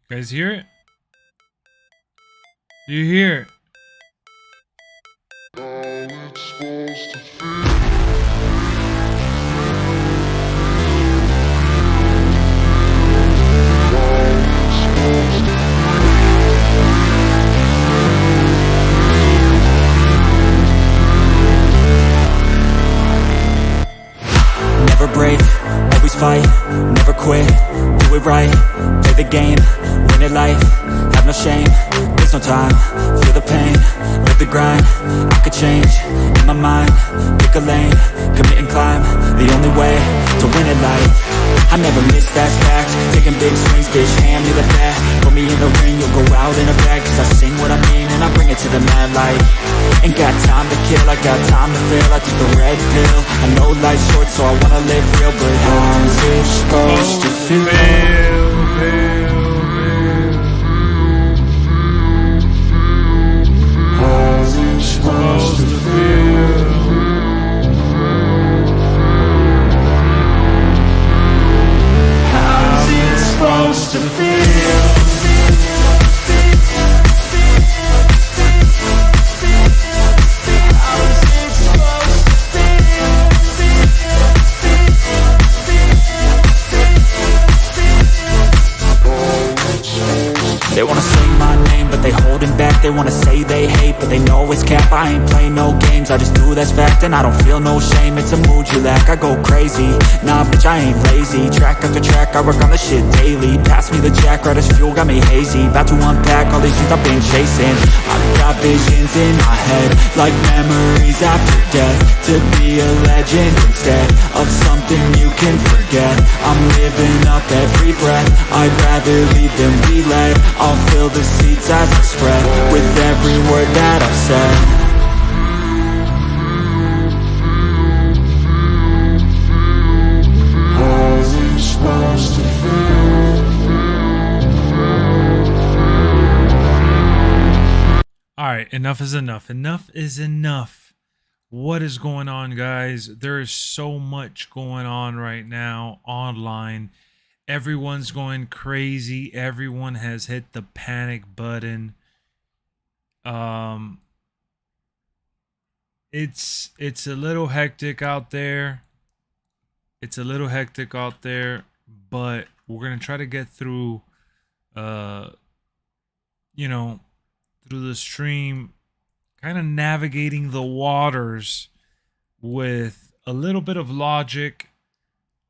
You guys hear it? Do you hear it? Never break, always fight, never quit, do it right, play the game, win it life, have no shame, there's no time, feel the pain, live the grind, I could change, in my mind, pick a lane, commit and climb, the only way to win it life, I never miss, that's fact, taking big swings, bitch, hand me the bat, put me in the ring, you'll go out in a bag, cause I sing what I mean and I bring it to the mad light, ain't got time to kill, I got time to feel, I took the red pill, I know life's short so I wanna live real, but how's it supposed to feel? How's it supposed to feel? How's it supposed to feel? They wanna say my name, but they holding back. They wanna say they hate, but they know it's cap. I ain't play no games, I just do that's fact. And I don't feel no shame, it's a mood you lack. I go crazy, nah bitch I ain't lazy. Track after track, I work on the shit daily. Pass me the jack, right as fuel, got me hazy. About to unpack all these things I've been chasing. I've got visions in my head, like memories after death. To be a legend instead of something you can forget. I'm living up every breath, I'd rather lead than be led. I'll fill the seats as I spread with every word that I've said. How's it supposed to feel? Alright, enough is enough. Enough is enough. What is going on, guys? There is so much going on right now online. Everyone's going crazy. Everyone has hit the panic button. It's a little hectic out there. It's a little hectic out there, but we're gonna try to get through through the stream, kind of navigating the waters with a little bit of logic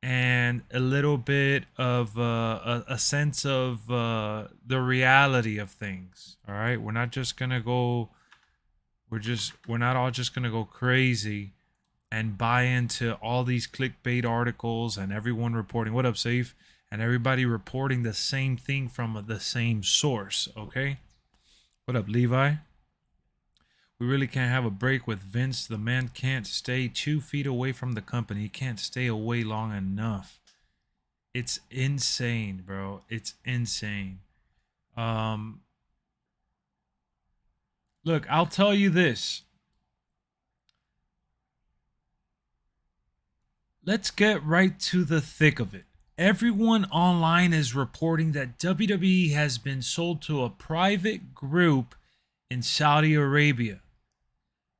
and a little bit of a sense of the reality of things. All right, we're not just gonna go. We're not all just gonna go crazy and buy into all these clickbait articles and everyone reporting. What up, Safe? And everybody reporting the same thing from the same source. Okay. What up, Levi? We really can't have a break with Vince. The man can't stay 2 feet away from the company. He can't stay away long enough. It's insane, bro. It's insane. Look, I'll tell you this. Let's get right to the thick of it. Everyone online is reporting that WWE has been sold to a private group in Saudi Arabia.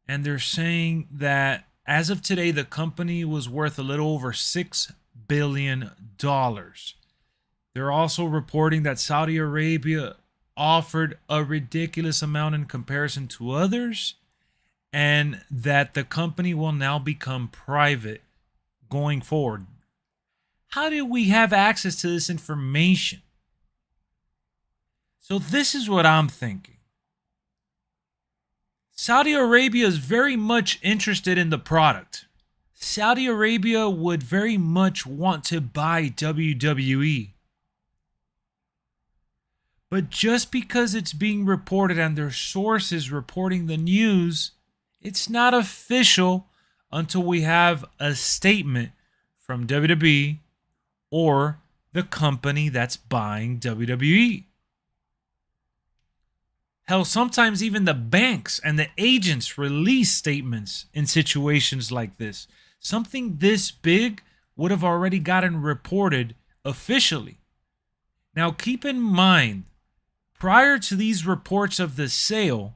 And they're saying that as of today, the company was worth a little over $6 billion. They're also reporting that Saudi Arabia offered a ridiculous amount in comparison to others, and that the company will now become private going forward. How do we have access to this information? So this is what I'm thinking. Saudi Arabia is very much interested in the product. Saudi Arabia would very much want to buy WWE. But just because it's being reported and their sources reporting the news, it's not official until we have a statement from WWE or the company that's buying WWE. Hell, sometimes even the banks and the agents release statements in situations like this. Something this big would have already gotten reported officially. Now, keep in mind, prior to these reports of the sale,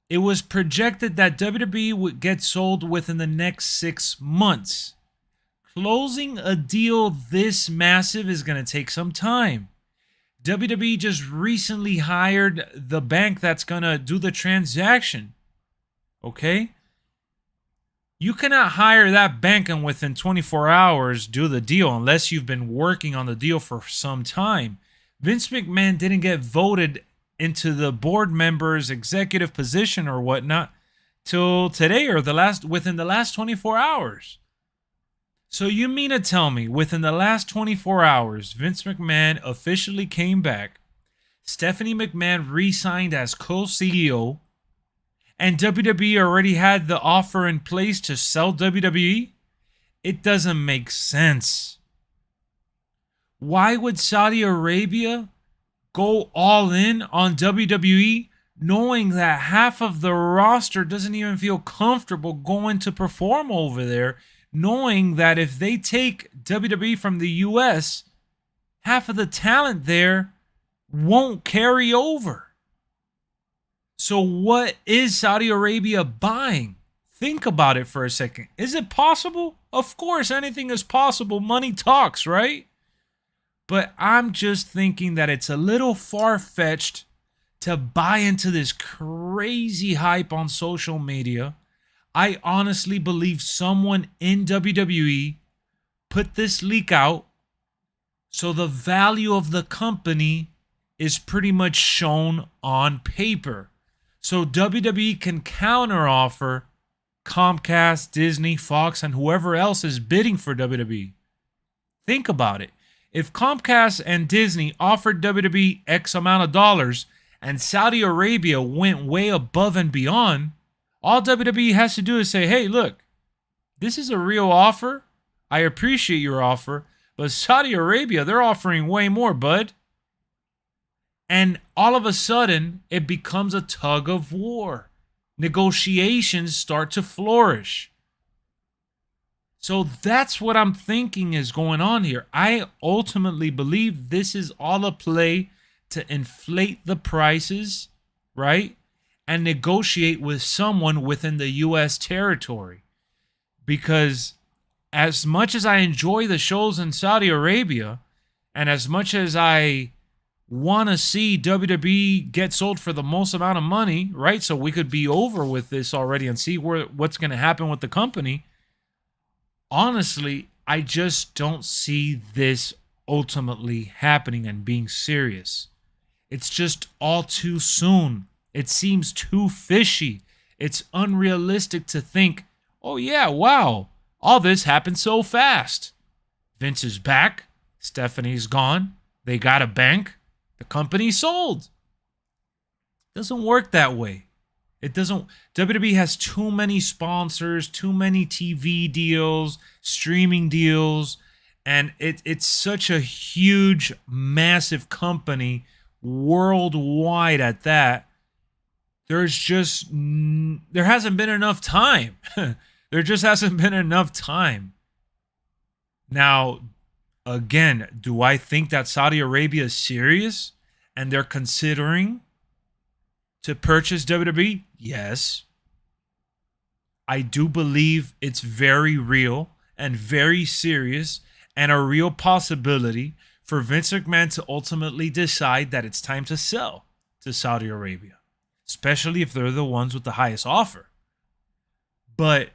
it was projected that WWE would get sold within the next 6 months. Closing a deal this massive is going to take some time. WWE just recently hired the bank that's going to do the transaction. Okay? You cannot hire that bank and within 24 hours do the deal unless you've been working on the deal for some time. Vince McMahon didn't get voted into the board member's executive position or whatnot till today or within the last 24 hours. So you mean to tell me within the last 24 hours, Vince McMahon officially came back, Stephanie McMahon re-signed as co-CEO, and WWE already had the offer in place to sell WWE? It doesn't make sense. Why would Saudi Arabia go all in on WWE knowing that half of the roster doesn't even feel comfortable going to perform over there, knowing that if they take WWE from the US, half of the talent there won't carry over? So what is Saudi Arabia buying? Think about it for a second. Is it possible? Of course, anything is possible. Money talks, right? But I'm just thinking that it's a little far-fetched to buy into this crazy hype on social media. I honestly believe someone in WWE put this leak out so the value of the company is pretty much shown on paper. So WWE can counteroffer Comcast, Disney, Fox, and whoever else is bidding for WWE. Think about it. If Comcast and Disney offered WWE X amount of dollars and Saudi Arabia went way above and beyond, all WWE has to do is say, hey, look, this is a real offer. I appreciate your offer. But Saudi Arabia, they're offering way more, bud. And all of a sudden, it becomes a tug of war. Negotiations start to flourish. So that's what I'm thinking is going on here. I ultimately believe this is all a play to inflate the prices, right? And negotiate with someone within the U.S. territory. Because as much as I enjoy the shows in Saudi Arabia, and as much as I want to see WWE get sold for the most amount of money, right? So we could be over with this already and see what's going to happen with the company. Honestly, I just don't see this ultimately happening and being serious. It's just all too soon. It seems too fishy. It's unrealistic to think, oh yeah, wow, all this happened so fast. Vince is back. Stephanie's gone. They got a bank. The company sold. It doesn't work that way. It doesn't. WWE has too many sponsors, too many TV deals, streaming deals, and it's such a huge, massive company worldwide at that. There hasn't been enough time. There just hasn't been enough time. Now, again, do I think that Saudi Arabia is serious and they're considering to purchase WWE? Yes. I do believe it's very real and very serious and a real possibility for Vince McMahon to ultimately decide that it's time to sell to Saudi Arabia, especially if they're the ones with the highest offer. But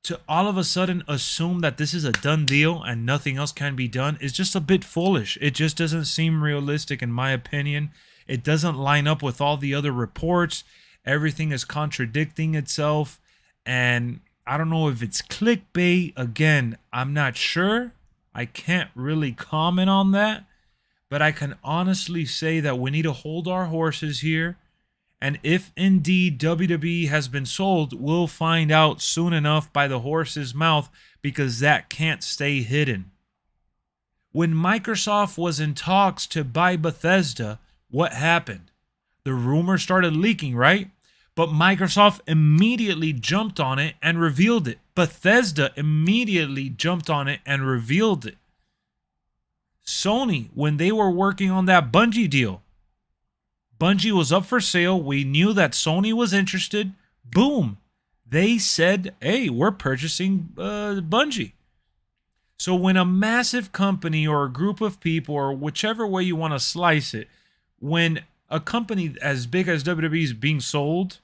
to all of a sudden assume that this is a done deal and nothing else can be done is just a bit foolish. It just doesn't seem realistic in my opinion. It doesn't line up with all the other reports. Everything is contradicting itself. And I don't know if it's clickbait. Again, I'm not sure. I can't really comment on that. But I can honestly say that we need to hold our horses here. And if indeed WWE has been sold, we'll find out soon enough by the horse's mouth, because that can't stay hidden. When Microsoft was in talks to buy Bethesda, what happened? The rumor started leaking, right? But Microsoft immediately jumped on it and revealed it. Bethesda immediately jumped on it and revealed it. Sony, when they were working on that Bungie deal, Bungie was up for sale. We knew that Sony was interested. Boom. They said, hey, we're purchasing Bungie. So when a massive company or a group of people, or whichever way you want to slice it, when a company as big as WWE is being sold,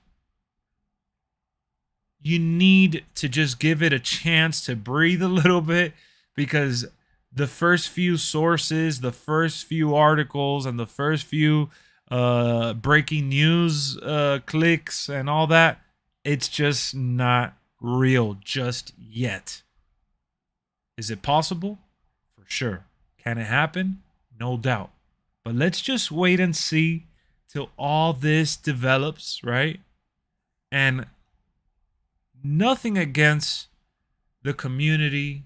you need to just give it a chance to breathe a little bit, because the first few sources, the first few articles, and the first few breaking news clicks and all that, it's just not real just yet. Is it possible? For sure. Can it happen? No doubt. But let's just wait and see till all this develops, right? And nothing against the community,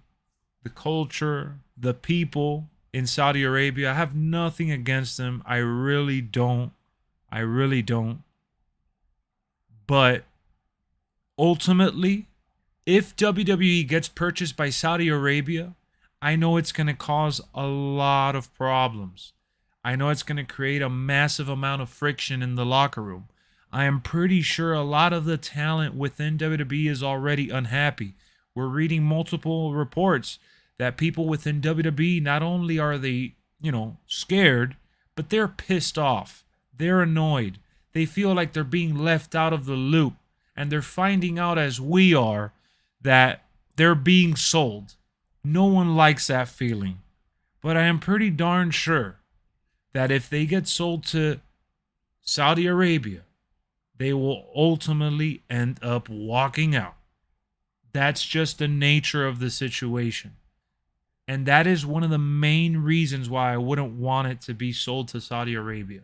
the culture, the people in Saudi Arabia. I have nothing against them. I really don't. I really don't. But ultimately, if WWE gets purchased by Saudi Arabia, I know it's going to cause a lot of problems. I know it's going to create a massive amount of friction in the locker room. I am pretty sure a lot of the talent within WWE is already unhappy. We're reading multiple reports that people within WWE, not only are they, scared, but they're pissed off. They're annoyed. They feel like they're being left out of the loop. And they're finding out, as we are, that they're being sold. No one likes that feeling. But I am pretty darn sure that if they get sold to Saudi Arabia, they will ultimately end up walking out. That's just the nature of the situation. And that is one of the main reasons why I wouldn't want it to be sold to Saudi Arabia.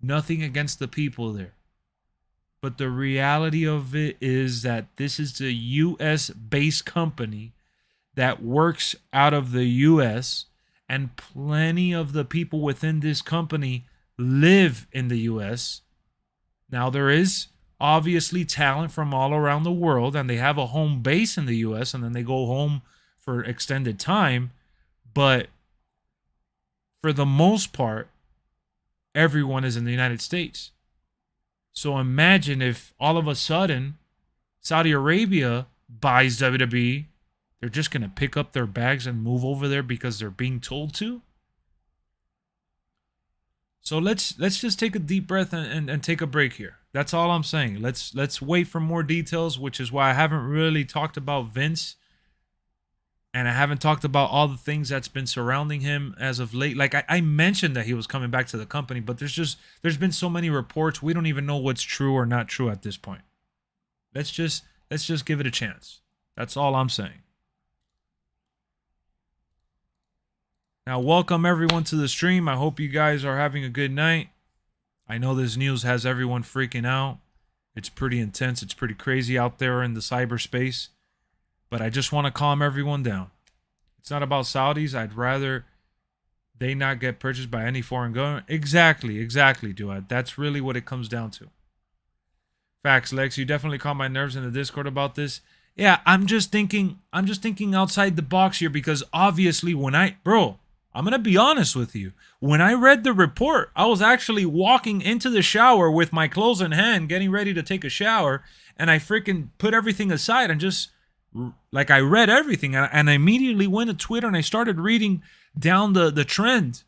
Nothing against the people there. But the reality of it is that this is a U.S.-based company that works out of the U.S., and plenty of the people within this company live in the U.S. Now, there is obviously talent from all around the world, and they have a home base in the U.S., and then they go home for extended time. But for the most part, everyone is in the United States. So imagine if all of a sudden Saudi Arabia buys WWE, they're just going to pick up their bags and move over there because they're being told to. So let's just take a deep breath and take a break here. That's all I'm saying. Let's wait for more details, which is why I haven't really talked about Vince. And I haven't talked about all the things that's been surrounding him as of late. Like I mentioned that he was coming back to the company, but there's been so many reports, we don't even know what's true or not true at this point. Let's just give it a chance. That's all I'm saying. Now, welcome everyone to the stream. I hope you guys are having a good night. I know this news has everyone freaking out. It's pretty intense. It's pretty crazy out there in the cyberspace. But I just want to calm everyone down. It's not about Saudis. I'd rather they not get purchased by any foreign government. Exactly, Duad. That's really what it comes down to. Facts, Lex. You definitely calm my nerves in the Discord about this. Yeah, I'm just thinking outside the box here, because obviously I'm going to be honest with you. When I read the report, I was actually walking into the shower with my clothes in hand, getting ready to take a shower, and I freaking put everything aside and just, like, I read everything, and I immediately went to Twitter and I started reading down the trend.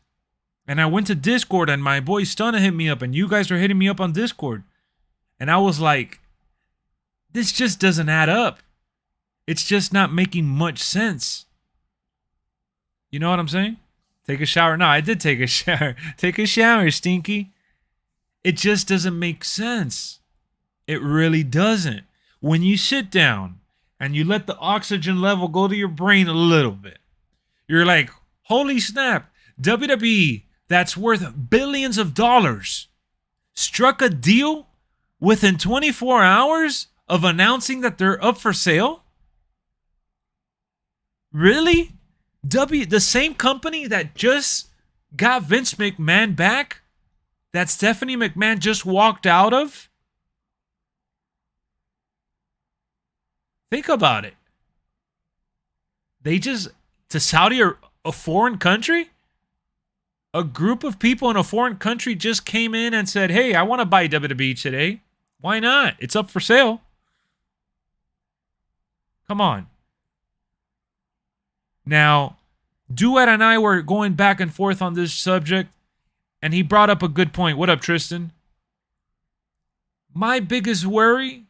And I went to Discord, and my boy Stunna hit me up, and you guys are hitting me up on Discord. And I was like, this just doesn't add up. It's just not making much sense. You know what I'm saying? Take a shower. No, I did take a shower. Take a shower, Stinky. It just doesn't make sense. It really doesn't. When you sit down and you let the oxygen level go to your brain a little bit, you're like, holy snap, WWE, that's worth billions of dollars, struck a deal within 24 hours of announcing that they're up for sale? Really? The same company that just got Vince McMahon back, that Stephanie McMahon just walked out of? Think about it. They just, to Saudi, or a foreign country, A group of people in a foreign country just came in and said, hey, I want to buy WWE today. Why not? It's up for sale. Come on. Now, Duet and I were going back and forth on this subject, and he brought up a good point. What up, Tristan? My biggest worry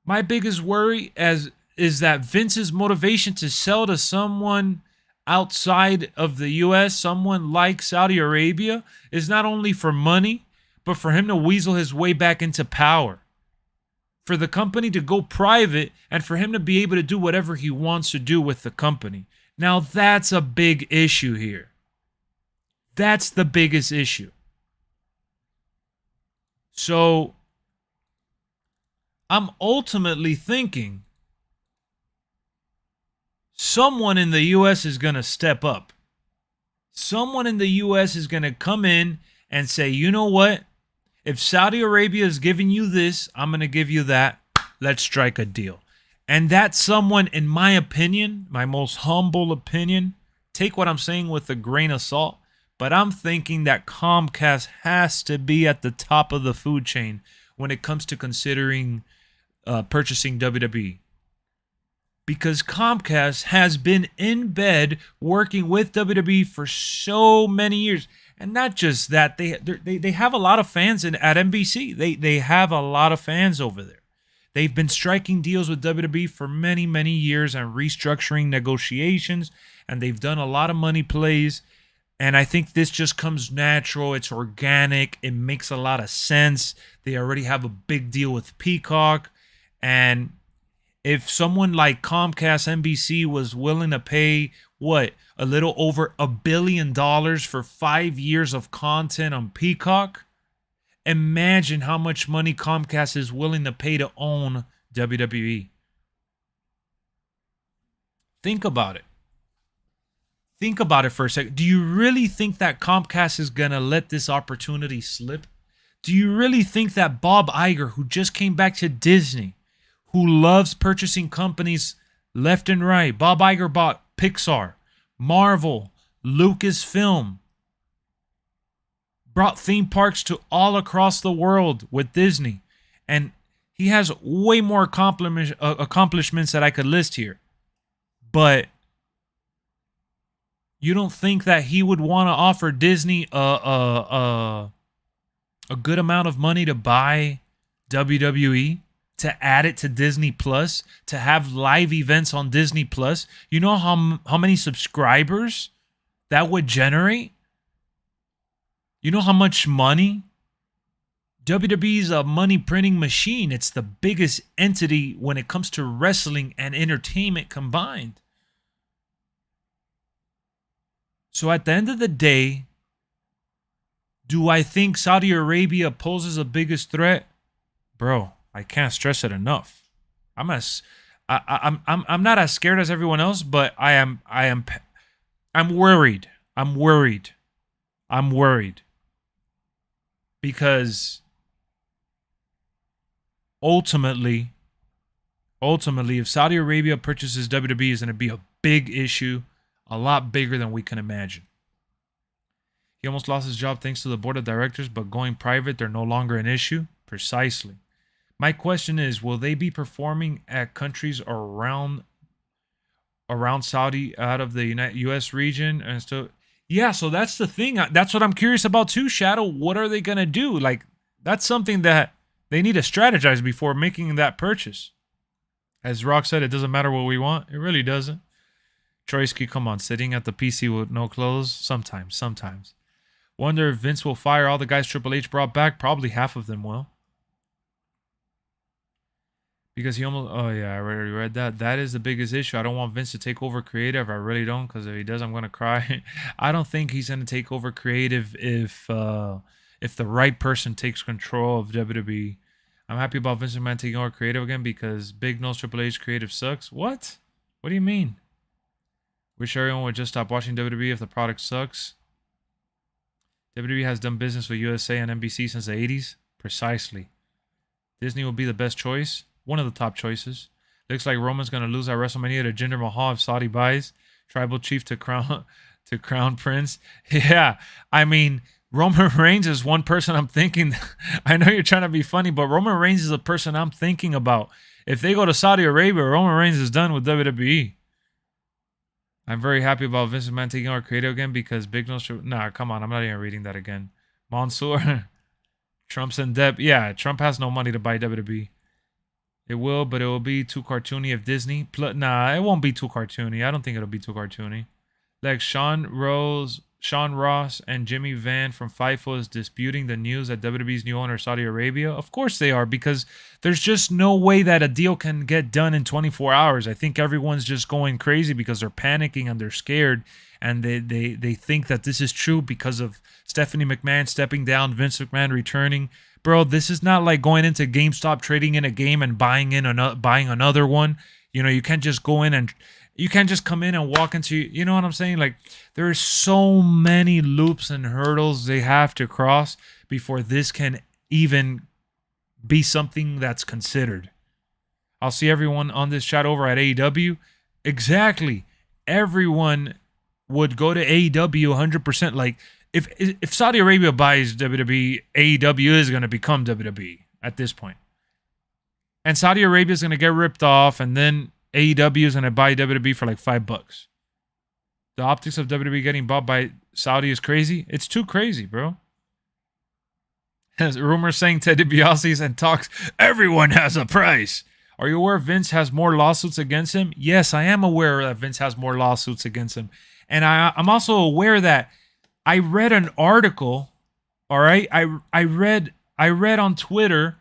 is that Vince's motivation to sell to someone outside of the U.S., someone like Saudi Arabia, is not only for money, but for him to weasel his way back into power. For the company to go private and for him to be able to do whatever he wants to do with the company. Now, that's a big issue here. That's the biggest issue. So, I'm ultimately thinking someone in the U.S. is going to step up. Someone in the U.S. is going to come in and say, you know what? If Saudi Arabia is giving you this, I'm going to give you that. Let's strike a deal. And that someone, in my opinion, my most humble opinion, take what I'm saying with a grain of salt, but I'm thinking that Comcast has to be at the top of the food chain when it comes to considering purchasing WWE. Because Comcast has been in bed working with WWE for so many years. And not just that, they have a lot of fans at NBC. They have a lot of fans over there. They've been striking deals with WWE for many, many years and restructuring negotiations. And they've done a lot of money plays. And I think this just comes natural. It's organic. It makes a lot of sense. They already have a big deal with Peacock. And if someone like Comcast NBC was willing to pay, what, a little over $1 billion for 5 years of content on Peacock, imagine how much money Comcast is willing to pay to own WWE. Think about it. Think about it for a second. Do you really think that Comcast is going to let this opportunity slip? Do you really think that Bob Iger, who just came back to Disney, who loves purchasing companies left and right. Bob Iger bought Pixar, Marvel, Lucasfilm, brought theme parks to all across the world with Disney. And he has way more accomplishments that I could list here. But you don't think that he would want to offer Disney a good amount of money to buy WWE? To add it to Disney Plus, to have live events on Disney Plus? You know how many subscribers that would generate? You know how much money? WWE is a money printing machine. It's the biggest entity when it comes to wrestling and entertainment combined. So at the end of the day, do I think Saudi Arabia poses the biggest threat? Bro, I can't stress it enough. I'm not as scared as everyone else, but I'm worried. I'm worried. Because ultimately, if Saudi Arabia purchases WWE, is going to be a big issue, a lot bigger than we can imagine. He almost lost his job thanks to the board of directors, but going private, they're no longer an issue. Precisely. My question is, will they be performing at countries around Saudi, out of the U.S. region? And so, yeah, so that's the thing. That's what I'm curious about too, Shadow. What are they going to do? Like, that's something that they need to strategize before making that purchase. As Rock said, it doesn't matter what we want. It really doesn't. Troisky, come on, sitting at the PC with no clothes? Sometimes. Wonder if Vince will fire all the guys Triple H brought back? Probably half of them will. Because he almost... Oh, yeah, I already read that. That is the biggest issue. I don't want Vince to take over creative. I really don't, because if he does, I'm going to cry. I don't think he's going to take over creative if the right person takes control of WWE. I'm happy about Vince McMahon taking over creative again because Big knows Triple H creative sucks. What? What do you mean? Wish everyone would just stop watching WWE if the product sucks. WWE has done business with USA and NBC since the 80s. Precisely. Disney will be the best choice. One of the top choices. Looks like Roman's going to lose at WrestleMania to Jinder Mahal if Saudi buys. Tribal Chief to crown to Crown Prince. Yeah, I mean, Roman Reigns is one person I'm thinking. I know you're trying to be funny, but Roman Reigns is a person I'm thinking about. If they go to Saudi Arabia, Roman Reigns is done with WWE. I'm very happy about Vince McMahon taking over creative again because Big Nose. Nah, come on. I'm not even reading that again. Mansoor. Trump's in debt. Yeah, Trump has no money to buy WWE. It will, but it will be too cartoony if Disney. Nah, it won't be too cartoony. I don't think it'll be too cartoony. Like Sean Ross, and Jimmy Van from Fightful is disputing the news that WWE's new owner is Saudi Arabia. Of course they are, because there's just no way that a deal can get done in 24 hours. I think everyone's just going crazy because they're panicking and they're scared, and they think that this is true because of Stephanie McMahon stepping down, Vince McMahon returning. Bro, this is not like going into GameStop, trading in a game and buying another one. You know, you can't just go in and you can't just come in and walk into, you know what I'm saying? Like, there are so many loops and hurdles they have to cross before this can even be something that's considered. I'll see everyone on this chat over at AEW. Exactly. Everyone would go to AEW 100%. Like, if Saudi Arabia buys WWE, AEW is going to become WWE at this point. And Saudi Arabia is going to get ripped off, and then AEW is going to buy WWE for like $5. The optics of WWE getting bought by Saudi is crazy. It's too crazy, bro. As rumors saying Ted DiBiase's and talks, everyone has a price. Are you aware Vince has more lawsuits against him? Yes, I am aware that Vince has more lawsuits against him. And I'm also aware that I read an article, all right? I read on Twitter,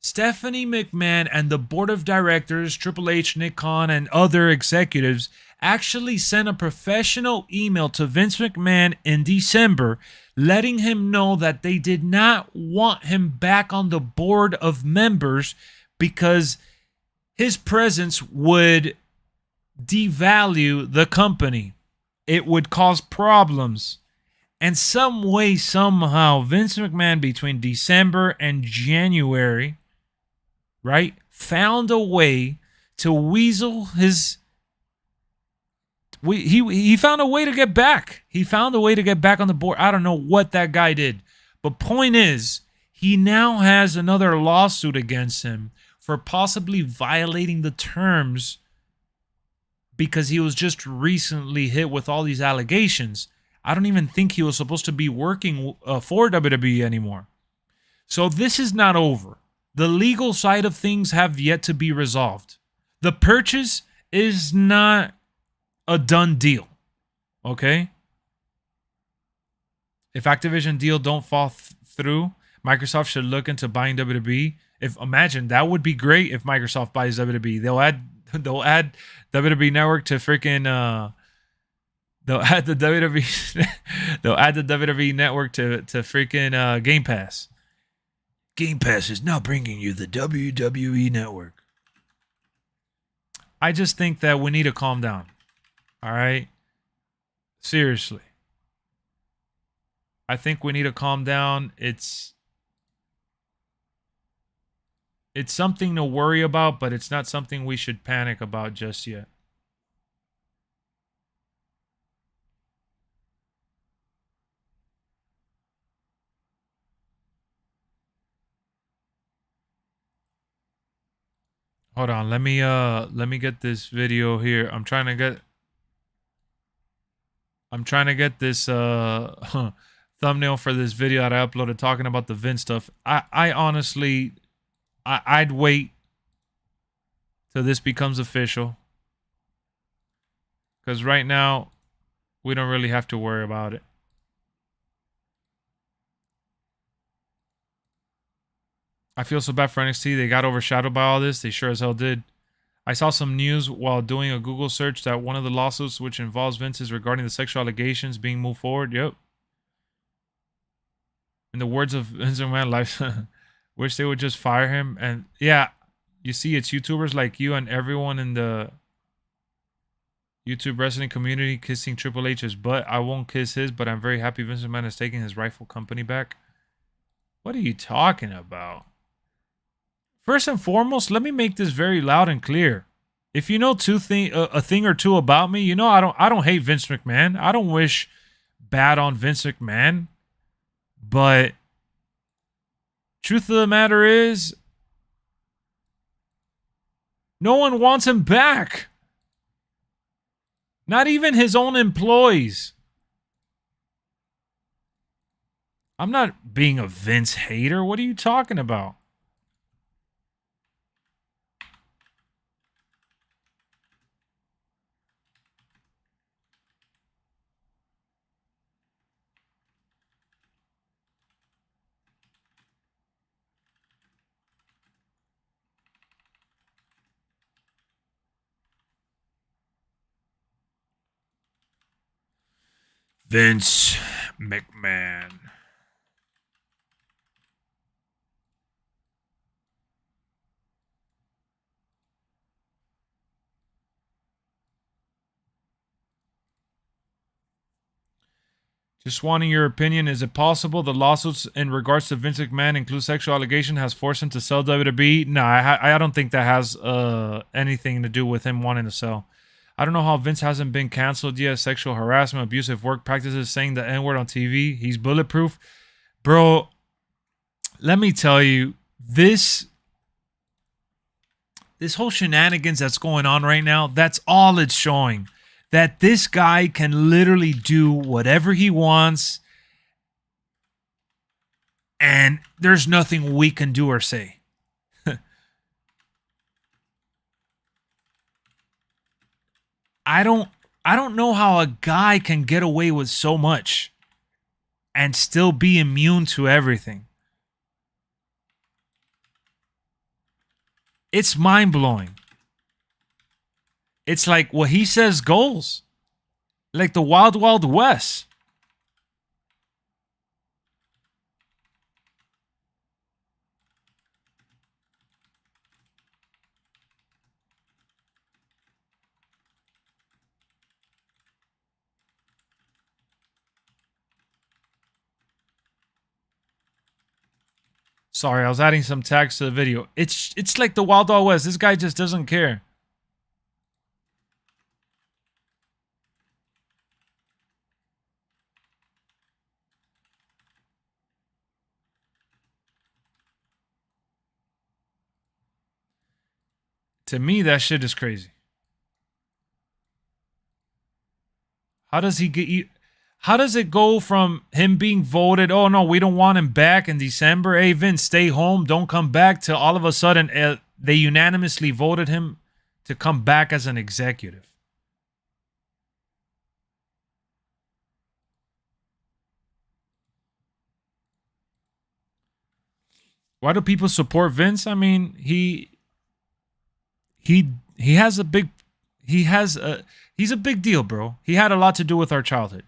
Stephanie McMahon and the board of directors, Triple H, Nick Khan, and other executives actually sent a professional email to Vince McMahon in December letting him know that they did not want him back on the board of members because his presence would devalue the company. It would cause problems. And some way, somehow, Vince McMahon between December and January, right, found a way to weasel his... He found a way to get back. He found a way to get back on the board. I don't know what that guy did. But point is, he now has another lawsuit against him for possibly violating the terms because he was just recently hit with all these allegations. I don't even think he was supposed to be working for WWE anymore. So this is not over. The legal side of things have yet to be resolved. The purchase is not a done deal. Okay? If Activision deal don't fall through, Microsoft should look into buying WWE. Imagine, that would be great if Microsoft buys WWE. They'll add WWE Network to freaking they'll add the WWE Network to freaking Game Pass. Game Pass is now bringing you the WWE Network. I just think that we need to calm down. All right? Seriously. I think we need to calm down. It's something to worry about, but it's not something we should panic about just yet. Hold on, let me get this video here. I'm trying to get this thumbnail for this video that I uploaded talking about the Vince stuff. I honestly I'd wait till this becomes official, because right now we don't really have to worry about it. I feel so bad for NXT. They got overshadowed by all this. They sure as hell did. I saw some news while doing a Google search that one of the lawsuits which involves Vince is regarding the sexual allegations being moved forward. Yep. In the words of Vince McMahon, wish they would just fire him. And yeah, you see, it's YouTubers like you and everyone in the YouTube wrestling community kissing Triple H's butt. I won't kiss his, but I'm very happy Vince McMahon is taking his rightful company back. What are you talking about? First and foremost, let me make this very loud and clear. If you know a thing or two about me, you know I don't hate Vince McMahon. I don't wish bad on Vince McMahon. But truth of the matter is, no one wants him back. Not even his own employees. I'm not being a Vince hater. What are you talking about? Vince McMahon. Just wanting your opinion. Is it possible the lawsuits in regards to Vince McMahon include sexual allegation has forced him to sell WWE? No, I don't think that has anything to do with him wanting to sell. I don't know how Vince hasn't been canceled yet. Sexual harassment, abusive work practices, saying the N-word on TV. He's bulletproof. Bro, let me tell you, this whole shenanigans that's going on right now, that's all it's showing. That this guy can literally do whatever he wants, and there's nothing we can do or say. I don't know how a guy can get away with so much and still be immune to everything. It's mind-blowing. It's like what he says goes. Like the Wild Wild West. Sorry, I was adding some tags to the video. It's like the Wild Wild West. This guy just doesn't care. To me, that shit is crazy. How does he get you? How does it go from him being voted, oh no, we don't want him back in December, hey Vince, stay home, don't come back, to all of a sudden they unanimously voted him to come back as an executive? Why do people support Vince? I mean, he has a big he's a big deal, bro. He had a lot to do with our childhood.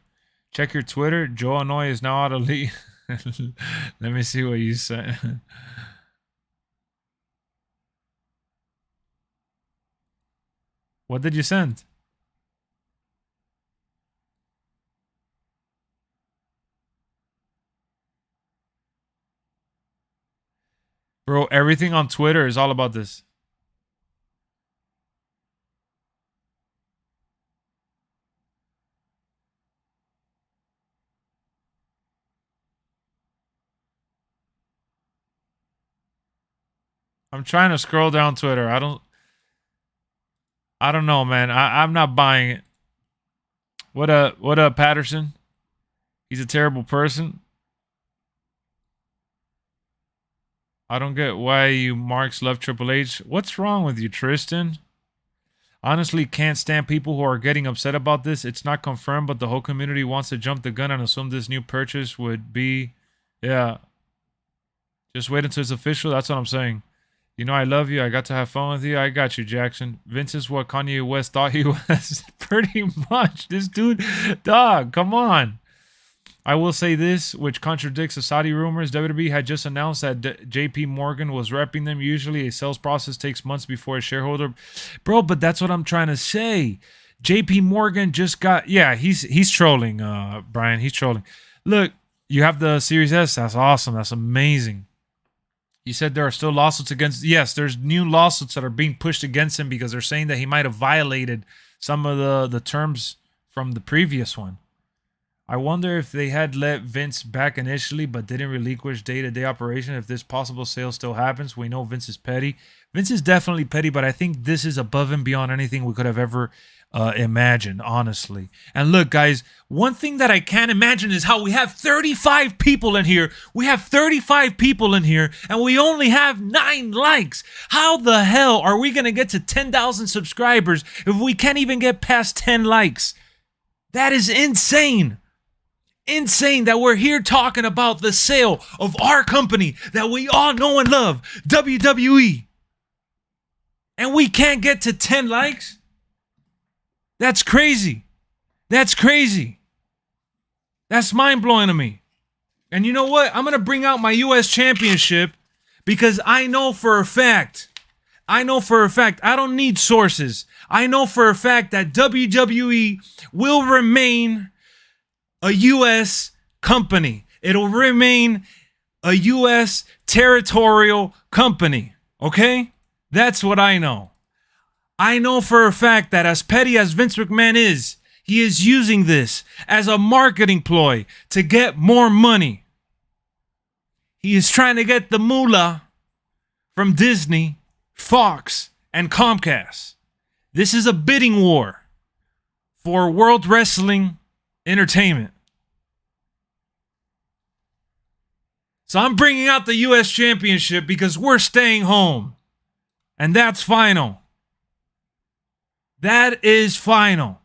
Check your Twitter. Joe Hanoi is now out of league. Let me see what you said. What did you send? Bro, everything on Twitter is all about this. I'm trying to scroll down Twitter. I don't know, man. I'm not buying it. What up, Patterson? He's a terrible person. I don't get why you marks love Triple H. What's wrong with you, Tristan? Honestly, can't stand people who are getting upset about this. It's not confirmed, but the whole community wants to jump the gun and assume this new purchase would be... Yeah. Just wait until it's official. That's what I'm saying. You know I love you. I got to have fun with you. I got you, Jackson. Vince is what Kanye West thought he was. Pretty much. This dude, dog, come on. I will say this, which contradicts the Saudi rumors. WWE had just announced that JP Morgan was repping them. Usually a sales process takes months before a shareholder. Bro, but that's what I'm trying to say. JP Morgan just got... Yeah, he's trolling, Brian. He's trolling. Look, you have the Series S. That's awesome. That's amazing. You said there are still lawsuits against... Yes, there's new lawsuits that are being pushed against him because they're saying that he might have violated some of the terms from the previous one. I wonder if they had let Vince back initially but didn't relinquish day-to-day operation, if this possible sale still happens. We know Vince is petty. Vince is definitely petty, but I think this is above and beyond anything we could have ever imagined, honestly. And look, guys, one thing that I can't imagine is how we have 35 people in here. We have 35 people in here, and we only have 9 likes. How the hell are we going to get to 10,000 subscribers if we can't even get past 10 likes? That is insane. Insane that we're here talking about the sale of our company that we all know and love, WWE. And we can't get to 10 likes? That's crazy. That's crazy. That's mind-blowing to me. And you know what? I'm going to bring out my U.S. Championship because I know for a fact, I don't need sources. I know for a fact that WWE will remain a U.S. company. It'll remain a U.S. territorial company. Okay? That's what I know. I know for a fact that as petty as Vince McMahon is, he is using this as a marketing ploy to get more money. He is trying to get the moolah from Disney, Fox, and Comcast. This is a bidding war for World Wrestling Entertainment. So I'm bringing out the U.S. Championship because we're staying home. And that's final. That is final.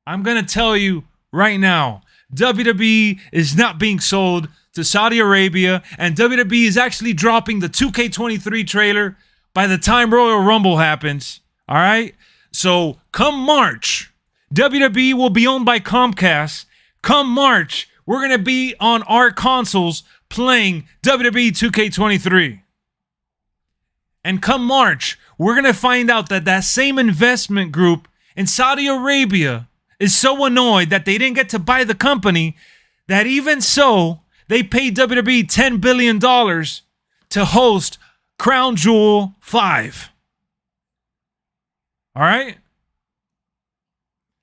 I'm going to tell you right now, WWE is not being sold to Saudi Arabia, and WWE is actually dropping the 2k23 trailer by the time Royal Rumble happens. All right? So come March, WWE will be owned by Comcast. Come March, we're going to be on our consoles playing WWE 2k23. And come March, we're going to find out that that same investment group in Saudi Arabia is so annoyed that they didn't get to buy the company that even so, they paid WWE $10 billion to host Crown Jewel 5. All right?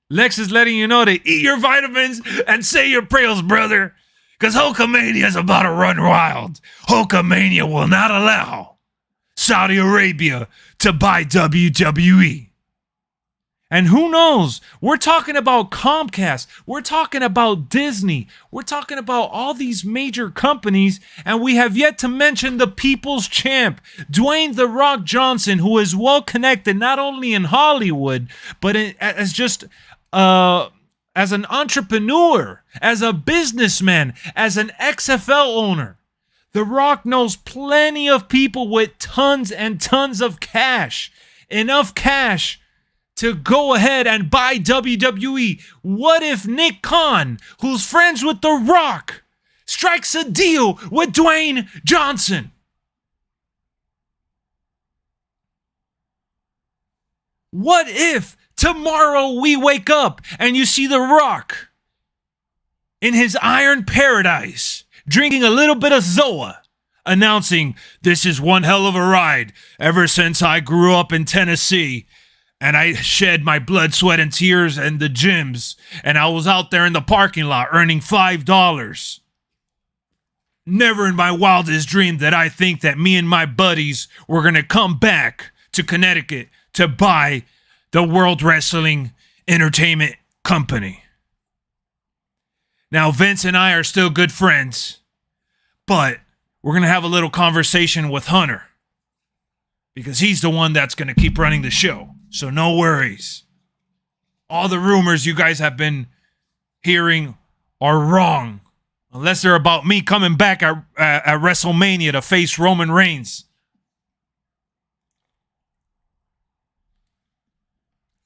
Lex is letting you know to eat your vitamins and say your prayers, brother. Because Hulkamania is about to run wild. Hulkamania will not allow Saudi Arabia to buy WWE. And who knows? We're talking about Comcast. We're talking about Disney. We're talking about all these major companies. And we have yet to mention the people's champ, Dwayne "The Rock" Johnson, who is well connected not only in Hollywood, but as just as an entrepreneur, as a businessman, as an XFL owner. The Rock knows plenty of people with tons and tons of cash. Enough cash to go ahead and buy WWE. What if Nick Khan, who's friends with The Rock, strikes a deal with Dwayne Johnson? What if tomorrow we wake up and you see The Rock in his iron paradise, drinking a little bit of Zoa, announcing, "This is one hell of a ride ever since I grew up in Tennessee. And I shed my blood, sweat, and tears in the gyms. And I was out there in the parking lot earning $5. Never in my wildest dream did I think that me and my buddies were going to come back to Connecticut to buy the World Wrestling Entertainment Company." Now, Vince and I are still good friends, but we're going to have a little conversation with Hunter because he's the one that's going to keep running the show. So no worries. All the rumors you guys have been hearing are wrong. Unless they're about me coming back at WrestleMania to face Roman Reigns.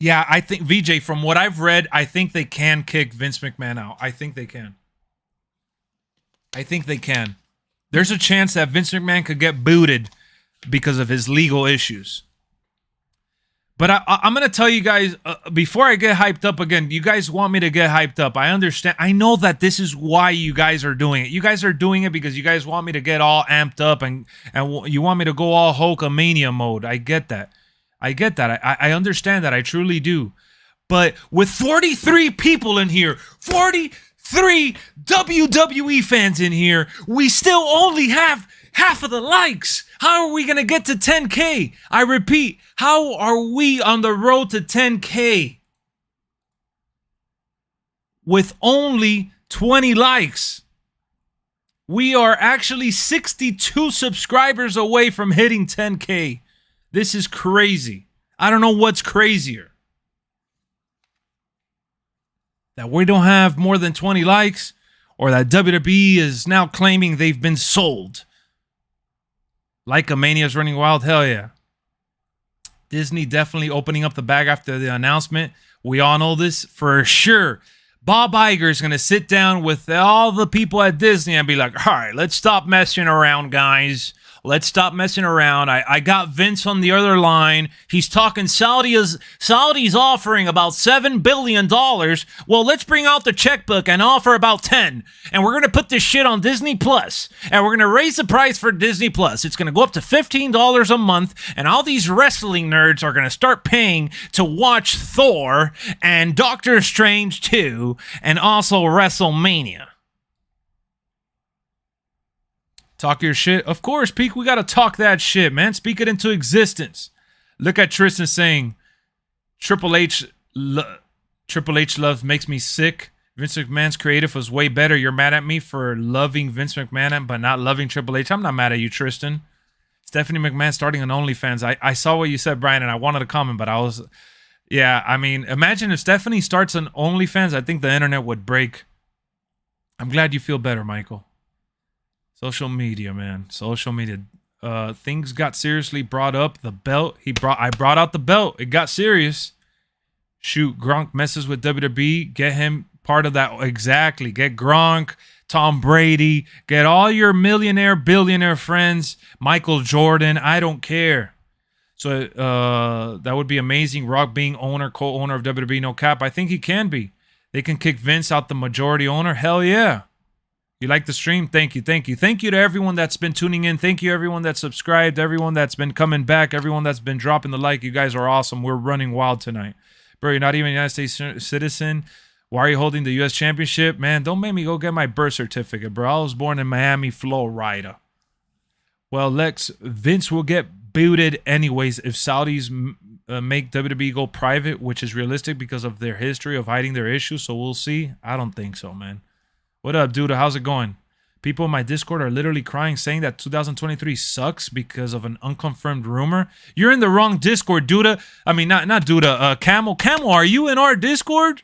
Yeah, I think, VJ, from what I've read, I think they can kick Vince McMahon out. I think they can. I think they can. There's a chance that Vince McMahon could get booted because of his legal issues. But I'm going to tell you guys, before I get hyped up again, you guys want me to get hyped up. I understand. I know that this is why you guys are doing it. You guys are doing it because you guys want me to get all amped up and you want me to go all Hulkamania mode. I get that. I understand that. I truly do. But with 43 people in here, 43 WWE fans in here, we still only have half of the likes. How are we going to get to 10K? I repeat, how are we on the road to 10K with only 20 likes? We are actually 62 subscribers away from hitting 10K. This is crazy. I don't know what's crazier. That we don't have more than 20 likes, or that WWE is now claiming they've been sold. Like a Mania's running wild, hell yeah. Disney definitely opening up the bag after the announcement. We all know this for sure. Bob Iger is going to sit down with all the people at Disney and be like, all right, let's stop messing around, guys. Let's stop messing around. I got Vince on the other line. He's talking Saudi's offering about $7 billion. Well, let's bring out the checkbook and offer about 10. And we're going to put this shit on Disney Plus. And we're going to raise the price for Disney Plus. It's going to go up to $15 a month. And all these wrestling nerds are going to start paying to watch Thor and Doctor Strange 2 and also WrestleMania. Talk your shit. Of course, Peak, we got to talk that shit, man. Speak it into existence. Look at Tristan saying, Triple H love makes me sick. Vince McMahon's creative was way better. You're mad at me for loving Vince McMahon but not loving Triple H. I'm not mad at you, Tristan. Stephanie McMahon starting on OnlyFans. I saw what you said, Brian, and I wanted to comment, but I was... Yeah, I mean, imagine if Stephanie starts on OnlyFans, I think the internet would break. I'm glad you feel better, Michael. Social media, man. Social media. Things got seriously brought up. The belt. I brought out the belt. It got serious. Shoot, Gronk messes with WWE. Get him part of that. Exactly. Get Gronk, Tom Brady. Get all your millionaire, billionaire friends. Michael Jordan. I don't care. So that would be amazing. Rock being co-owner of WWE, no cap. I think he can be. They can kick Vince out, the majority owner. Hell yeah. You like the stream? Thank you. Thank you. Thank you to everyone that's been tuning in. Thank you everyone that's subscribed, everyone that's been coming back, everyone that's been dropping the like. You guys are awesome. We're running wild tonight. Bro, you're not even a United States citizen. Why are you holding the U.S. Championship? Man, don't make me go get my birth certificate, bro. I was born in Miami, Florida. Well, Lex, Vince will get booted anyways if Saudis make WWE go private, which is realistic because of their history of hiding their issues. So we'll see. I don't think so, man. What up, dude? How's it going? People in my Discord are literally crying, saying that 2023 sucks because of an unconfirmed rumor. You're in the wrong Discord, Duda. I mean, not Duda. Camel. Camel, are you in our Discord?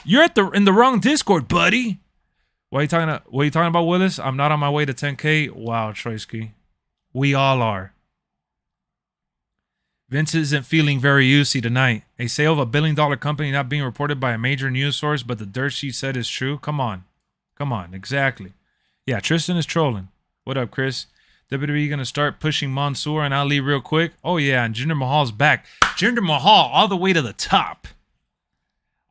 You're in the wrong Discord, buddy. What are you talking about, Willis? I'm not on my way to 10K. Wow, Troisky. We all are. Vince isn't feeling very UC tonight. A sale of $1 billion company not being reported by a major news source, but the dirt sheet said is true. Come on. Come on, exactly. Yeah, Tristan is trolling. What up, Chris? WWE going to start pushing Mansoor and Ali real quick? Oh, yeah, and Jinder Mahal's back. Jinder Mahal all the way to the top.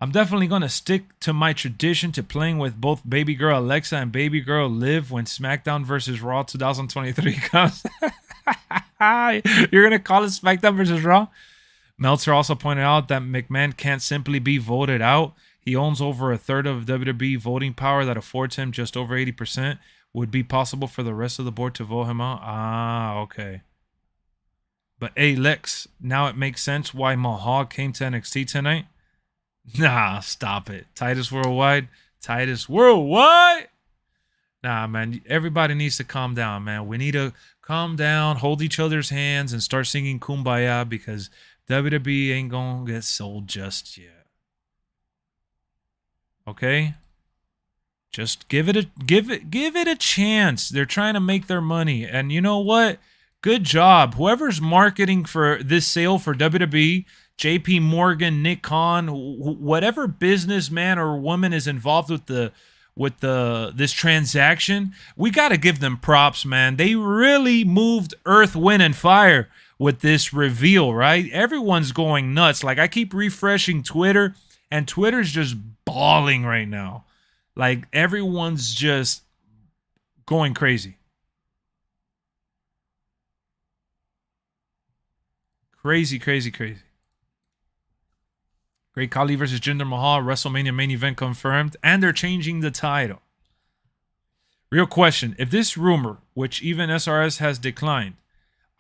I'm definitely going to stick to my tradition to playing with both Baby Girl Alexa and Baby Girl Liv when SmackDown vs. Raw 2023 comes. You're going to call it SmackDown vs. Raw? Meltzer also pointed out that McMahon can't simply be voted out. He owns over a third of WWE voting power that affords him just over 80%. Would be possible for the rest of the board to vote him out? Ah, okay. But hey, Lex, now it makes sense why Mahal came to NXT tonight. Nah, stop it. Titus Worldwide? Titus Worldwide? Nah, man, everybody needs to calm down, man. We need to calm down, hold each other's hands, and start singing Kumbaya because WWE ain't gonna get sold just yet. Okay? Just give it a chance. They're trying to make their money. And you know what? Good job. Whoever's marketing for this sale for WWE, JP Morgan, Nick Khan, whatever businessman or woman is involved with this transaction, we got to give them props, man. They really moved earth, wind, and fire with this reveal, right? Everyone's going nuts. Like, I keep refreshing Twitter, and Twitter's just bawling right now. Like, everyone's just going crazy. Crazy, crazy, crazy. Great Khali versus Jinder Mahal, WrestleMania main event confirmed, and they're changing the title. Real question, if this rumor, which even SRS has declined,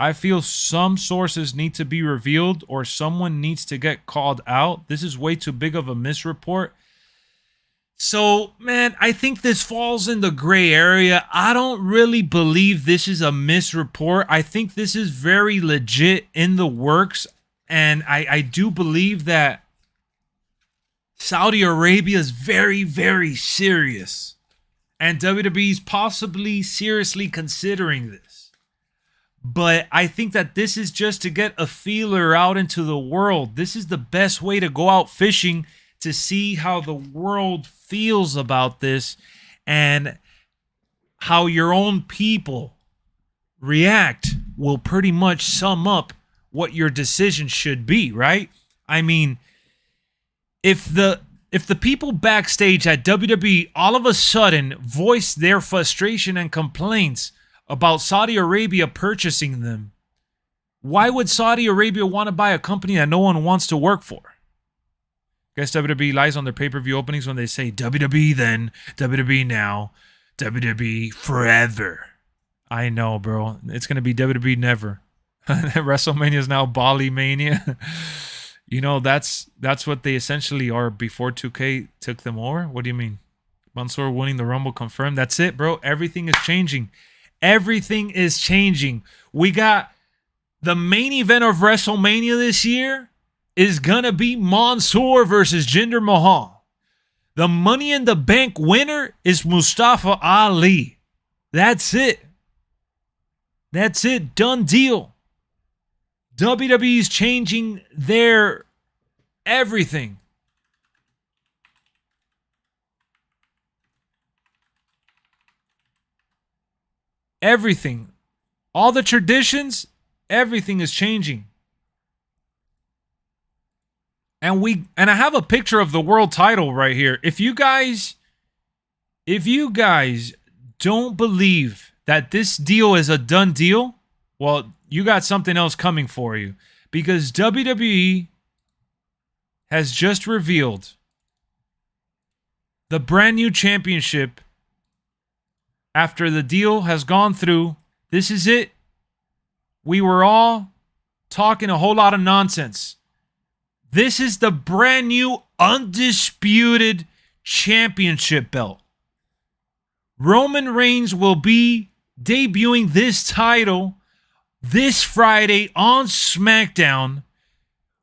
I feel some sources need to be revealed or someone needs to get called out. This is way too big of a misreport. So, man, I think this falls in the gray area. I don't really believe this is a misreport. I think this is very legit in the works. And I do believe that Saudi Arabia is very, very serious. And WWE is possibly seriously considering this. But I think that this is just to get a feeler out into the world. This is the best way to go out fishing to see how the world feels about this and how your own people react will pretty much sum up what your decision should be, right? I mean, if the people backstage at WWE all of a sudden voice their frustration and complaints about Saudi Arabia purchasing them, why would Saudi Arabia want to buy a company that no one wants to work for? Guess WWE lies on their pay-per-view openings when they say WWE then, WWE now, WWE forever. I know, bro. It's going to be WWE never. WrestleMania is now Bali Mania. You know, that's what they essentially are before 2K took them over. What do you mean? Mansoor winning the Rumble confirmed. That's it, bro. Everything is changing. Everything is changing. We got the main event of WrestleMania this year is going to be Mansoor versus Jinder Mahal. The Money in the Bank winner is Mustafa Ali. That's it. That's it. Done deal. WWE's changing their everything. Everything. All the traditions, everything is changing. And I have a picture of the world title right here. If you guys don't believe that this deal is a done deal, well, you got something else coming for you. Because WWE has just revealed the brand new championship after the deal has gone through. This is it. We were all talking a whole lot of nonsense. This is the brand new undisputed championship belt. Roman Reigns will be debuting this title this Friday on SmackDown,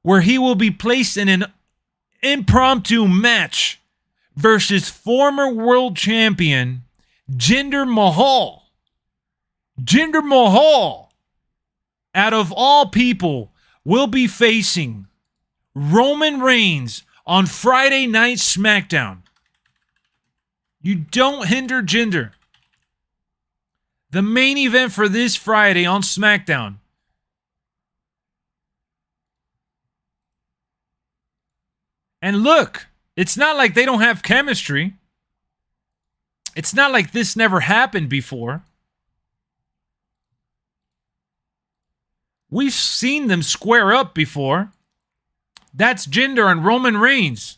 where he will be placed in an impromptu match versus former world champion Jinder Mahal. Jinder Mahal, out of all people, will be facing Roman Reigns on Friday Night SmackDown. You don't hinder Jinder. The main event for this Friday on SmackDown. And look, it's not like they don't have chemistry. It's not like this never happened before. We've seen them square up before. That's Jinder and Roman Reigns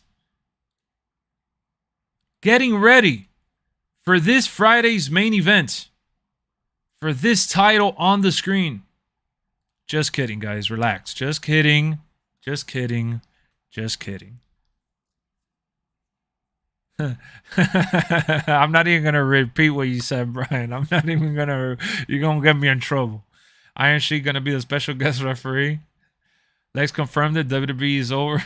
getting ready for this Friday's main event. For this title on the screen. Just kidding, guys. Relax. Just kidding. Just kidding. Just kidding. I'm not even going to repeat what you said, Brian. I'm not even going to... You're going to get me in trouble. Iron Sheik going to be the special guest referee. Lex confirmed it. WWE is over.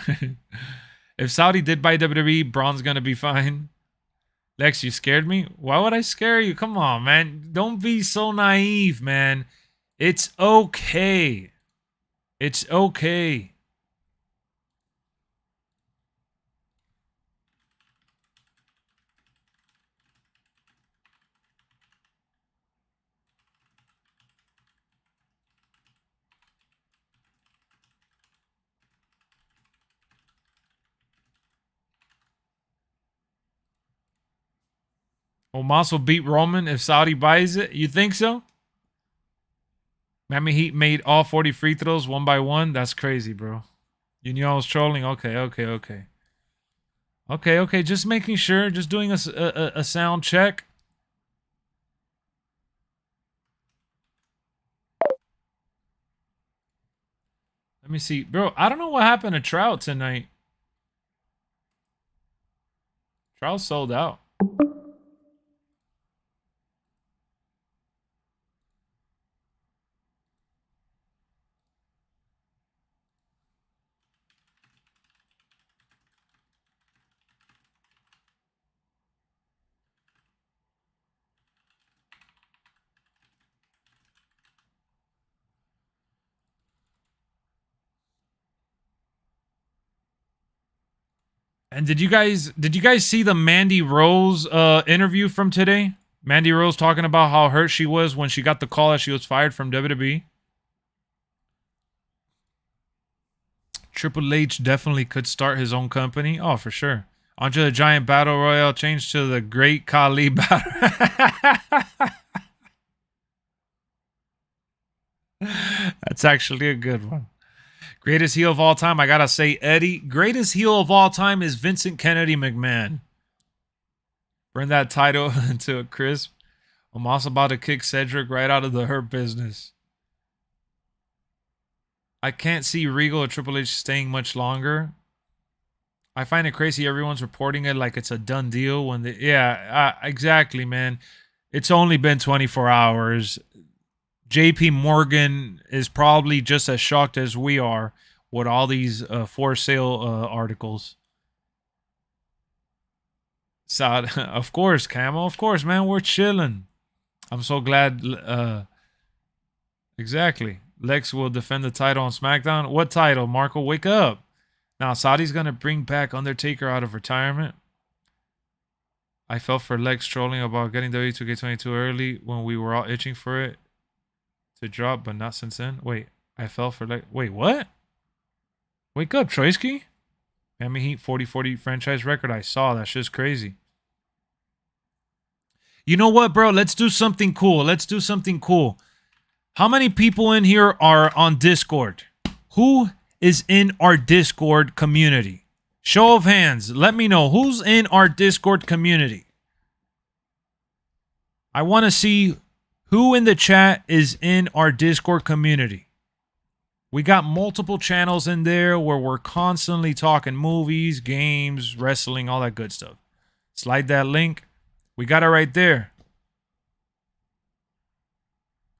If Saudi did buy WWE, Braun's going to be fine. Lex, you scared me? Why would I scare you? Come on, man. Don't be so naive, man. It's okay. It's okay. Omos will beat Roman if Saudi buys it. You think so? Miami Heat made all 40 free throws one by one. That's crazy, bro. You knew I was trolling? Okay. Just making sure. Just doing a sound check. Let me see. Bro, I don't know what happened to Trout tonight. Trout sold out. And did you guys see the Mandy Rose interview from today? Mandy Rose talking about how hurt she was when she got the call that she was fired from WWE. Triple H definitely could start his own company. Oh, for sure. Andre the Giant Battle Royale changed to the Great Khali Battle. That's actually a good one. Greatest heel of all time, I gotta say, Eddie. Greatest heel of all time is Vincent Kennedy McMahon. Bring that title into a crisp. I'm also about to kick Cedric right out of the Hurt Business. I can't see Regal or Triple H staying much longer. I find it crazy everyone's reporting it like it's a done deal when they... Yeah, exactly, man. It's only been 24 hours. JP Morgan is probably just as shocked as we are with all these for sale articles. Sad, of course, Camo. Of course, man. We're chilling. I'm so glad. Exactly. Lex will defend the title on SmackDown. What title, Marco? Wake up. Now, Saudi's going to bring back Undertaker out of retirement. I fell for Lex trolling about getting WWE 2k23 early when we were all itching for it to drop, but not since then. Wait, I fell for Lex. Wait, what? Wake up, Troisky. Miami Heat 40-40 franchise record. I saw. That shit's crazy. You know what, bro? Let's do something cool. How many people in here are on Discord? Who is in our Discord community? Show of hands. Let me know who's in our Discord community. I want to see who in the chat is in our Discord community. We got multiple channels in there where we're constantly talking movies, games, wrestling, all that good stuff. Slide that link. We got it right there.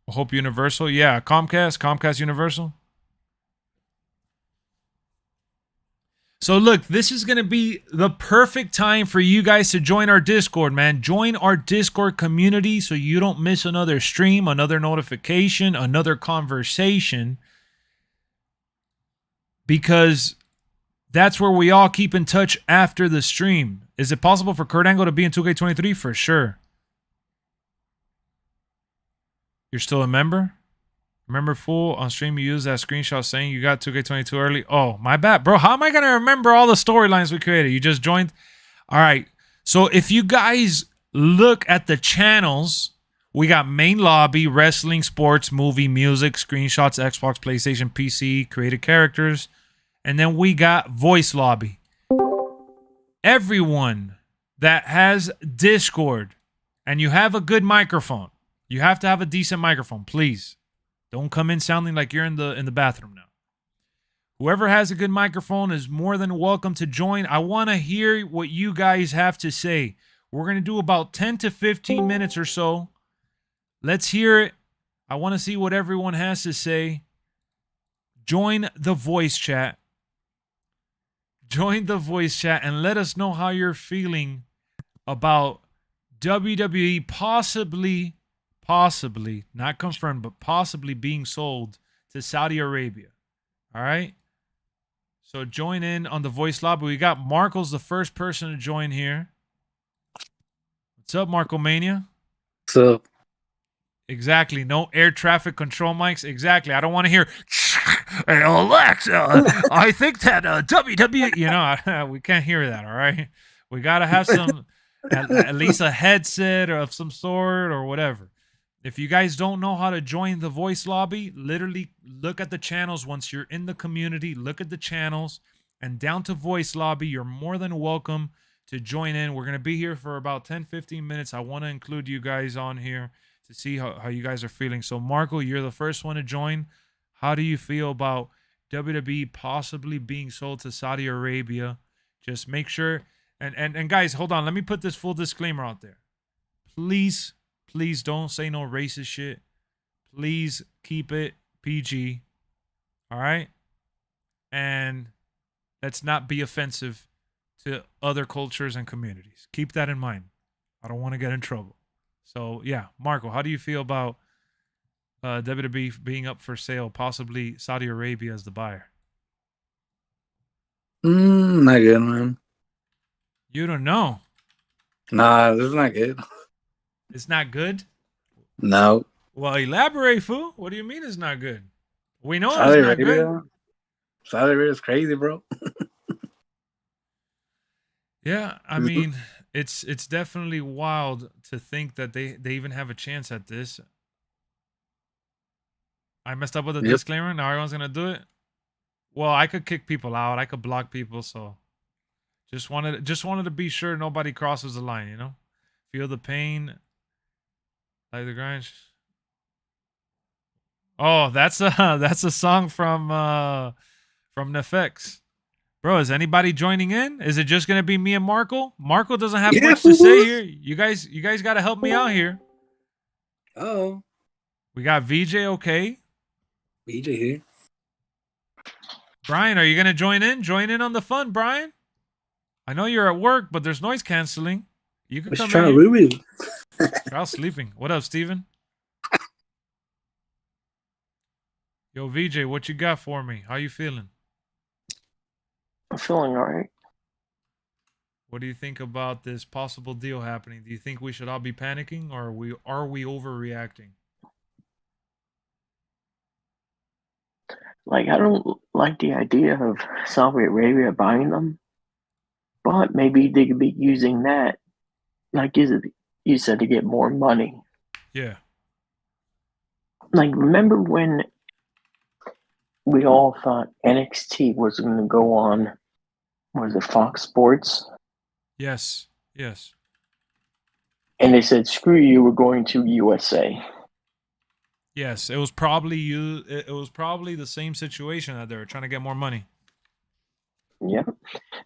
Hope Universal. Yeah, Comcast Universal. So look, this is going to be the perfect time for you guys to join our Discord, man. Join our Discord community so you don't miss another stream, another notification, another conversation. Because that's where we all keep in touch after the stream. Is it possible for Kurt Angle to be in 2K23? For sure. You're still a member? Remember, fool, on stream you used that screenshot saying you got 2K22 early. Oh, my bad. Bro, how am I going to remember all the storylines we created? You just joined? All right. So if you guys look at the channels, we got main lobby, wrestling, sports, movie, music, screenshots, Xbox, PlayStation, PC, created characters. And then we got voice lobby. Everyone that has Discord and you have a good microphone, you have to have a decent microphone, please. Don't come in sounding like you're in the bathroom now. Whoever has a good microphone is more than welcome to join. I want to hear what you guys have to say. We're going to do about 10 to 15 minutes or so. Let's hear it. I want to see what everyone has to say. Join the voice chat. Join the voice chat and let us know how you're feeling about WWE possibly, not confirmed, but possibly being sold to Saudi Arabia. All right? So join in on the voice lobby. We got Marco's the first person to join here. What's up, Marco Mania? What's up? Exactly. No air traffic control mics. Exactly. I don't want to hear, hey, Alexa, I think that WWE, you know, we can't hear that, all right? We got to have some, at least a headset or of some sort or whatever. If you guys don't know how to join the voice lobby, literally look at the channels once you're in the community. Look at the channels and down to voice lobby. You're more than welcome to join in. We're going to be here for about 10-15 minutes. I want to include you guys on here to see how you guys are feeling. So, Marco, you're the first one to join. How do you feel about WWE possibly being sold to Saudi Arabia? Just make sure. And guys, hold on. Let me put this full disclaimer out there. Please don't say no racist shit. Please keep it PG. All right? And let's not be offensive to other cultures and communities. Keep that in mind. I don't want to get in trouble. So, yeah, Marco, how do you feel about WWE being up for sale, possibly Saudi Arabia as the buyer? Not good, man. You don't know. Nah, this is not good. It's not good? No. Well, elaborate, fool. What do you mean it's not good? We know Saudi it's not Arabia. good. Saudi Arabia is crazy, bro. Yeah, I mean, it's definitely wild to think that they even have a chance at this. I messed up with the disclaimer. Now everyone's gonna do it. Well, I could kick people out. I could block people. So just wanted to be sure nobody crosses the line. You know, feel the pain, like the grind. Oh, that's a song from Nefex. Bro, is anybody joining in? Is it just gonna be me and Marco? Marco doesn't have much to say here. You guys gotta help me out here. Oh. We got VJ, okay. VJ here. Brian, are you gonna join in? Join in on the fun, Brian. I know you're at work, but there's noise canceling. You can come in. You're sleeping. What up, Steven? Yo, VJ, what you got for me? How you feeling? I'm feeling all right. What do you think about this possible deal happening? Do you think we should all be panicking, or are we overreacting? Like, I don't like the idea of Saudi Arabia buying them, but maybe they could be using that, like you said, to get more money. Yeah. Like, remember when we all thought NXT was going to go on, was it Fox Sports? Yes. And they said, screw you, we're going to USA. Yes, it was probably It was probably the same situation that they were trying to get more money. Yeah.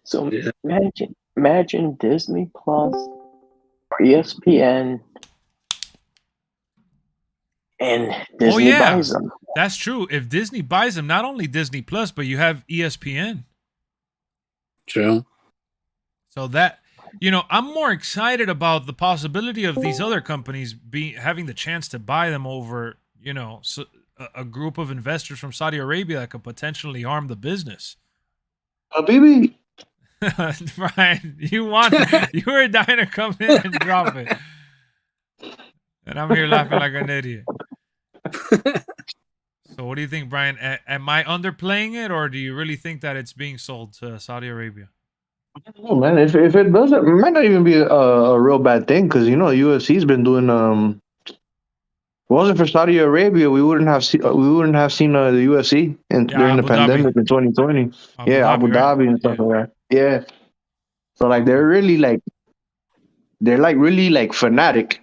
So imagine Disney Plus, ESPN, and Disney buys them. That's true. If Disney buys them, not only Disney Plus, but you have ESPN. True. So that, you know, I'm more excited about the possibility of these other companies having the chance to buy them over, you know, a group of investors from Saudi Arabia that could potentially harm the business. Baby. Brian, you were dying to come in and drop it. And I'm here laughing like an idiot. So what do you think, Brian? Am I underplaying it, or do you really think that it's being sold to Saudi Arabia? Oh man, if it doesn't, it might not even be a real bad thing, because you know UFC's been doing. If it wasn't for Saudi Arabia, we wouldn't have seen the UFC during the pandemic in 2020. Abu Dhabi and stuff like that. Yeah, so like they're really like fanatic.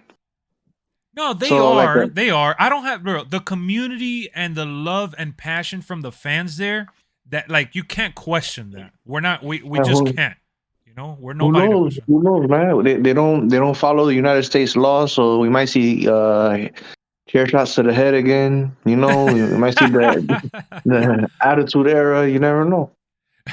No, they are. They are. I don't have the community and the love and passion from the fans there. That like you can't question that. We're not. We just can't. You know, we're nobody. Who knows, man? They don't follow the United States law, so we might see chair shots to the head again. You know, we might see the Attitude Era. You never know.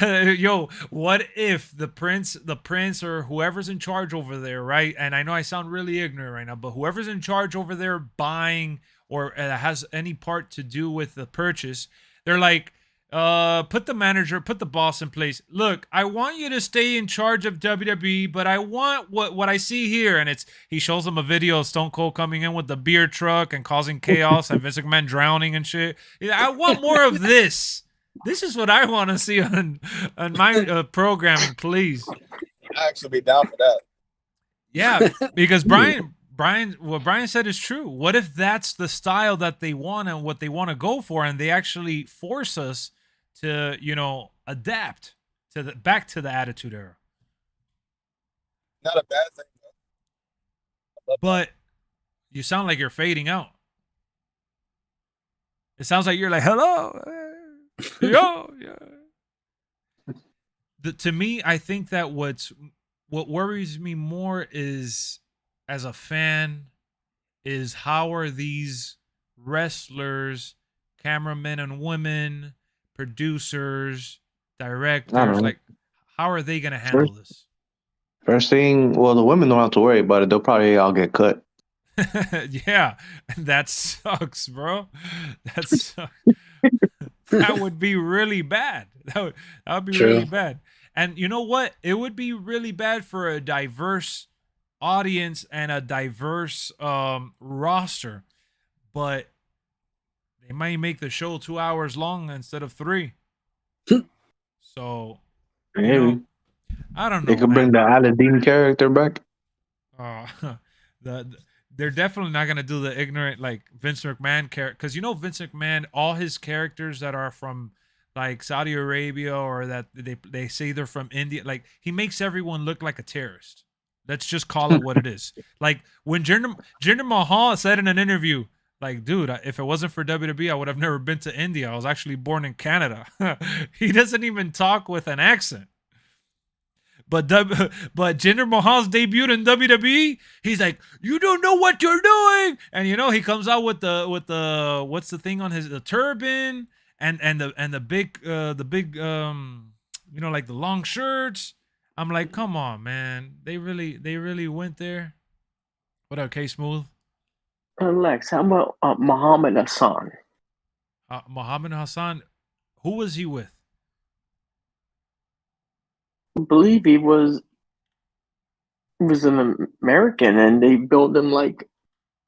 Yo, what if the prince or whoever's in charge over there, right? And I know I sound really ignorant right now, but whoever's in charge over there buying or has any part to do with the purchase, they're like, put the boss in place. Look, I want you to stay in charge of WWE, but I want what I see here. And he shows them a video of Stone Cold coming in with the beer truck and causing chaos and Vince McMahon drowning and shit. I want more of this. This is what I want to see on my programming, please. I actually be down for that. Yeah, because what Brian said is true. What if that's the style that they want and what they want to go for, and they actually force us to, adapt to back to the Attitude Era? Not a bad thing. But you sound like you're fading out. It sounds like you're like, hello, yo, yeah. To me, I think that what worries me more is, as a fan, is how are these wrestlers, cameramen and women, producers, directors, like, how are they gonna handle this? First thing, well, the women don't have to worry about it. They'll probably all get cut. Yeah, that sucks, bro. That sucks. That would be really bad. That would be really bad. And you know what? It would be really bad for a diverse audience and a diverse roster. But they might make the show 2 hours long instead of 3. So, I don't know. They could bring the Aladdin character back. They're definitely not gonna do the ignorant, like, Vince McMahon character, because Vince McMahon, all his characters that are from, like, Saudi Arabia, or that they say they're from India, like, he makes everyone look like a terrorist. Let's just call it what it is. Like, when Jinder Mahal said in an interview, like, dude, if it wasn't for WWE, I would have never been to India. I was actually born in Canada. He doesn't even talk with an accent. But Jinder Mahal's debuted in WWE. He's like, you don't know what you're doing, and he comes out with the what's the thing on the turban and the big like the long shirts. I'm like, come on, man, they really went there. What up, K Smooth? Lex, how about Muhammad Hassan? Muhammad Hassan, who was he with? I believe he was an American, and they built him like.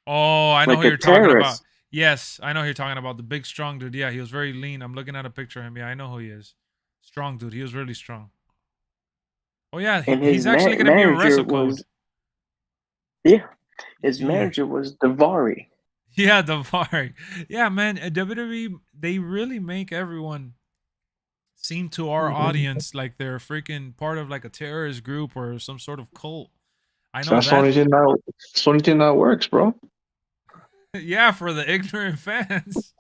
Oh, I know like who you're talking terrorist. about. Yes, I know who you're talking about. The big, strong dude. Yeah, he was very lean. I'm looking at a picture of him. Yeah, I know who he is. Strong dude. He was really strong. Oh yeah, he's actually going to be a WrestleCode. Yeah, his manager was Davari. Yeah, Davari. Yeah, man, WWE, they really make everyone seem to our audience like they're freaking part of, like, a terrorist group or some sort of cult. I know that's the only thing that works, bro. Yeah, for the ignorant fans.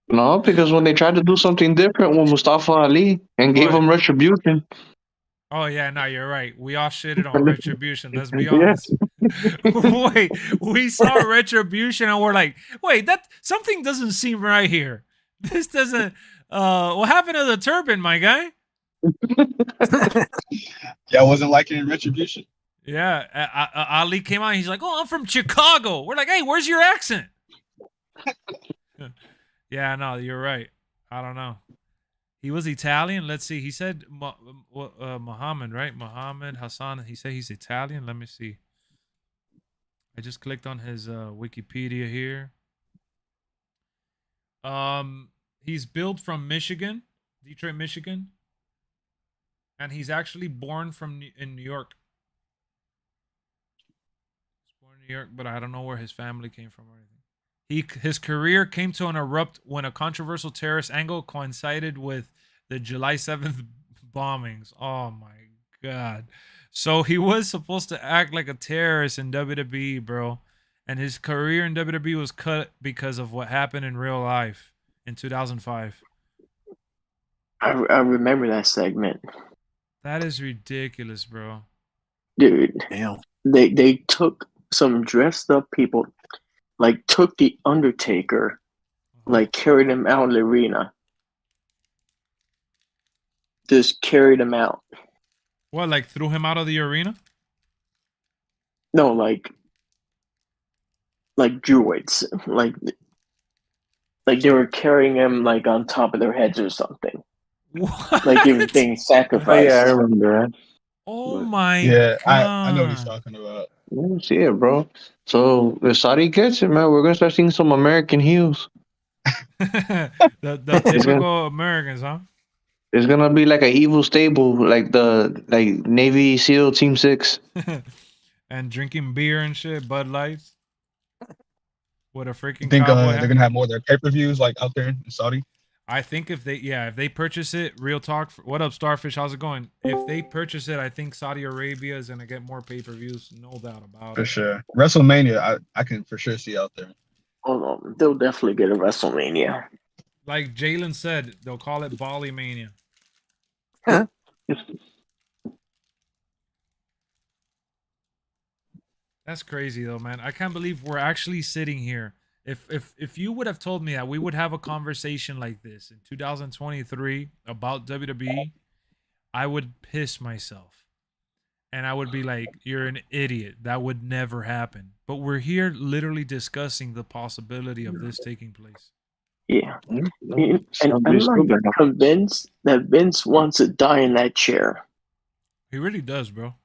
No, because when they tried to do something different with Mustafa Ali and gave him retribution. Oh yeah, no, you're right. We all shitted on retribution. Let's be honest. Wait, we saw retribution and we're like, wait, that something doesn't seem right here. This doesn't. What happened to the turban, my guy? Yeah, I wasn't liking retribution. Yeah, Ali came out. And he's like, "Oh, I'm from Chicago." We're like, "Hey, where's your accent?" Yeah, no, you're right. I don't know. He was Italian. Let's see. He said Muhammad, right? Muhammad Hassan. He said he's Italian. Let me see. I just clicked on his Wikipedia here. He's built from Michigan, Detroit, Michigan, and he's actually born in New York. He's born in New York, but I don't know where his family came from or anything. His career came to an abrupt when a controversial terrorist angle coincided with the July 7th bombings. Oh my God. So he was supposed to act like a terrorist in WWE, bro. And his career in WWE was cut because of what happened in real life in 2005. I remember that segment. That is ridiculous, bro. Dude. Damn. They took some dressed up people, like took the Undertaker, like carried him out of the arena. Just carried him out. What, like threw him out of the arena? No, like druids. Like they were carrying him like on top of their heads or something. What? Like he was being sacrificed. Oh, yeah, I remember that. Oh my God. I know what he's talking about. Yeah, see it, bro. So if Saudi gets it, man, we're gonna start seeing some American heels. the typical Americans, huh? It's gonna be like an evil stable, like Navy SEAL Team 6. and drinking beer and shit, Bud Lights. With a You freaking think cowboy they're hat. gonna have more of their pay-per-views like out there in Saudi? I think if they purchase it, real talk. What up, Starfish? How's it going? If they purchase it, I think Saudi Arabia is gonna get more pay-per-views, no doubt about For it. sure. WrestleMania, I can for sure see out there. Hold on, they'll definitely get a WrestleMania. Like Jalen said, they'll call it Bali Mania. That's crazy though, man. I can't believe we're actually sitting here. If you would have told me that we would have a conversation like this in 2023 about WWE, I would piss myself. And I would be like, you're an idiot. That would never happen. But we're here literally discussing the possibility of this taking place. Yeah. And Somebody's still I'm like gonna- convinced that Vince wants to die in that chair. He really does, bro. All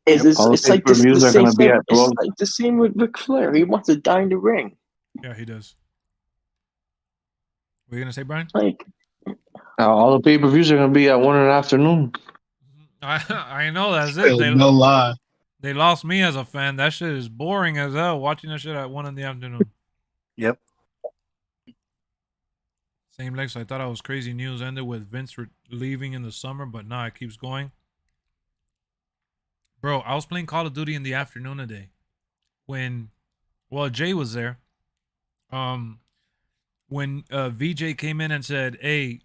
the It's like the pay-per-views are same gonna be at it's 12. like the same with Ric Flair. He wants to die in the ring. Yeah, he does. What are you gonna say, Brian? Like All the pay-per-views are gonna be at 1 in the afternoon. I know that's Still, it. no lie. They lost me as a fan. That shit is boring as hell. Watching that shit at 1 in the afternoon. Yep. Same Lex. I thought I was crazy. News ended with Vince leaving in the summer, but nah, it keeps going. Bro, I was playing Call of Duty in the afternoon today when, well, Jay was there. When VJ came in and said, "Hey,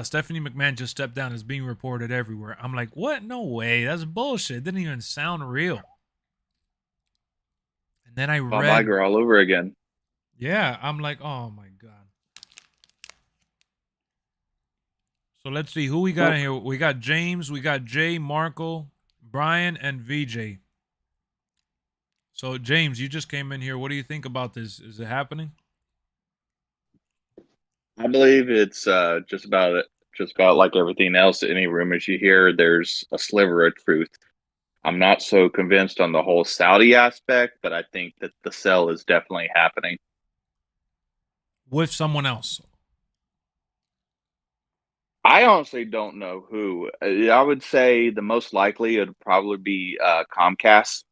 Stephanie McMahon just stepped down. It's being reported everywhere." I'm like, what? No way. That's bullshit. It didn't even sound real. And then I Bob read. Iger all over again. Yeah, I'm like, oh my god. So let's see who we got in here. We got James, we got Jay, Marco, Brian, and VJ. So James, you just came in here. What do you think about this? Is it happening? I believe it's just about like everything else. Any rumors you hear, there's a sliver of truth. I'm not so convinced on the whole Saudi aspect, but I think that the sell is definitely happening. With someone else. I honestly don't know who. I would say the most likely it would probably be Comcast,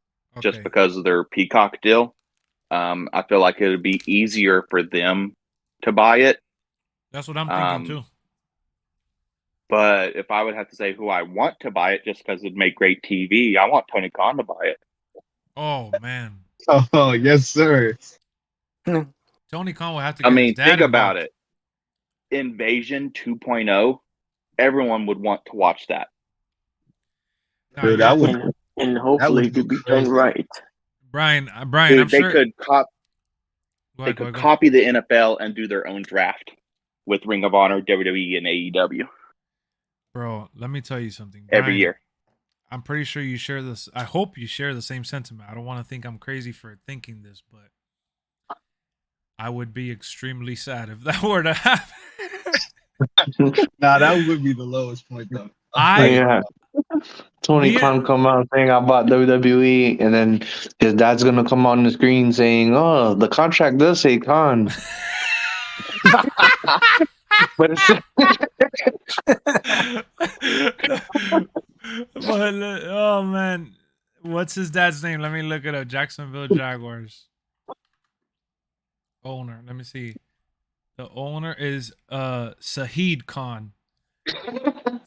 just Okay. because of their Peacock deal. I feel like it would be easier for them to buy it. That's what I'm thinking too. But if I would have to say who I want to buy it just because it'd make great TV, I want Tony Khan to buy it. Oh man. Oh, yes, sir. Tony Khan will have to get I his mean, dad think about involved. it. Invasion 2.0, everyone would want to watch that. Nah, Dude, yeah. that would and hopefully would be to be done crazy. right. Brian, Dude, I'm they sure could Go they ahead, go could ahead. copy the NFL and do their own draft with Ring of Honor, WWE, and AEW Bro, let me tell you something. every Brian, year. I'm pretty sure you share this. I hope you share the same sentiment. I don't want to think I'm crazy for thinking this, but I would be extremely sad if that were to happen. Nah, that would be the lowest point though. Yeah. Tony Yeah. Khan come out saying I bought WWE, and then his dad's gonna come on the screen saying, "Oh, the contract does say Khan." But it's But, oh man, what's his dad's name? Let me look it up. Jacksonville Jaguars owner. Let me see. The owner is Saheed Khan.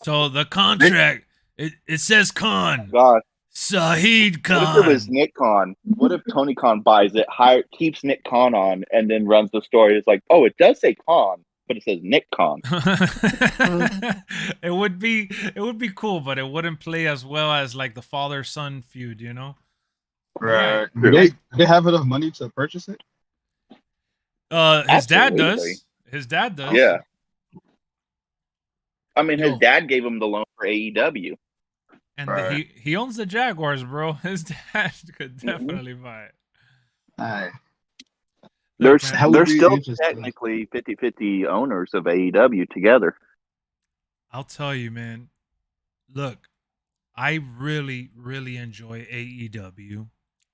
So the contract it says Khan. God, Saheed what if Khan. it was Nick Khan? What if Tony Khan buys it, keeps Nick Khan on, and then runs the story? It's like, oh, it does say Khan, but it says Nick Khan. It would be cool, but it wouldn't play as well as like the father-son feud, you know? Right. Yeah. They have enough money to purchase it? His dad Absolutely. does. His dad does. Yeah. I mean, his Yo. dad gave him the loan for AEW. And Right. he owns the Jaguars, bro. His dad could definitely buy it. Aye. Look, They're, man, That would they're be still interesting. technically 50-50 owners of AEW together. I'll tell you, man. Look, I really, really enjoy AEW.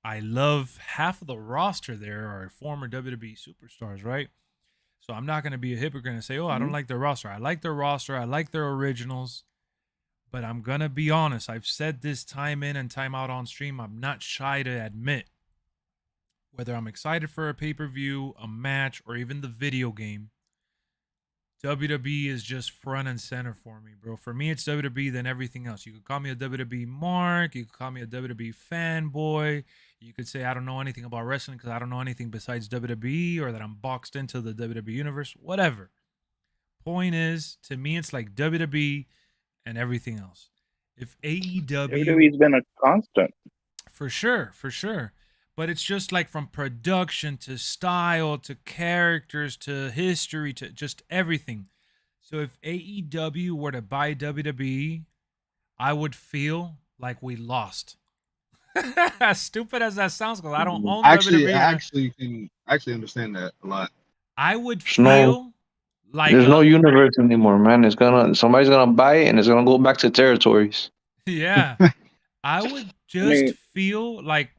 I love half of the roster there are former WWE superstars, right? So I'm not going to be a hypocrite and say, oh, I don't like their roster. I like their roster. I like their originals. But I'm going to be honest. I've said this time in and time out on stream. I'm not shy to admit whether I'm excited for a pay-per-view, a match, or even the video game. WWE is just front and center for me, bro. For me, it's WWE than everything else. You could call me a WWE mark. You could call me a WWE fanboy. You could say I don't know anything about wrestling because I don't know anything besides WWE, or that I'm boxed into the WWE universe. Whatever. Point is, to me, it's like WWE and everything else. If AEW, WWE's been a constant. for sure, for sure. But it's just like from production to style to characters to history to just everything. So if AEW were to buy WWE, I would feel like we lost. As stupid as that sounds, because I don't own Actually, WWE. I actually can understand that a lot. I would There's no- feel like There's no universe anymore, man. Somebody's gonna buy it and it's gonna go back to territories. yeah. I would just feel like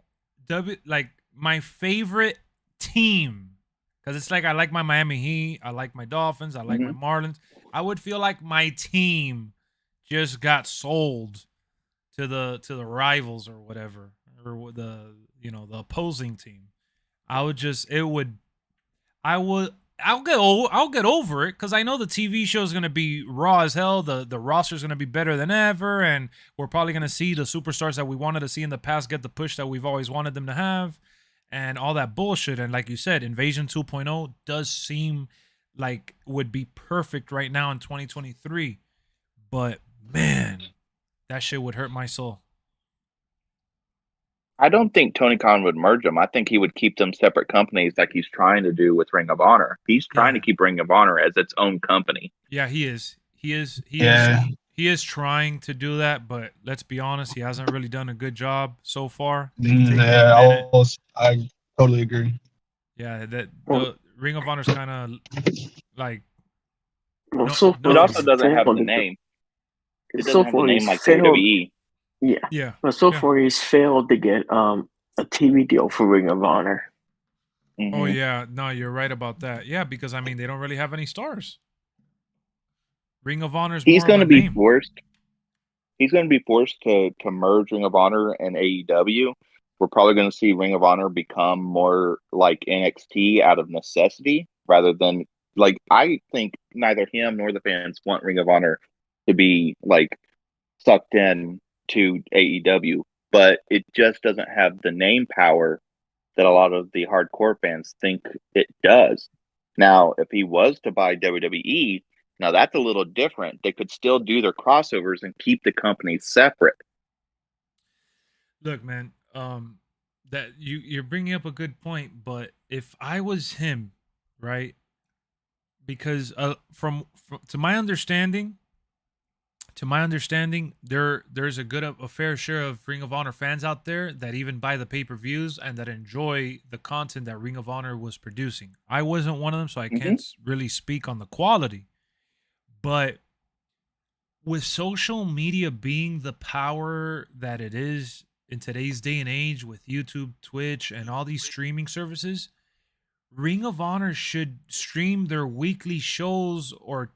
like my favorite team, because it's like I like my Miami Heat, I like my Dolphins, I like my Marlins. I would feel like my team just got sold to the rivals or whatever, or the the opposing team. I'll get over it, because I know the TV show is going to be raw as hell. The roster is going to be better than ever, and we're probably going to see the superstars that we wanted to see in the past get the push that we've always wanted them to have, and all that bullshit. And like you said, Invasion 2.0 does seem like would be perfect right now in 2023. But man, that shit would hurt my soul. I don't think Tony Khan would merge them. I think he would keep them separate companies like he's trying to do with Ring of Honor. He's trying to keep Ring of Honor as its own company. Yeah, he is. He is trying to do that, but let's be honest, he hasn't really done a good job so far. I totally agree. Yeah, the Ring of Honor's kind of like. Well, it also doesn't have the name. It doesn't have the name like WWE. Yeah. But so far he's failed to get a TV deal for Ring of Honor. Oh yeah, no, you're right about that. Yeah, because I mean they don't really have any stars. Ring of Honor's He's going to be forced. He's going to be forced to merge Ring of Honor and AEW. We're probably going to see Ring of Honor become more like NXT out of necessity, rather than like, I think neither him nor the fans want Ring of Honor to be like sucked in to AEW, but it just doesn't have the name power that a lot of the hardcore fans think it does. Now, if he was to buy WWE, now that's a little different. They could still do their crossovers and keep the companies separate. Look, man, that you're bringing up a good point, but if I was him, right? Because to my understanding, there's a fair share of Ring of Honor fans out there that even buy the pay-per-views and that enjoy the content that Ring of Honor was producing. I wasn't one of them, so I can't really speak on the quality. But with social media being the power that it is in today's day and age, with YouTube, Twitch, and all these streaming services, Ring of Honor should stream their weekly shows, or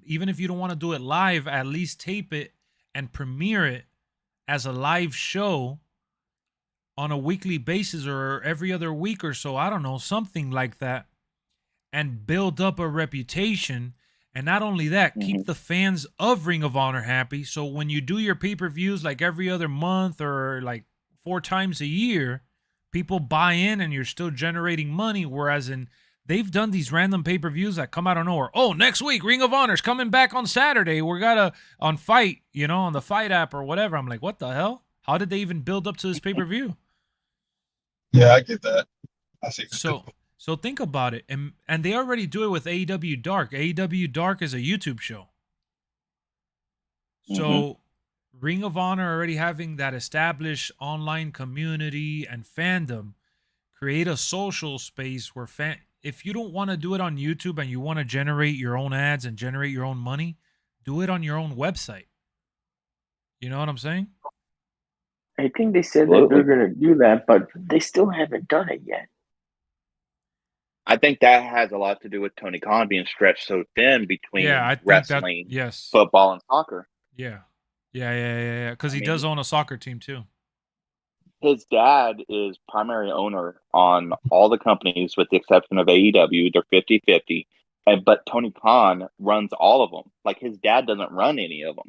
even if you don't want to do it live, at least tape it and premiere it as a live show on a weekly basis or every other week or so. I don't know, something like that, and build up a reputation. And not only that, keep the fans of Ring of Honor happy. So when you do your pay-per-views like every other month or like 4 times a year, people buy in and you're still generating money. Whereas they've done these random pay-per-views that come out of nowhere. Oh, next week, Ring of Honor's coming back on Saturday. On Fight, on the Fight app or whatever. I'm like, what the hell? How did they even build up to this pay-per-view? Yeah, I get that. I see. So think about it. And they already do it with AEW Dark. AEW Dark is a YouTube show. So Ring of Honor already having that established online community and fandom, create a social space where if you don't want to do it on YouTube and you want to generate your own ads and generate your own money, do it on your own website. You know what I'm saying? I think they said that they're going to do that, but they still haven't done it yet. I think that has a lot to do with Tony Khan being stretched so thin between wrestling, football, and soccer. Yeah. Yeah. Because I he mean, does own a soccer team too. his dad is primary owner on all the companies with the exception of AEW. They're 50-50. But Tony Khan runs all of them. Like, his dad doesn't run any of them.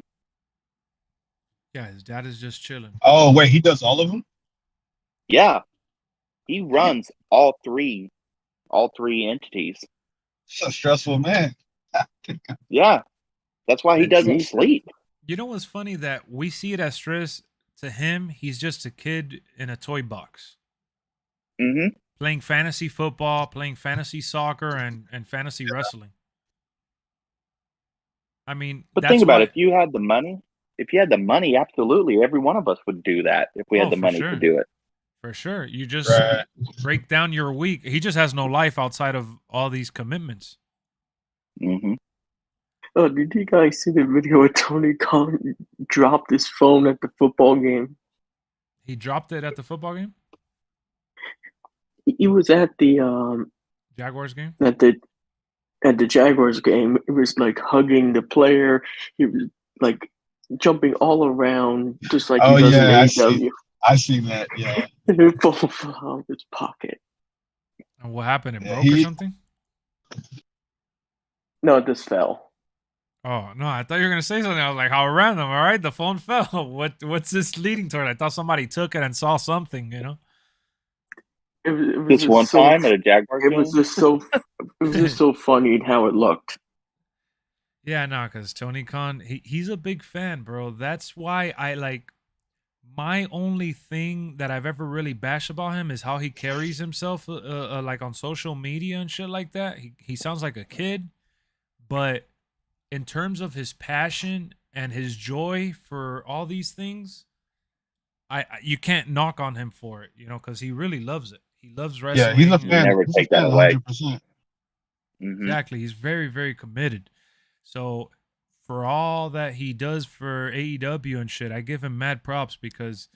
Yeah, his dad is just chilling. Oh wait, he does all of them. Yeah. He runs all three entities. He's a stressful man. Yeah. That's why he doesn't Jesus. sleep. You know what's funny? That we see it as stress. To him, he's just a kid in a toy box. Mm-hmm. Playing fantasy football, playing fantasy soccer, and fantasy wrestling. I mean, But that's think about why, it. If you had the money, absolutely, every one of us would do that if we had the for money sure. to do it. For sure. You just Right. break down your week. He just has no life outside of all these commitments. Mm-hmm. Oh, did you guys see the video where Tony Khan dropped his phone at the football game? He dropped it at the football game, He was at the Jaguars game. at the Jaguars game. He was like hugging the player. He was like jumping all around, just like Oh he does yeah, in AEW. I seen that. Yeah. And it fell out of his pocket. And what happened? It Yeah, broke or something? No, it just fell. Oh no, I thought you were gonna say something. I was like, how random. All right, the phone fell. What's this leading toward? I thought somebody took it and saw something, you know? It was This just one so, time at a Jaguars it game. was just so funny how it looked. Yeah, no, because Tony Khan, he's a big fan, bro. That's why I like. My only thing that I've ever really bashed about him is how he carries himself, like on social media and shit like that. He sounds like a kid, but in terms of his passion and his joy for all these things, you can't knock on him for it, you know, because he really loves it. He loves wrestling. Yeah, he's a and- fan. Never He's take a fan, that away. 100%. Mm-hmm. Exactly. He's very, very committed. So for all that he does for AEW and shit, I give him mad props because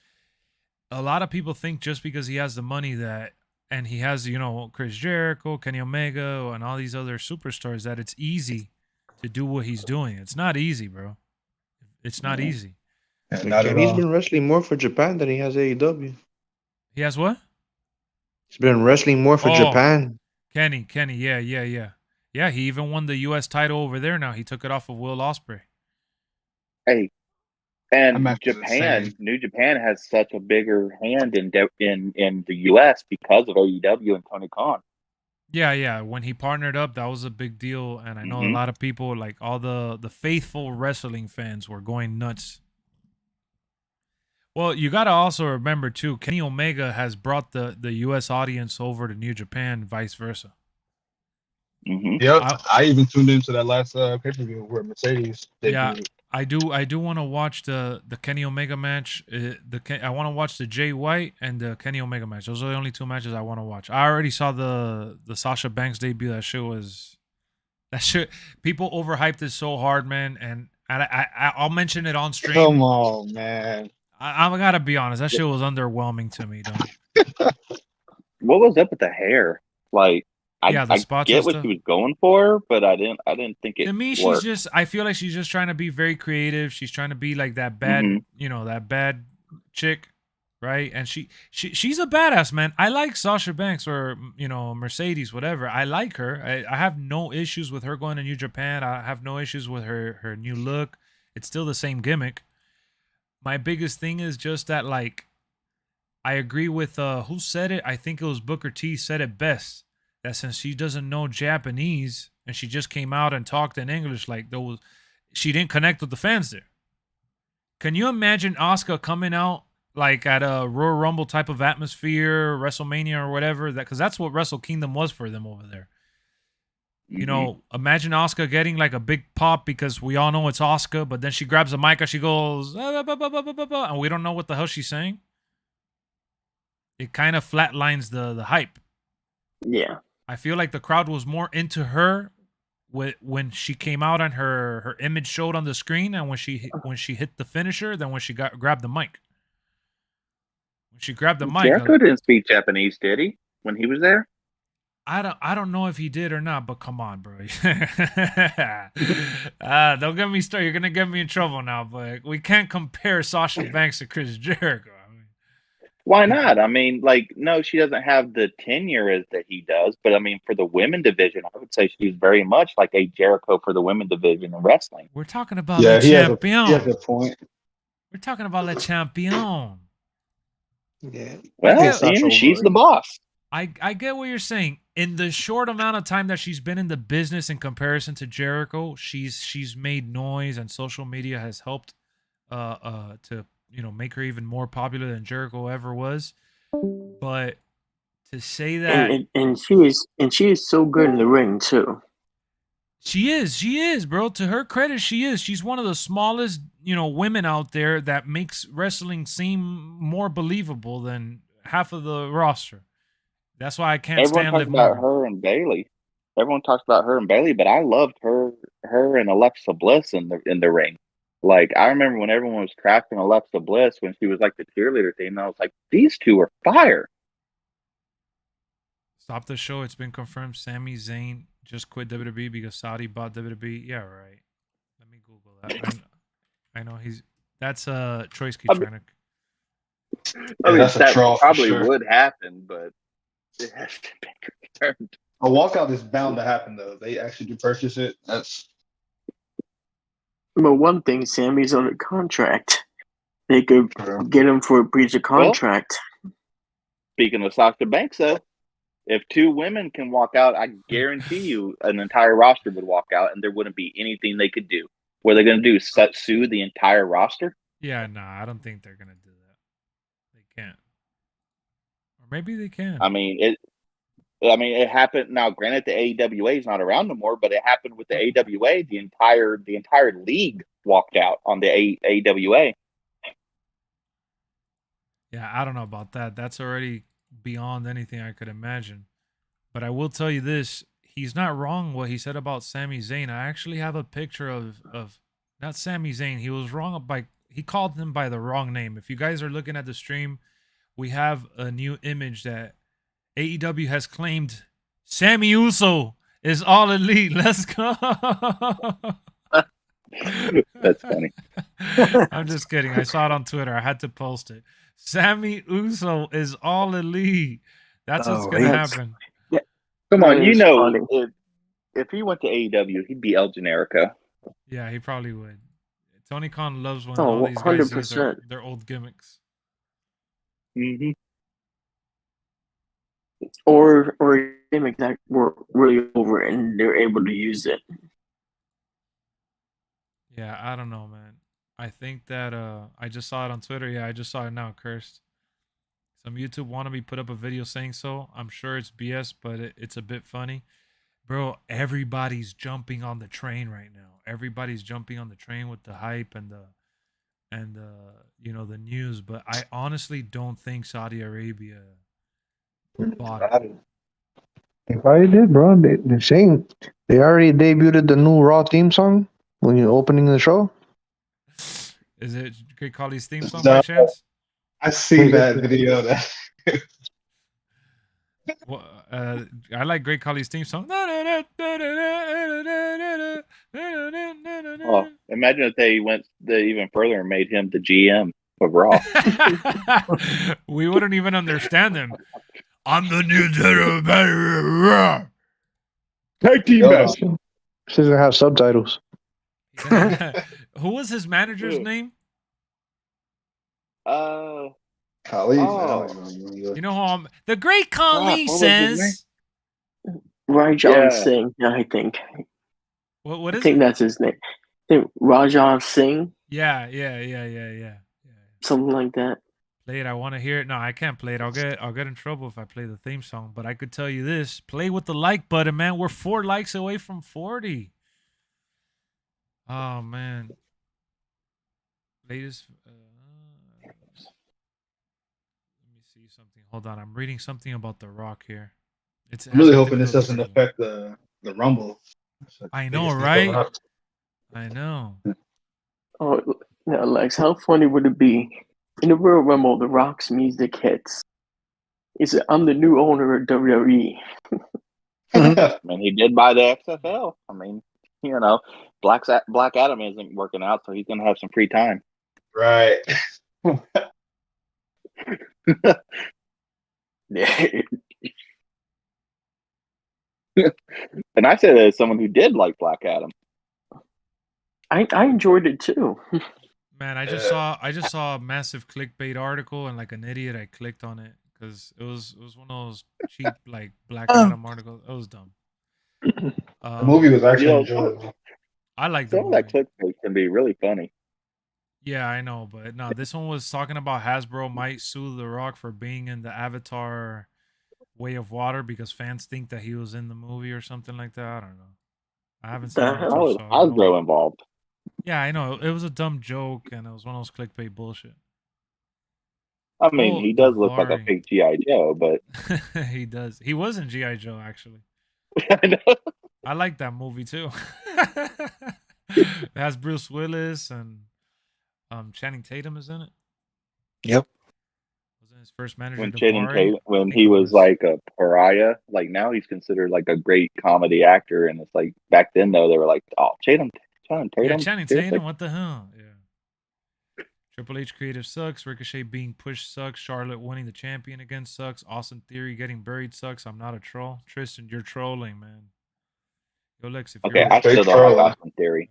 a lot of people think just because he has the money that, and he has, you know, Chris Jericho, Kenny Omega, and all these other superstars, that it's easy to do what he's doing. It's not easy, bro. It's not easy. Yeah, not at He's all. been wrestling more for Japan than he has AEW. He has what? He's been wrestling more for Oh. Japan. Kenny, yeah. Yeah, he even won the U.S. title over there now. He took it off of Will Ospreay. Hey, That and match was Japan, insane. New Japan has such a bigger hand in the U.S. because of AEW and Tony Khan. Yeah. When he partnered up, that was a big deal, and I know a Mhm. lot of people, like all the faithful wrestling fans, were going nuts. Well, you gotta also remember too, Kenny Omega has brought the U.S. audience over to New Japan, vice versa. Mm-hmm. Yep, I even tuned into that last pay-per-view where Mercedes Yeah. debuted. I do want to watch the Kenny Omega match. I want to watch the Jay White and the Kenny Omega match. Those are the only two matches I want to watch. I already saw the Sasha Banks debut. That shit. People overhyped it so hard, man. And I'll mention it on stream. Come on, man. I gotta be honest. That shit was underwhelming to me, though. What was up with the hair? Like, Yeah, the I spots get and what stuff. she was going for, but I didn't think it To me, worked. I feel like she's just trying to be very creative. She's trying to be like that bad, Mhm. you know, that bad chick, right? And she's a badass, man. I like Sasha Banks or, you know, Mercedes, whatever. I like her. I have no issues with her going to New Japan. I have no issues with her new look. It's still the same gimmick. My biggest thing is just that, like, I agree with who said it? I think it was Booker T said it best. That since she doesn't know Japanese and she just came out and talked in English, like she didn't connect with the fans there. Can you imagine Asuka coming out like at a Royal Rumble type of atmosphere, WrestleMania or whatever? Because that's what Wrestle Kingdom was for them over there. You know, imagine Asuka getting like a big pop because we all know it's Asuka, but then she grabs a mic and she goes, and we don't know what the hell she's saying. It kind of flatlines the hype. Yeah. I feel like the crowd was more into her when she came out and her image showed on the screen, and when she hit the finisher than when she grabbed the mic. When she grabbed the mic, Jericho didn't speak Japanese, did he? When he was there? I don't know if he did or not, but come on, bro. Don't get me started. You're gonna get me in trouble now. But we can't compare Sasha Banks to Chris Jericho. I mean, Why not? I mean, like, no, she doesn't have the tenure as that he does, but I mean, for the women division, I would say she's very much like a Jericho for the women division in wrestling. we're talking about Yeah, Le he has Champion. a point. We're talking about Le Champion. Yeah. Well, Sasha she's over- the boss. I get what you're saying. In the short amount of time that she's been in the business in comparison to Jericho, she's made noise, and social media has helped to make her even more popular than Jericho ever was. But to say that and she is so good in the ring too. she is, bro. To her credit, she is. She's one of the smallest, women out there that makes wrestling seem more believable than half of the roster. That's why I can't Everyone stand talks Liv about Morgan. her and Bailey. Everyone talks about her and Bailey, but I loved her and Alexa Bliss in the ring. Like, I remember when everyone was crafting Alexa Bliss when she was like the cheerleader team, and I was like, these two are fire. Stop the show. It's been confirmed. Sami Zayn just quit WWE because Saudi bought WWE. Yeah, right. Let me Google that. I know that's Troyski trying to. I mean, that's a that troll for probably sure. would happen, but it hasn't been confirmed. A walkout is bound to happen though. They actually do purchase it. That's But one thing, Sammy's on a contract. They could true. get him for a breach of contract. Speaking of Sasha Banks, though, if two women can walk out, I guarantee you an entire roster would walk out, and there wouldn't be anything they could do. What are they going to do? Sue the entire roster? Yeah, nah, I don't think they're gonna do that. They can't, or maybe they can. I mean, it happened. Now, granted, the AWA is not around no more, but it happened with the AWA. The entire league walked out on the AWA. Yeah, I don't know about that. That's already beyond anything I could imagine. But I will tell you this: he's not wrong what he said about Sami Zayn. I actually have a picture of not Sami Zayn. He was wrong he called him by the wrong name. If you guys are looking at the stream, we have a new image that AEW has claimed Sammy Uso is all elite. Let's go. That's funny. I'm just kidding. I saw it on Twitter. I had to post it. Sammy Uso is all elite. That's what's going to happen. Come on, That is funny. if he went to AEW, he'd be El Generico. Yeah, he probably would. Tony Khan loves when Oh, all these guys use 100%. their old gimmicks. Mm-hmm. Or gimmicks that were really over and they're able to use it. Yeah, I don't know, man. I think that I just saw it on Twitter. Yeah, I just saw it now, cursed. Some YouTube wannabe put up a video saying so. I'm sure it's BS, but it's a bit funny. Bro, everybody's jumping on the train right now. Everybody's jumping on the train with the hype and the news, but I honestly don't think Saudi Arabia bought it. They probably did, bro. They're saying they already debuted the new Raw theme song when you're opening the show. Is it Great Khali's theme song No. by chance? I see that video. That Well, I like Great Khali's theme song. Oh, imagine if they went even further and made him the GM of Raw. We wouldn't even understand them. I'm the new general manager. Tag team Yo. match. This doesn't have subtitles. Who was his manager's name? Khali. You know who the Great Khali what was his says. Rajan Yeah. Singh, I think. What I is think it? that's his name. I think Rajan Singh, Yeah. something like that. Play it. I want to hear it. No, I can't play it. I'll get in trouble if I play the theme song. But I could tell you this: play with the like button, man. We're 4 likes away from 40. Oh man. Latest. Let me see something. Hold on. I'm reading something about The Rock here. It I'm has really something hoping to this do with doesn't wrestling. affect the Rumble. I know, Biggest thing right? going up. I know. Oh, now, Lex, how funny would it be in the Royal Rumble? The Rock's music hits. He said, "I'm the new owner of WWE." I mean, he did buy the XFL. I mean, you know, Black Adam isn't working out, so he's gonna have some free time. Right. And I say that as someone who did like Black Adam. I enjoyed it too. Man, I just saw a massive clickbait article, and like an idiot, I clicked on it because it was one of those cheap like Black Adam articles. It was dumb. The movie was actually You know, enjoyable. I like the Some of movie. that clickbait can be really funny. Yeah, I know, but no, this one was talking about Hasbro might sue The Rock for being in the Avatar Way of Water because fans think that he was in the movie or something like that. I don't know. I haven't seen The it. hell? How is So I don't know. Hasbro involved? Yeah, I know. It was a dumb joke, and it was one of those clickbait bullshit. I mean, Oh, he the does look like a Vari. fake G.I. Joe, but He does. He was in G.I. Joe, actually. I know. I like that movie, too. It has Bruce Willis and Channing Tatum is in it. Yep. Wasn't his first manager when Davari? when I think he it was like a pariah, like now he's considered like a great comedy actor, and it's like back then though they were like, oh, Channing Tatum, Yeah, Channing seriously? Tatum, what the hell? Yeah. Triple H creative sucks. Ricochet being pushed sucks. Charlotte winning the champion again sucks. Austin Theory getting buried sucks. I'm not a troll. Tristan, you're trolling, man. Yo, Lex, if Okay, you're I still Straight don't like trolling. Austin Theory.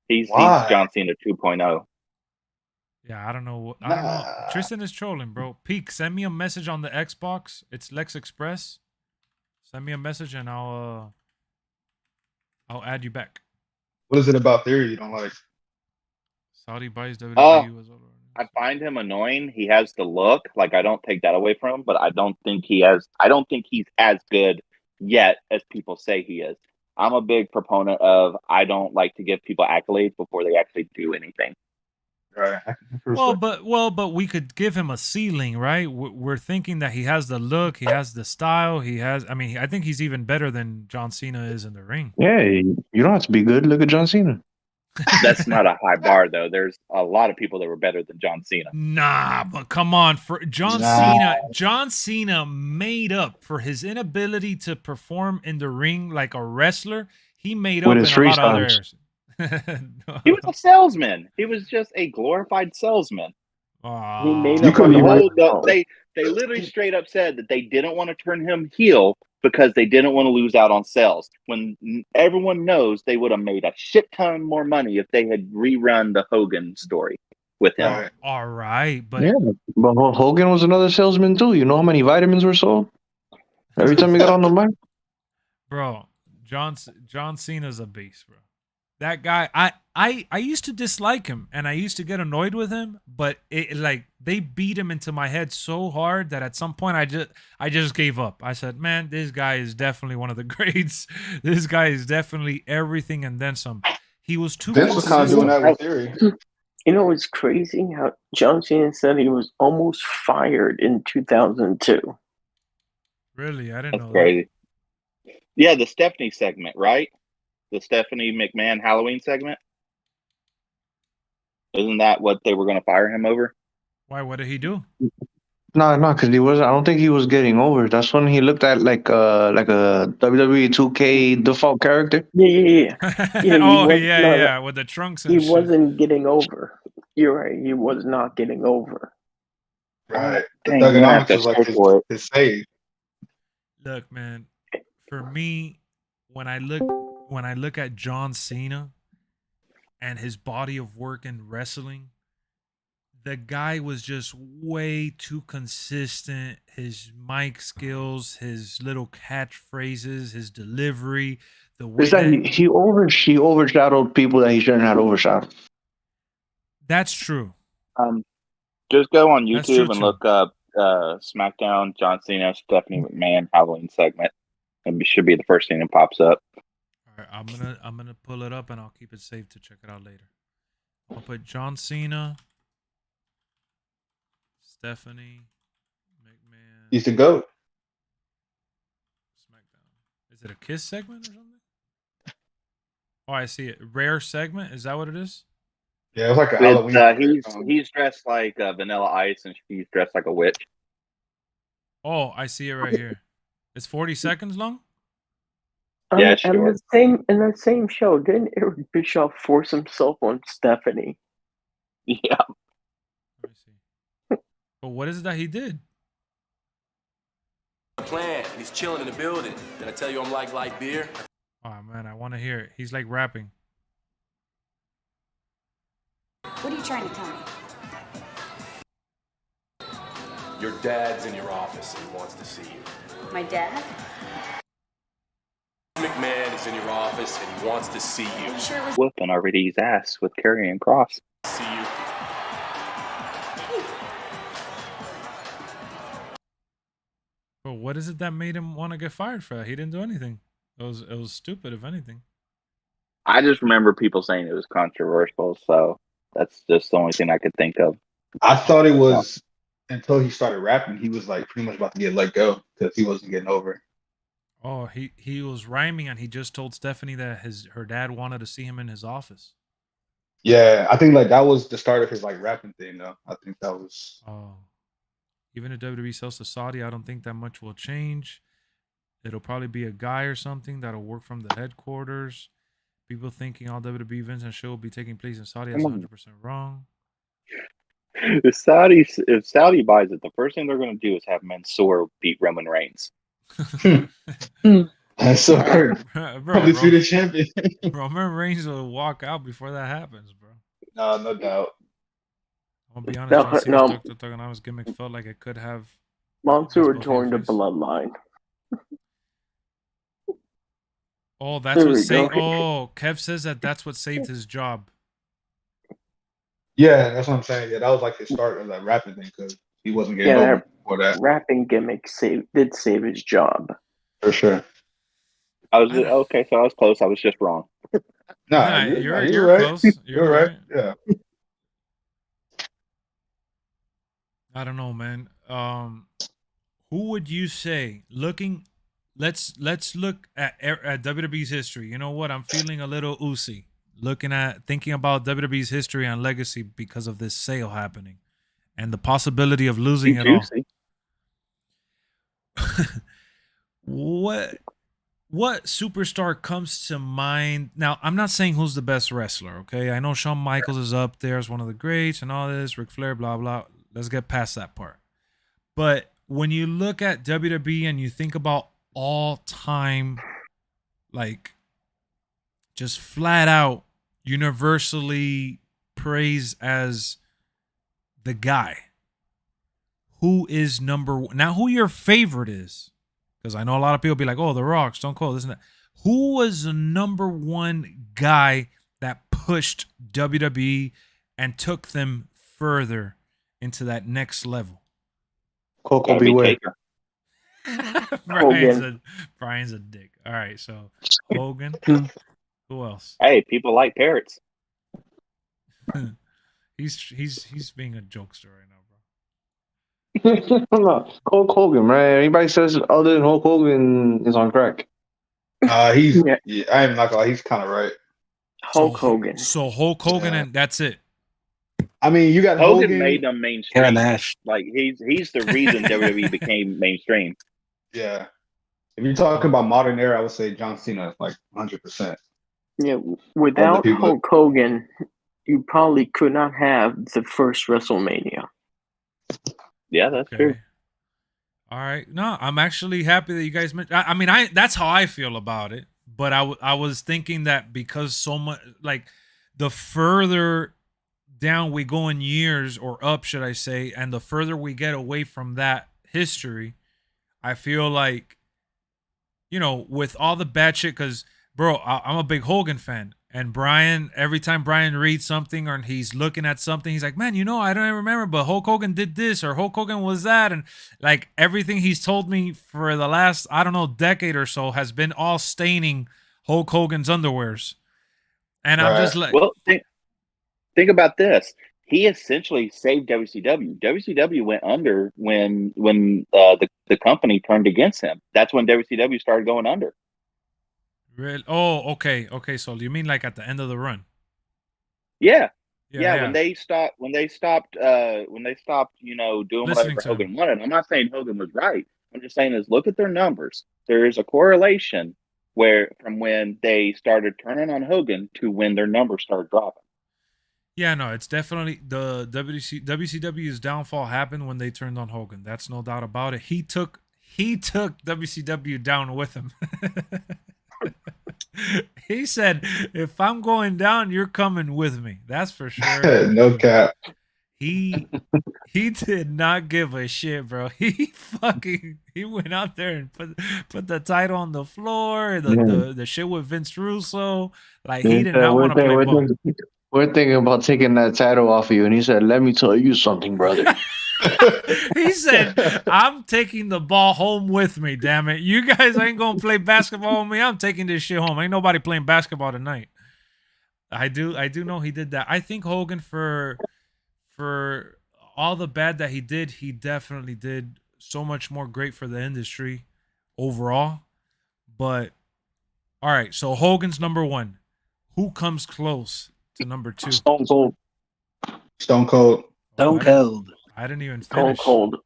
He's Why? John Cena 2.0. yeah, I don't know. I don't know. Nah. Tristan is trolling, bro. Peak, send me a message on the Xbox. It's LexxExpress. Send me a message and I'll add you back. What is it about Theory you don't like? Saudi buys WWE was all over. I find him annoying. He has the look. Like I don't take that away from him, but I don't think he's as good yet as people say he is. I'm a big proponent of I don't like to give people accolades before they actually do anything. Right. But we could give him a ceiling, right? We're thinking that he has the look, he has the style, he has. I mean, I think he's even better than John Cena is in the ring. Yeah, you don't have to be good. Look at John Cena. That's not a high bar, though. There's a lot of people that were better than John Cena. Nah, but come on, for John Cena made up for his inability to perform in the ring like a wrestler. He made up With in his a lot of other freestyles. areas. He was a salesman. He was just a glorified salesman. He made You up could on be the right. whole. They literally straight up said that they didn't want to turn him heel because they didn't want to lose out on sales. When everyone knows they would have made a shit ton more money if they had rerun the Hogan story with him. Right. All right, but Yeah, but Hogan was another salesman too. You know how many vitamins were sold every time he got on the mic? bro, John Cena's a beast, bro. That guy, I used to dislike him and I used to get annoyed with him, but it like they beat him into my head so hard that at some point I just gave up. I said, man, this guy is definitely one of the greats. This guy is definitely everything and then some. He was too Vince was kind of doing consistent. that with Theory. You know, it's crazy how John Cena said he was almost fired in 2002. Really, I didn't That's know crazy. Yeah, the Stephanie segment, right? The Stephanie McMahon Halloween segment. Isn't that what they were going to fire him over? that. Why? What did he do? No, because he was. I don't think he was getting over. That's when he looked at like a WWE 2K default character. Yeah. he oh was- yeah, with the trunks and He shit. wasn't getting over. You're right. He was not getting over. Right. The Dang, I'm gonna have thugonomics to was like search for it. his save. Look, man, for me, when I look at John Cena and his body of work in wrestling, the guy was just way too consistent. His mic skills, his little catchphrases, his delivery, the way Is that he overshadowed people that he shouldn't have overshadowed. that's true. Just go on That's YouTube true, and too. look up SmackDown John Cena Stephanie McMahon Halloween segment. It should be the first thing that pops up. All right, I'm gonna pull it up and I'll keep it saved to check it out later. I'll put John Cena, Stephanie McMahon, He's the GOAT. SmackDown. Is it a Kiss segment or something? Oh, I see it. Rare segment. Is that what it is? Yeah, it was like a With, Halloween. he's dressed like Vanilla Ice and she's dressed like a witch. Oh, I see it right here. It's 40 seconds long. Yeah, And sure. in that same show, didn't Eric Bischoff force himself on Stephanie? Yeah. Let me see. But what is it that he did? Plan, and he's chilling in the building. Did I tell you I'm like light beer? Oh man, I want to hear it. He's like rapping. What are you trying to tell me? Your dad's in your office and he wants to see you. My dad? McMahon is in your office and he wants to see Are you. you sure it was Whooping RVD's ass with Karrion Kross. See you. But what is it that made him want to get fired for that? He didn't do anything. It was stupid, if anything. I just remember people saying it was controversial, so that's just the only thing I could think of. I thought it was until he started rapping. He was like pretty much about to get let go because he wasn't getting over. Oh, he was rhyming and he just told Stephanie that her dad wanted to see him in his office. Yeah, I think like that was the start of his like rapping thing. Though I think that was. Oh. Even if WWE sells to Saudi, I don't think that much will change. It'll probably be a guy or something that'll work from the headquarters. People thinking all WWE events and show will be taking place in Saudi. That's 100% wrong. If Saudi buys it, the first thing they're going to do is have Mansoor beat Roman Reigns. That's so hard. Probably be the champion. Roman Reigns will walk out before that happens, bro. No doubt. I'll be honest. Dr. Thugonomics gimmick felt like it could have. Mansoor joined the bloodline. Oh, that's what saved. Oh, Kev says that's what saved his job. Yeah, that's what I'm saying. Yeah, that was like his start of that rapping thing because he wasn't getting over for that. Rapping gimmick did save his job. For sure. Okay, so I was close. I was just wrong. Nah, you're right. Close. You're right. Yeah. I don't know, man. Who would you say let's look at WWE's history. You know what? I'm feeling a little oozy thinking about WWE's history and legacy because of this sale happening and the possibility of losing it all. What superstar comes to mind? Now, I'm not saying who's the best wrestler, okay? I know Shawn Michaels is up there as one of the greats and all this, Ric Flair, blah, blah. Let's get past that part. But when you look at WWE and you think about all-time, like, just flat out, universally praised as the guy, who is number one? Now, who your favorite is? Because I know a lot of people be like, oh, The Rock, Stone Cold, this and that. Who was the number one guy that pushed WWE and took them further into that next level? Coco Beware. Brian's a dick. All right, so Hogan. Who else? Hey, people like parrots. He's being a jokester right now, bro. Hulk Hogan, right? Anybody says other than Hulk Hogan is on crack. He's I am not gonna lie, he's kind of right. Hulk Hogan. So Hulk Hogan, and that's it. I mean, you got Hogan made them mainstream. Like he's the reason WWE became mainstream. Yeah. If you're talking about modern era, I would say John Cena, like 100%. Yeah, without Hulk Hogan, you probably could not have the first WrestleMania. Yeah, that's true. All right. No, I'm actually happy that you guys mentioned. I mean, that's how I feel about it. But I was thinking that because so much, like, the further down we go in years, or up, should I say, and the further we get away from that history, I feel like, you know, with all the bad shit, because, bro, I'm a big Hogan fan. And Brian, every time Brian reads something or he's looking at something, he's like, man, you know, I don't even remember, but Hulk Hogan did this or Hulk Hogan was that. And like everything he's told me for the last, I don't know, decade or so has been all staining Hulk Hogan's underwears. And I'm just like, well, think about this. He essentially saved WCW. WCW went under when the company turned against him. That's when WCW started going under. Really? Oh, okay. So you mean like at the end of the run? Yeah. When they stopped, you know, doing listening whatever Hogan wanted. I'm not saying Hogan was right. I'm just saying is look at their numbers. There is a correlation from when they started turning on Hogan to when their numbers started dropping. Yeah, no, it's definitely the WCW's downfall happened when they turned on Hogan. That's no doubt about it. He took WCW down with him. He said, "If I'm going down, you're coming with me." That's for sure. No cap. He did not give a shit, bro. He went out there and put the title on the floor, the shit with Vince Russo. Like, he did not want to play ball. We're thinking about taking that title off of you, and he said, "Let me tell you something, brother." He said, "I'm taking the ball home with me, damn it. You guys ain't gonna play basketball with me. I'm taking this shit home. Ain't nobody playing basketball tonight." I do know he did that. I think Hogan, for all the bad that he definitely did so much more great for the industry overall. But all right, so Hogan's number 1. Who comes close to number 2? Stone Cold. Stone Cold. Stone Cold. I didn't even Stone finish. Cold.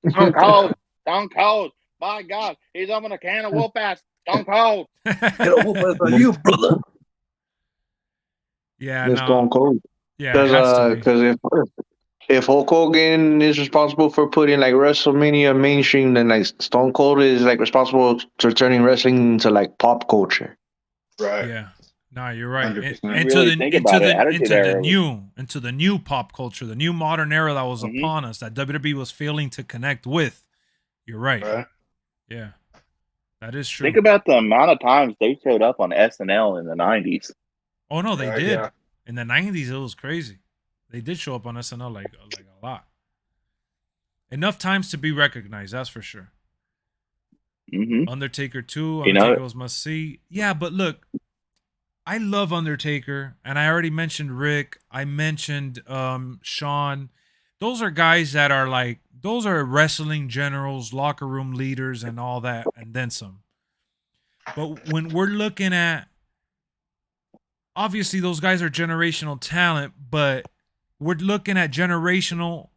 Stone Cold. Stone Cold. By God, he's opening a can of whoop ass. Stone Cold. Get a whoop ass on you, brother. Yeah, It's Stone Cold. Yeah, it has to be. Because if Hulk Hogan is responsible for putting like WrestleMania mainstream, then like Stone Cold is like responsible for turning wrestling into like pop culture. Right. Yeah. No, you're right. 100%. Into the new pop culture, the new modern era that was upon us, that WWE was failing to connect with. You're right. Yeah. That is true. Think about the amount of times they showed up on SNL in the 90s. Oh no, they did. Yeah. In the 90s, it was crazy. They did show up on SNL like a lot. Enough times to be recognized, that's for sure. Undertaker 2, Undertaker was must see. Yeah, but look, I love Undertaker, and I already mentioned Rick. I mentioned Shawn. Those are guys that are like, those are wrestling generals, locker room leaders, and all that, and then some. But when we're looking at, obviously those guys are generational talent, but we're looking at generational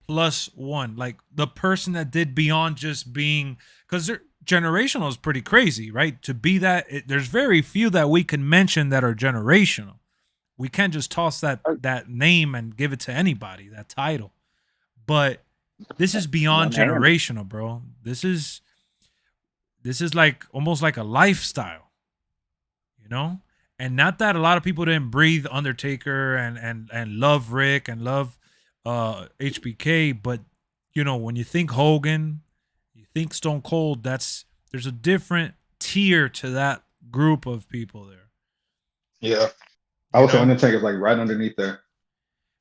plus one, like the person that did beyond just being, because generational is pretty crazy, right? To be that, there's very few that we can mention that are generational. We can't just toss that name and give it to anybody, that title. But this is beyond generational, bro. This is like almost like a lifestyle, you know? And not that a lot of people didn't breathe Undertaker and love Rick and love HBK, but you know, when you think Hogan, you think Stone Cold, there's a different tier to that group of people there. Yeah. I would say Undertaker's like right underneath there.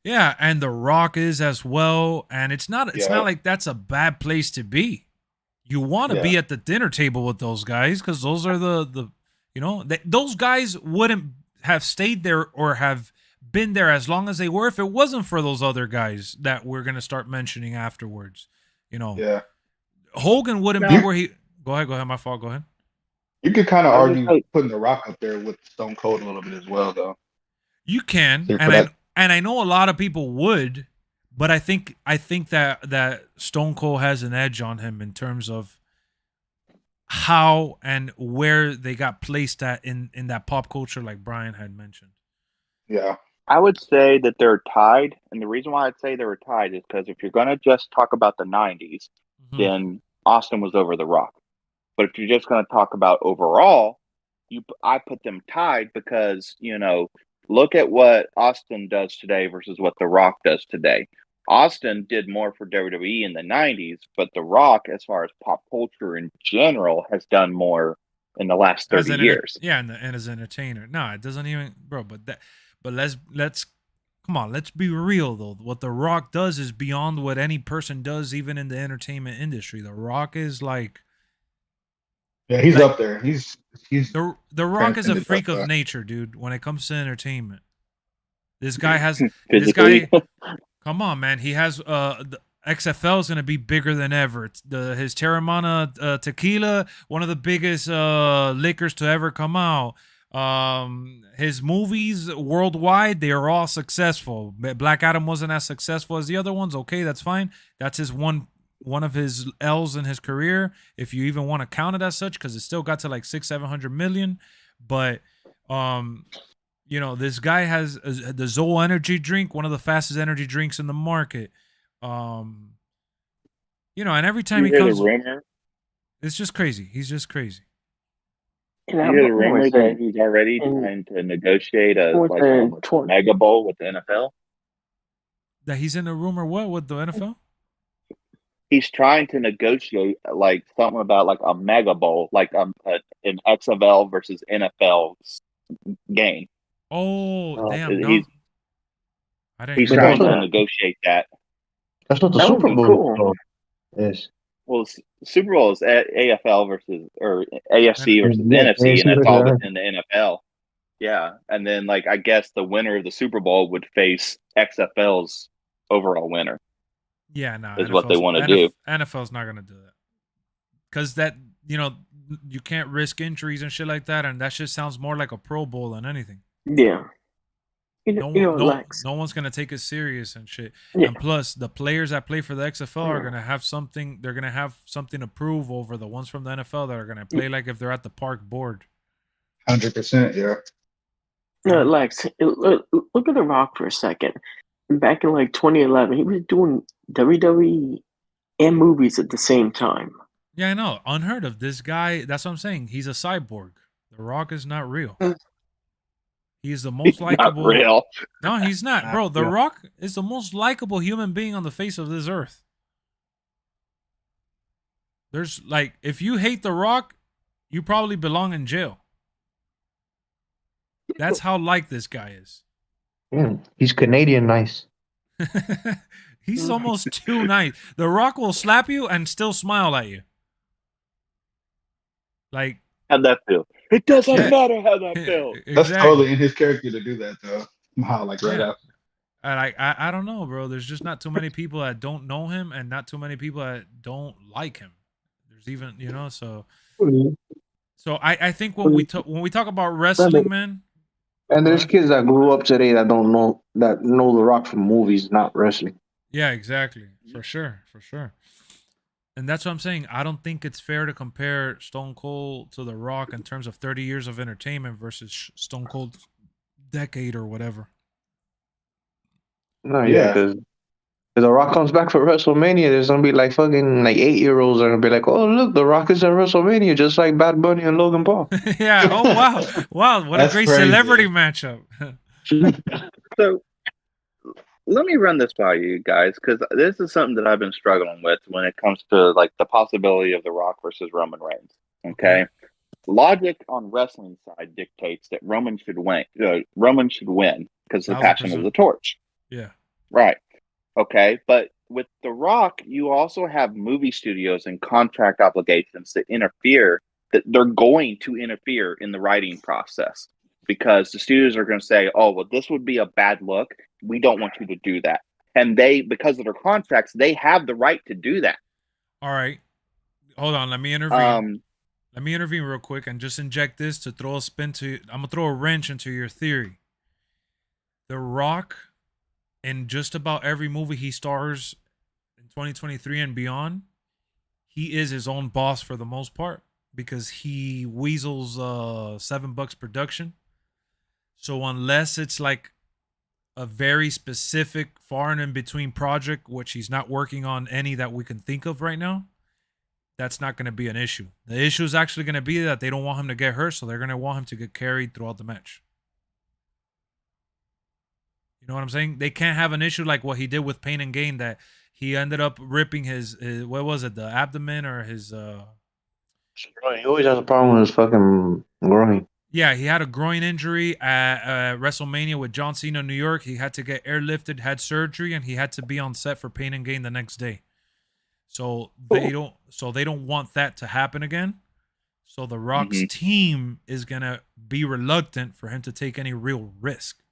Yeah, and The Rock is as well. And it's not like that's a bad place to be. You want to be at the dinner table with those guys, because those are the you know, those guys wouldn't have stayed there or have been there as long as they were if it wasn't for those other guys that we're going to start mentioning afterwards. You know, Hogan wouldn't be where he. Go ahead. My fault. Go ahead. You could kind of argue putting The Rock up there with Stone Cold a little bit as well, though. You can, and I know a lot of people would, but I think that Stone Cold has an edge on him in terms of how and where they got placed at in that pop culture, like Brian had mentioned. Yeah. I would say that they're tied, and the reason why I'd say they were tied is because if you're going to just talk about the 90s, then Austin was over The Rock. But if you're just going to talk about overall, I put them tied because, you know, look at what Austin does today versus what The Rock does today. Austin did more for WWE in the 90s, but The Rock, as far as pop culture in general, has done more in the last 30 years. Yeah, and as an entertainer. No, it doesn't even, bro, but let's come on, let's be real though. What The Rock does is beyond what any person does, even in the entertainment industry. The Rock is like, yeah, he's up there. He's the Rock is a freak of nature, dude. When it comes to entertainment, this guy has this guy. Come on, man. He has the XFL is going to be bigger than ever. It's his Terramana tequila, one of the biggest liquors to ever come out. His movies worldwide, they are all successful. Black Adam wasn't as successful as the other ones. Okay, that's fine. That's his one L's in his career, if you even want to count it as such, because it still got to like 600-700 million. But this guy has the Zoll energy drink, one of the fastest energy drinks in the market. And every time he hear comes, the rumor? it's just crazy. He's just crazy. You hear the rumor that he's already trying to negotiate a mega bowl with the NFL? That he's in a rumor what with the NFL? He's trying to negotiate like something about like a mega bowl, like an XFL versus NFL game. Oh, damn! He's trying to negotiate that. That's what the Super Bowl is. Well, Super Bowl is AFL versus or AFC versus NFC, and that's all within the NFL. Yeah, and then like I guess the winner of the Super Bowl would face XFL's overall winner. Yeah, no, is what they want to do. NFL's not going to do that because that you can't risk injuries and shit like that, and that shit sounds more like a Pro Bowl than anything. Yeah. No one's gonna take it serious and shit. Yeah. And plus, the players that play for the XFL are gonna have something. They're gonna have something to prove over the ones from the NFL that are gonna play like if they're at the park board. 100%, yeah. Lex, look at The Rock for a second. Back in like 2011, he was doing WWE and movies at the same time. Yeah, I know. Unheard of. This guy. That's what I'm saying. He's a cyborg. The Rock is not real. He's the most likable. Not real. No, he's not, bro. The Rock is the most likable human being on the face of this earth. There's like, if you hate The Rock, you probably belong in jail. That's how like this guy is. Yeah, he's Canadian nice. He's almost too nice. The Rock will slap you and still smile at you. Like, how'd that feel? It doesn't matter how that feels. Exactly. That's totally in his character to do that, though. Like right after. And I don't know, bro. There's just not too many people that don't know him, and not too many people that don't like him. There's even so. So I think when we talk about wrestling, man. And there's kids that grew up today that know The Rock from movies, not wrestling. Yeah, exactly. For sure. And that's what I'm saying. I don't think it's fair to compare Stone Cold to The Rock in terms of 30 years of entertainment versus Stone Cold's decade or whatever. No, because if The Rock comes back for WrestleMania, there's going to be like fucking like 8-year-olds are going to be like, oh, look, The Rock is in WrestleMania, just like Bad Bunny and Logan Paul. Yeah. Oh, wow. Wow. What a great celebrity matchup. So let me run this by you guys, because this is something that I've been struggling with when it comes to like the possibility of The Rock versus Roman Reigns. Okay, logic on wrestling side dictates that Roman should win. Roman should win because the passion of the torch. Yeah. Right. Okay, but with The Rock, you also have movie studios and contract obligations that interfere. That they're going to interfere in the writing process. Because the studios are going to say, oh, well, this would be a bad look. We don't want you to do that. And because of their contracts, they have the right to do that. All right. Hold on. Let me intervene. Let me intervene real quick and just inject this to throw a spin to... I'm going to throw a wrench into your theory. The Rock, in just about every movie he stars in 2023 and beyond, he is his own boss for the most part because he weasels $7 production. So unless it's like a very specific far and in between project, which he's not working on any that we can think of right now, that's not going to be an issue. The issue is actually going to be that they don't want him to get hurt, so they're going to want him to get carried throughout the match. You know what I'm saying? They can't have an issue like what he did with Pain and Gain, that he ended up ripping his what was it, the abdomen or his... He always has a problem with his fucking groin. Yeah, he had a groin injury at WrestleMania with John Cena in New York. He had to get airlifted, had surgery, and he had to be on set for Pain and Gain the next day. So they don't want that to happen again. So The Rock's team is gonna be reluctant for him to take any real risk.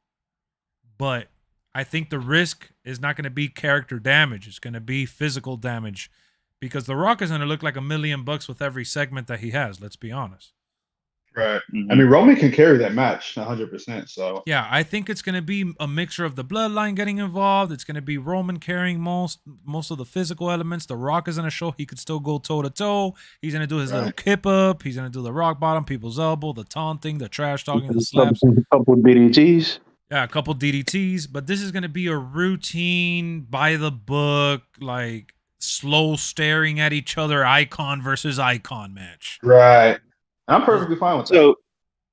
But I think the risk is not gonna be character damage. It's gonna be physical damage, because The Rock is gonna look like $1 million with every segment that he has. Let's be honest. Right. Mhm. I mean, Roman can carry that match 100%. So Yeah, I think it's gonna be a mixture of the bloodline getting involved. It's gonna be Roman carrying most of the physical elements. The Rock is gonna show he could still go toe to toe. He's gonna do his little kip up. He's gonna do the rock bottom, people's elbow, the taunting, the trash talking, the slaps. Couple DDTs. Yeah, a couple DDTs. But this is gonna be a routine, by the book, like slow staring at each other, icon versus icon match. right. I'm perfectly fine with that. So,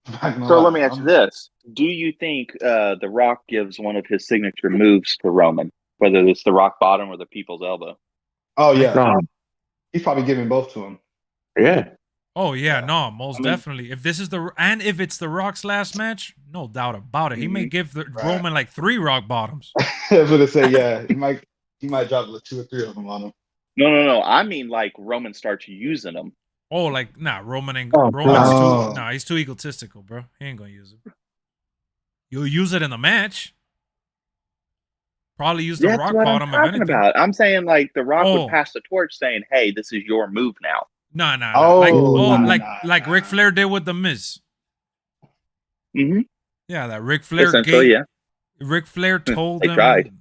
I'm not gonna so lie. let me ask you this: do you think The Rock gives one of his signature moves to Roman, whether it's the rock bottom or the people's elbow? Oh yeah, No. he's probably giving both to him. Yeah. Oh yeah, no, most I mean- definitely. If this is if it's the Rock's last match, no doubt about it. He may give Roman like 3 rock bottoms. I was gonna say, yeah, he might drop like 2 or 3 of them on him. No. I mean, like Roman starts using them. Oh, like nah, Roman ain't. Oh, Roman's no. too. Nah, he's too egotistical, bro. He ain't gonna use it. You'll use it in the match. Probably use the That's rock what bottom I'm of talking anything. about. I'm saying like The Rock Oh. would pass the torch, saying, "Hey, this is your move now." Nah. Oh, Like Ric Flair did with the Miz. Mm-hmm. Yeah, that Ric Flair Essentially, gate. yeah. Ric Flair told They them. tried.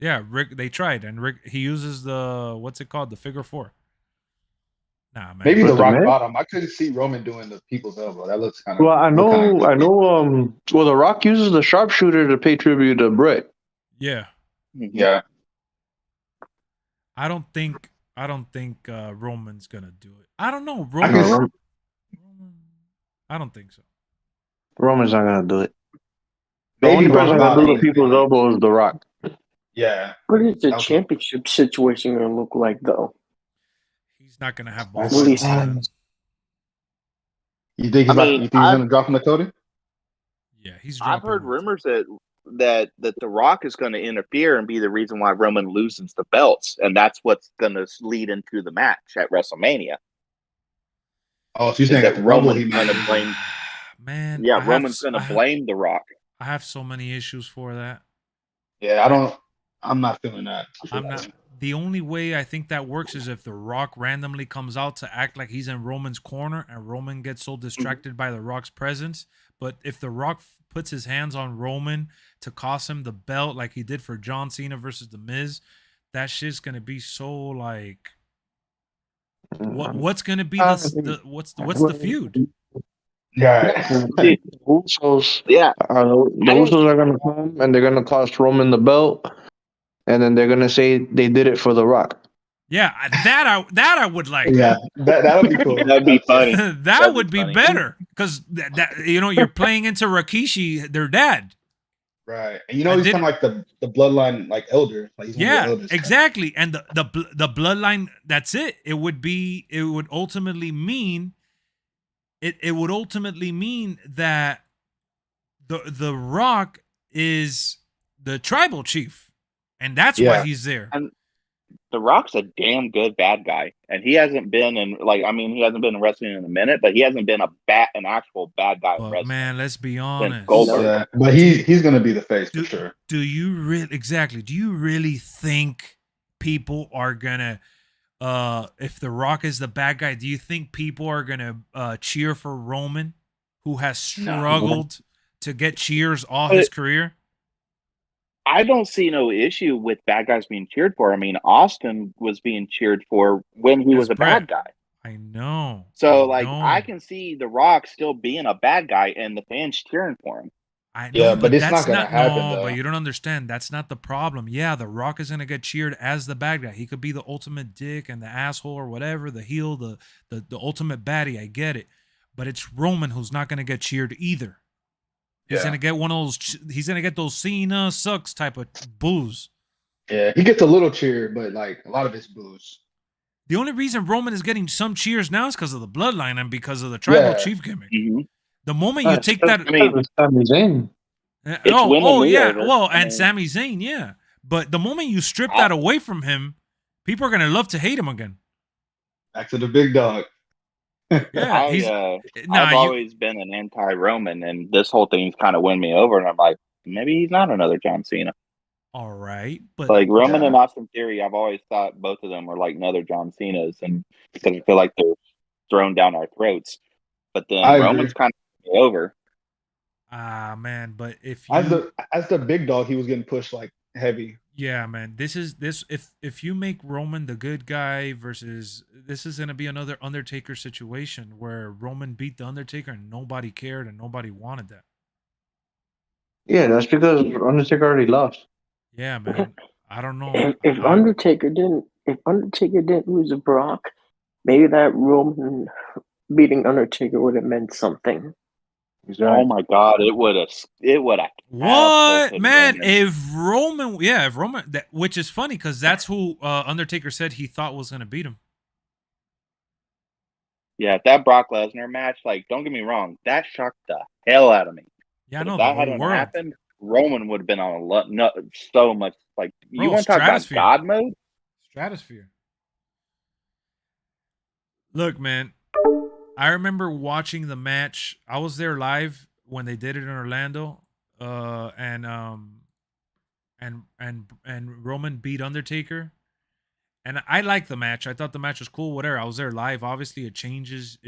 Yeah, they tried, and he uses the what's it called, the figure 4. Nah, man. Maybe the With the rock man? bottom. I couldn't see Roman doing the people's elbow. That looks kind of. Well, I know. Well, The Rock uses the sharpshooter to pay tribute to Brett. Yeah, Mhm. Yeah. I don't think Roman's gonna do it. I don't know. I can Roman. I don't think so. Roman's not gonna do it. The Maybe only rock person gonna do bottom. the people's elbow is The Rock. Yeah. What is the Okay. championship situation going to look like, though? He's not gonna have both. That's- Release titles. You think he's gonna drop him to Cody? Yeah, he's. I've dropping heard one. rumors that The Rock is going to interfere and be the reason why Roman loses the belts, and that's what's going to lead into the match at WrestleMania. Oh, so you Is think that at the Rumble Roman's he going might to blame? Man, Yeah, I have Roman's s- going to I have- blame The Rock. I have so many issues for that. Yeah, I'm not feeling that. I'm not. The only way I think that works is if The Rock randomly comes out to act like he's in Roman's corner and Roman gets so distracted by The Rock's presence. But if The Rock puts his hands on Roman to cost him the belt like he did for John Cena versus The Miz, that shit's gonna be so like. What's gonna be what's the feud? Yeah. The Usos, Yeah, the Usos are gonna come and they're gonna cost Roman the belt, and then they're gonna say they did it for The Rock. Yeah, that I would like. Yeah. That would be cool. that'd be funny. that That'd would be be funny. better because that you're playing into Rikishi, their dad. Right. And he's kind of like the bloodline like elder. Like he's one of the Yeah, eldest. exactly. And the bloodline. That's it. It would ultimately mean. It would ultimately mean that the Rock is the tribal chief, and that's why Yeah. he's there. And The Rock's a damn good bad guy, and he hasn't been in he hasn't been in wrestling in a minute, but he hasn't been an actual bad guy in But wrestling. man, let's be honest. Goldberg. Yeah. But he's gonna be the face for Do- sure. Do you really think people are gonna if The Rock is the bad guy, do you think people are gonna cheer for Roman, who has struggled to get cheers all his career? I don't see no issue with bad guys being cheered for. I mean, Austin was being cheered for when he was a bad guy. I know. So, I like, know. I can see The Rock still being a bad guy and the fans cheering for him. I know, Yeah, but it's that's not gonna happen, No, though. but you don't understand. That's not the problem. Yeah, The Rock is gonna get cheered as the bad guy. He could be the ultimate dick and the asshole or whatever, the heel, the ultimate baddie. I get it, but it's Roman who's not gonna get cheered either. He's Yeah. gonna get one of those. He's gonna get those Cena sucks type of boos. Yeah. He gets a little cheer, but like a lot of it's boos. The only reason Roman is getting some cheers now is because of the bloodline and because of the tribal Yeah. chief gimmick. Mm-hmm. The moment you take that, I mean, Sami Zayn. It's winning me yeah, over. well, I and mean- Sami Zayn, yeah. But the moment you strip that away from him, people are gonna love to hate him again. Back to the big dog. Yeah, he's I've always been an anti-Roman, and this whole thing's kind of won me over. And I'm like, maybe he's not another John Cena. all right, but Like Roman Yeah. and Austin Theory, I've always thought both of them were like another John Cena's, and because I feel like they're thrown down our throats. But then I agree. Roman's kind of over. Ah, man, but if As you, the big dog, he was getting pushed like heavy. yeah, man, this is this. If you make Roman the good guy versus this is gonna be another Undertaker situation where Roman beat the Undertaker and nobody cared and nobody wanted that. Yeah, that's because Undertaker already lost. Yeah, man. I don't know. If Undertaker didn't lose to Brock, maybe that Roman beating Undertaker would have meant something. He's Oh right. my God, it would have What, catapulted man? Roman. If Roman, which is funny because that's who Undertaker said he thought was gonna beat him. Yeah, that Brock Lesnar match, like, don't get me wrong, that shocked the hell out of me. Yeah, I But know if the that whole hadn't world. happened, Roman would have been on a lot, no, so much. Like, you Bro, want to talk about stratosphere. God mode? Stratosphere. Look, man, I remember watching the match. I was there live when they did it in Orlando, and Roman beat Undertaker. And I liked the match. I thought the match was cool. Whatever. I was there live. Obviously, it changes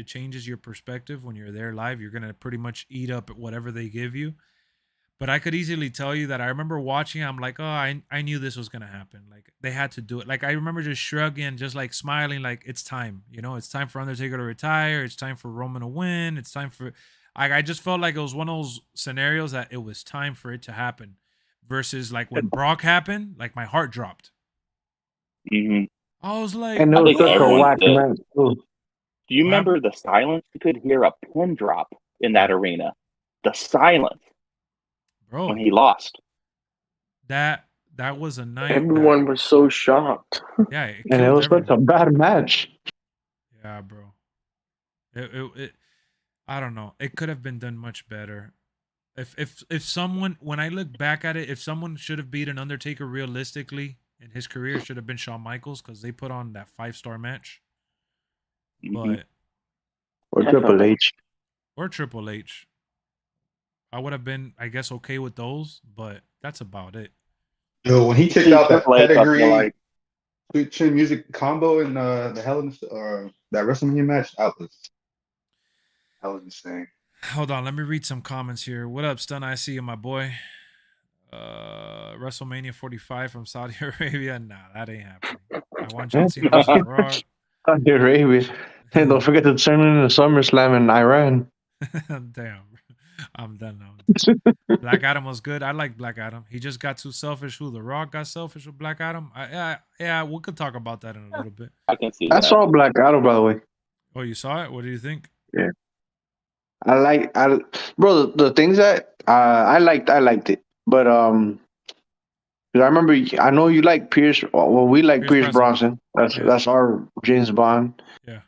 your perspective when you're there live. You're gonna pretty much eat up whatever they give you. But I could easily tell you that I remember watching. I'm like, oh, I knew this was gonna happen. Like they had to do it. Like I remember just shrugging, just like smiling, like it's time. You know, it's time for Undertaker to retire. It's time for Roman to win. It's time for. I just felt like it was one of those scenarios that it was time for it to happen. Versus like when Brock happened, like my heart dropped. Mm-hmm. I was like, And it I was think such a everyone whack did. match too. Do you What remember the silence? You could hear a pin drop in that arena. The silence bro, when he lost. that was a night. Everyone was so shocked. Yeah, it And it killed was such everyone. a bad match. Yeah, bro. It I don't know. It could have been done much better. If someone, when I look back at it, if someone should have beaten Undertaker realistically in his career, it should have been Shawn Michaels because they put on that 5-star match. Mhm. But Or Triple H. or Triple H, I would have been, I guess, okay with those. But that's about it. Yo, when he kicked See, out that Triple H, I feel pedigree like Sweet Chin Music combo in the Hell in that WrestleMania match, that was insane. Hold on, let me read some comments here. What up, Stun? I see you, my boy. WrestleMania 45 from Saudi Arabia. Nah, that ain't happening. I want John Cena versus The Rock. Saudi Arabia. And don't forget to turn in the SummerSlam in Iran. Damn, I'm done now. Black Adam was good. I like Black Adam. He just got too selfish. Who, The Rock got selfish with Black Adam? Yeah, we could talk about that in a little bit. I can see I that. saw Black Adam, by the way. Oh, you saw it? What do you think? Yeah. Bro, the things that I liked it. But 'cause I remember, I know you like Pierce. Well, we like Pierce Brosnan. Brosnan. Yeah. That's our James Bond. Yeah.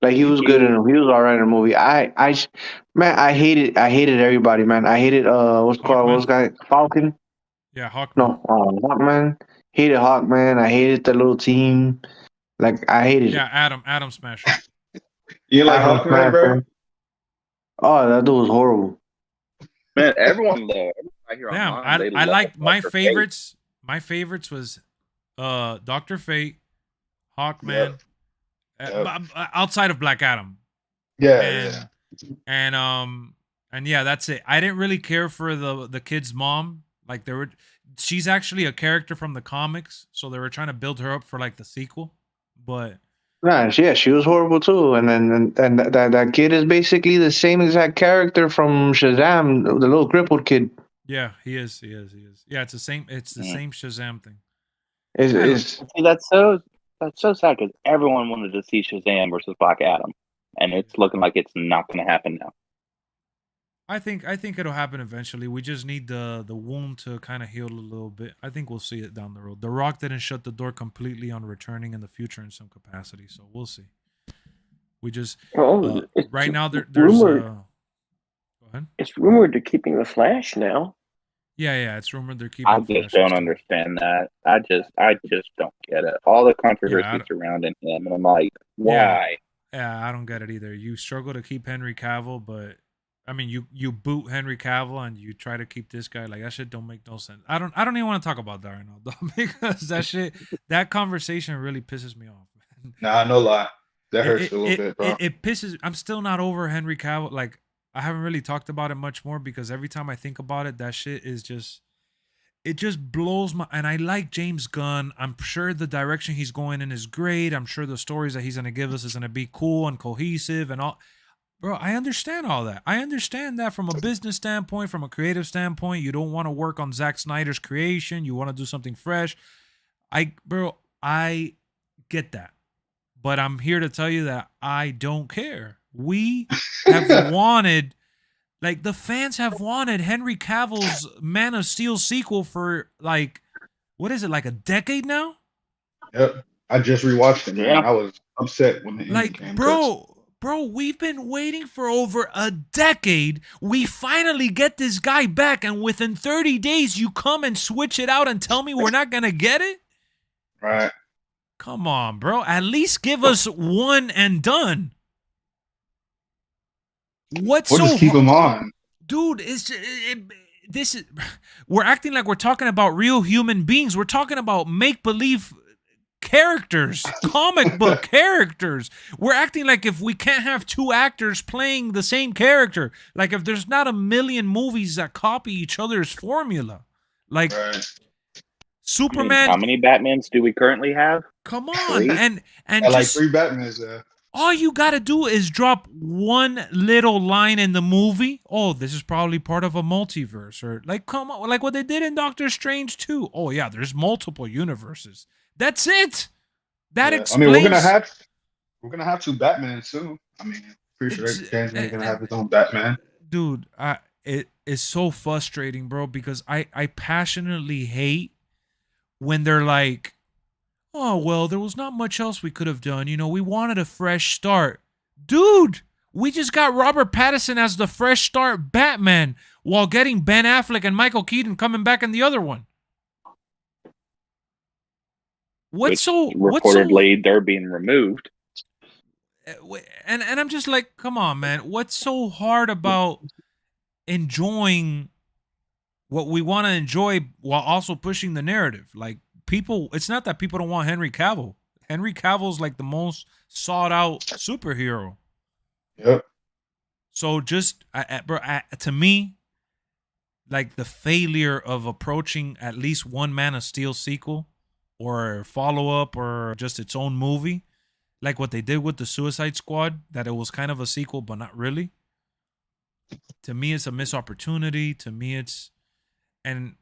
Like he was good in. He was alright in the movie. Man, I hated everybody, man. I hated what's Hawkman? guy Falcon. Yeah, Hawkman. No, Hawkman. Hated Hawkman. I hated the little team. Like I hated it. Yeah, Adam Smasher. You like Adam Hawkman, bro? Smasher. Oh, that dude was horrible. Man, everyone though. Damn, I like my favorites. My favorites was Dr. Fate, Hawkman, outside of Black Adam. Yeah, and yeah, that's it. I didn't really care for the kid's mom. Like she's actually a character from the comics, so they were trying to build her up for like the sequel. But Nah, yeah, she was horrible too. And then that kid is basically the same exact character from Shazam, the little crippled kid. yeah, he is. Yeah, it's the same. It's the same Shazam thing. Is See, that's so sad because everyone wanted to see Shazam versus Black Adam, and it's looking like it's not going to happen now. I think it'll happen eventually. We just need the wound to kind of heal a little bit. I think we'll see it down the road. The Rock didn't shut the door completely on returning in the future in some capacity, so we'll see. We just right now there's rumored. Go ahead. It's rumored they're keeping the Flash now. Yeah, it's rumored they're keeping. I just don't understand that. I just don't get it. All the controversy surrounding him, and I'm like, why? Yeah, I don't get it either. You struggle to keep Henry Cavill, but I mean, you boot Henry Cavill and you try to keep this guy. Like that shit don't make no sense. I don't even want to talk about that right now, though, because that conversation really pisses me off. Nah, no lie. That It hurts it, a little it bit, bro. it it pisses. I'm still not over Henry Cavill. Like I haven't really talked about it much more because every time I think about it, that shit is just it just blows my. And I like James Gunn. I'm sure the direction he's going in is great. I'm sure the stories that he's gonna give us is gonna be cool and cohesive and all. Bro, I understand all that. I understand that from a business standpoint, from a creative standpoint. You don't want to work on Zack Snyder's creation. You want to do something fresh. I get that. But I'm here to tell you that I don't care. We have wanted, like, the fans have wanted Henry Cavill's Man of Steel sequel for, like, what is it, like a decade now? Yep. I just rewatched it, man. Yeah. I was upset when the ending Like, came. bro, we've been waiting for over a decade. We finally get this guy back, and within 30 days, you come and switch it out and tell me we're not going to get it? Right. Come on, bro. At least give us one and done. What's We'll so just keep him on. dude, this is we're acting like we're talking about real human beings. We're talking about make-believe characters, comic book characters. We're acting like if we can't have two actors playing the same character, like if there's not a million movies that copy each other's formula. Like Right. Superman, how many Batmans do we currently have? come on, Three? and I like just 3 Batmans. all you gotta do is drop one little line in the movie. Oh, this is probably part of a multiverse, or like, come on, like what they did in Doctor Strange 2. Oh yeah, there's multiple universes. That's it. That Yeah. I explains. mean, we're gonna have 2 Batmans soon. I mean, pretty sure Dan's gonna have his own Batman. Dude, it is so frustrating, bro, because I passionately hate when they're like, oh, well, there was not much else we could have done. You know, we wanted a fresh start. Dude, we just got Robert Pattinson as the fresh start Batman while getting Ben Affleck and Michael Keaton coming back in the other one. Which reportedly they're being removed. And I'm just like, come on, man. What's so hard about enjoying what we want to enjoy while also pushing the narrative? Like, people, it's not that people don't want Henry Cavill. Henry Cavill's like the most sought out superhero. Yep. So just, to me, like the failure of approaching at least one Man of Steel sequel or follow up or just its own movie, like what they did with the Suicide Squad, that it was kind of a sequel, but not really. To me, it's a missed opportunity. To me, it's, and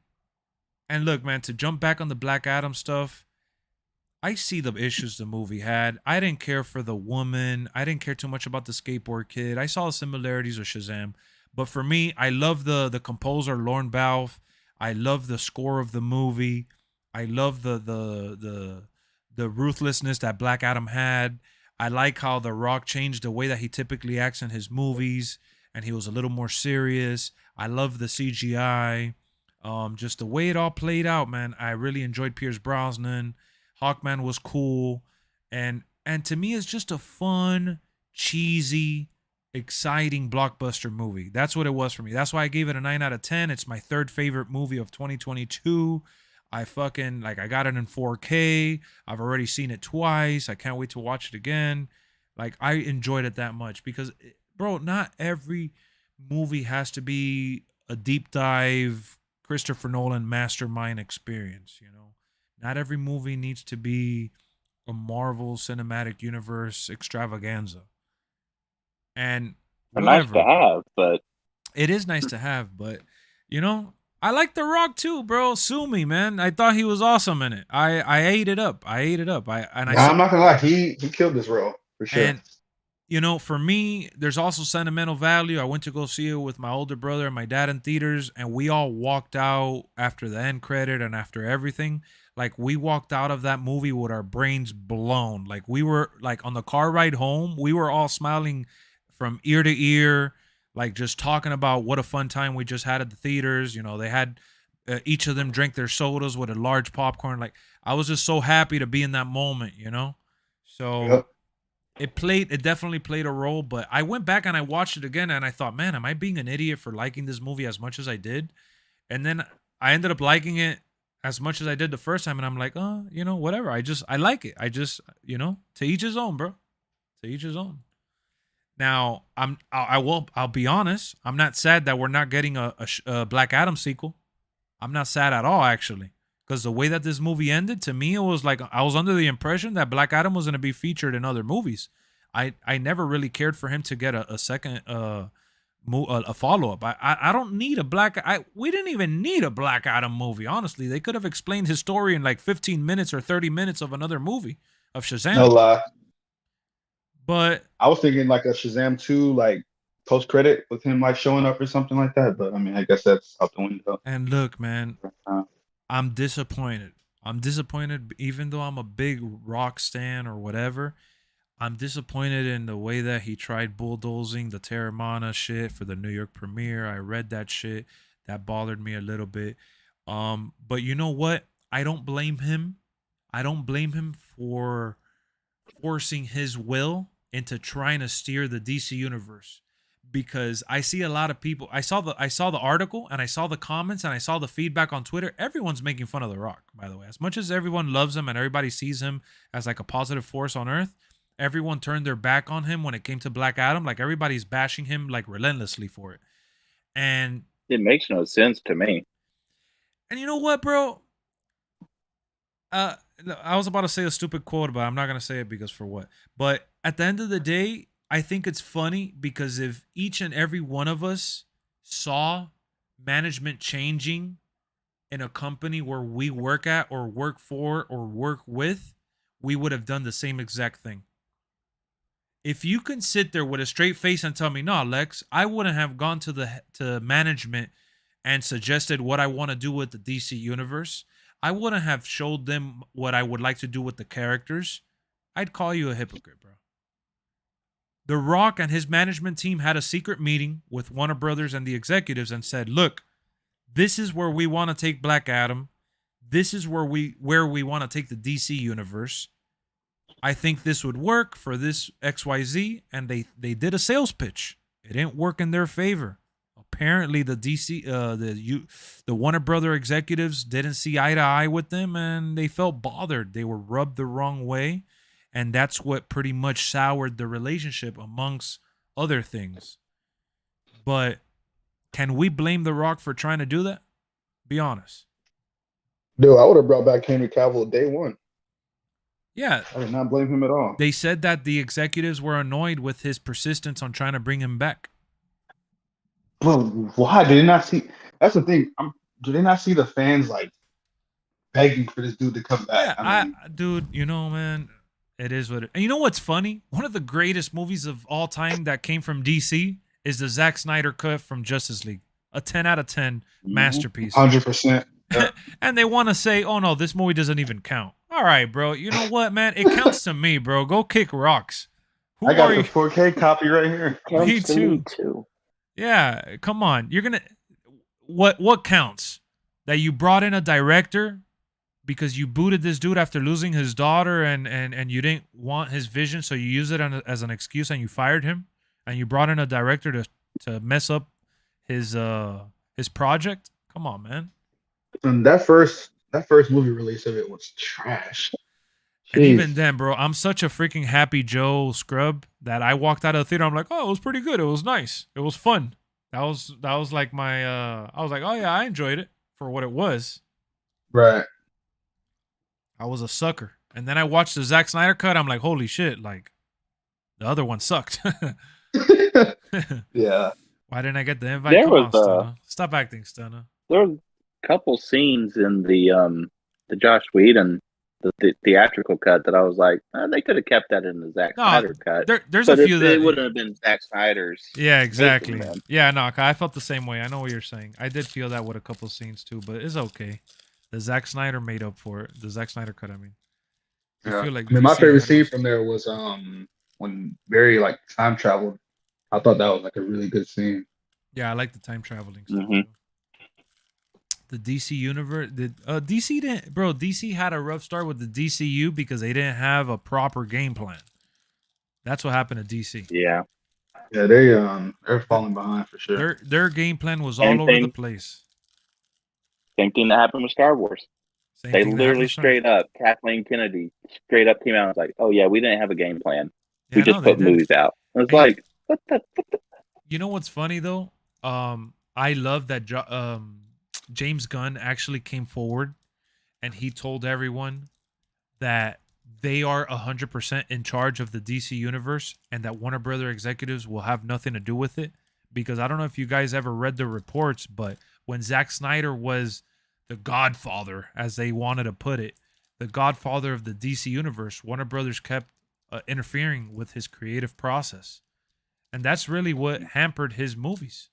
look, man, to jump back on the Black Adam stuff, I see the issues the movie had. I didn't care for the woman. I didn't care too much about the skateboard kid. I saw the similarities with Shazam. But for me, I love the composer, Lorne Balfe. I love the score of the movie. I love the ruthlessness that Black Adam had. I like how The Rock changed the way that he typically acts in his movies, and he was a little more serious. I love the CGI. Just the way it all played out, man. I really enjoyed Pierce Brosnan. Hawkman was cool. And to me, it's just a fun, cheesy, exciting blockbuster movie. That's what it was for me. That's why I gave it a 9 out of 10. It's my third favorite movie of 2022. I got it in 4K. I've already seen it twice. I can't wait to watch it again. Like, I enjoyed it that much because, bro, not every movie has to be a deep dive Christopher Nolan mastermind experience, you know? Not every movie needs to be a Marvel Cinematic Universe extravaganza. And nice to have, but it is nice to have, but you know, I like The Rock too, bro. Sue me, man. I thought he was awesome in it. I ate it up. I'm not gonna lie, he killed this role for sure. And you know, for me, there's also sentimental value. I went to go see it with my older brother and my dad in theaters, and we all walked out after the end credit and after everything. Like, we walked out of that movie with our brains blown. Like, we were, like, on the car ride home, we were all smiling from ear to ear, like, just talking about what a fun time we just had at the theaters. You know, they had, each of them drank their sodas with a large popcorn. Like, I was just so happy to be in that moment, you know? So, it definitely played a role, but I went back and I watched it again, and I thought, man, am I being an idiot for liking this movie as much as I did? And then I ended up liking it as much as I did the first time, and I'm like, oh, you know, whatever. I like it. I just, you know, to each his own, bro. To To each his own. Now, I'll be honest. I'm not sad that we're not getting a Black Adam sequel. I'm not sad at all, actually, because the way that this movie ended, to me, it was like I was under the impression that Black Adam was going to be featured in other movies. I never really cared for him to get a second a follow up. I don't need we didn't even need a Black Adam movie. Honestly, they could have explained his story in like 15 minutes or 30 minutes of another movie of Shazam. No lie. But I was thinking like a Shazam 2, like post credit with him like showing up or something like that. But I mean, I guess that's out the window. And look, man, I'm disappointed. I'm disappointed, even though I'm a big Rock stan or whatever. I'm disappointed in the way that he tried bulldozing the Terramana shit for the New York premiere. I read that shit. That bothered me a little bit. But you know what? I don't blame him. I don't blame him for forcing his will into trying to steer the DC universe, because I see a lot of people. I saw the article, and I saw the comments, and I saw the feedback on Twitter. Everyone's making fun of The Rock, by the way. As much as everyone loves him and everybody sees him as like a positive force on earth, everyone turned their back on him when it came to Black Adam. Like, everybody's bashing him like relentlessly for it. And it makes no sense to me. And you know what, bro? I was about to say a stupid quote, but I'm not going to say it because for what? But at the end of the day, I think it's funny because if each and every one of us saw management changing in a company where we work at or work for or work with, we would have done the same exact thing. If you can sit there with a straight face and tell me, no, Lex, I wouldn't have gone to management and suggested what I want to do with the DC universe. I wouldn't have showed them what I would like to do with the characters. I'd call you a hypocrite, bro. The Rock and his management team had a secret meeting with Warner Brothers and the executives and said, look, this is where we want to take Black Adam. This is where we want to take the DC universe. I think this would work for this XYZ. And they did a sales pitch. It didn't work in their favor. Apparently the the Warner Brother executives didn't see eye to eye with them, and they felt bothered. They were rubbed the wrong way, and that's what pretty much soured the relationship, amongst other things. But can we blame The Rock for trying to do that? Be honest. Dude, I would have brought back Henry Cavill day one. Yeah. I did not blame him at all. They said that the executives were annoyed with his persistence on trying to bring him back. But why did they not see? That's the thing. Do they not see the fans like begging for this dude to come back? Yeah, dude, you know, man, it is what it. And you know what's funny? One of the greatest movies of all time that came from DC is the Zack Snyder cut from Justice League. A 10 out of 10 masterpiece. 100%. Yeah. And they want to say, oh no, this movie doesn't even count. All right, bro. You know what, man? It counts to me, bro. Go kick rocks. I got the 4K copy right here. Me too. Yeah, come on. You're gonna what counts? That you brought in a director because you booted this dude after losing his daughter, and you didn't want his vision, so you used it as an excuse and you fired him, and you brought in a director to mess up his project. Come on, man. And that first movie release of it was trash. And even then, bro, I'm such a freaking happy Joe scrub that I walked out of the theater. I'm like, oh, it was pretty good. It was nice. It was fun. That was like my I was like, oh yeah, I enjoyed it for what it was. Right. I was a sucker. And then I watched the Zack Snyder cut. I'm like, holy shit, like the other one sucked. Yeah. Why didn't I get the invite? There Come was on, Stunna. Stop acting, Stunna. There were a couple scenes in the Josh Whedon the theatrical cut that I was like, they could have kept that in the Zack Snyder cut. There's a few that it wouldn't have been Zack Snyder's. Yeah, exactly. Yeah, no, I felt the same way. I know what you're saying. I did feel that with a couple scenes too, but it's okay. The Zack Snyder made up for it. The Zack Snyder cut, I mean. Yeah. Feel like I mean, my favorite scene from there was when Barry like time traveled. I thought that was like a really good scene. Yeah, I like the time traveling stuff. Mm-hmm. The DC universe, DC didn't, bro. DC had a rough start with the DCU because they didn't have a proper game plan. That's what happened to DC. Yeah, they're falling behind for sure. Their game plan was all over the place. Same thing that happened with Star Wars. They literally straight up, Kathleen Kennedy straight up came out and was like, "Oh yeah, we didn't have a game plan. We just put movies out. It's like, what the? You know what's funny though? I love that James Gunn actually came forward and he told everyone that they are 100% in charge of the DC universe and that Warner Brother executives will have nothing to do with it. Because I don't know if you guys ever read the reports, but when Zack Snyder was the godfather, as they wanted to put it, the godfather of the DC universe, Warner Brothers kept interfering with his creative process. And that's really what hampered his movies.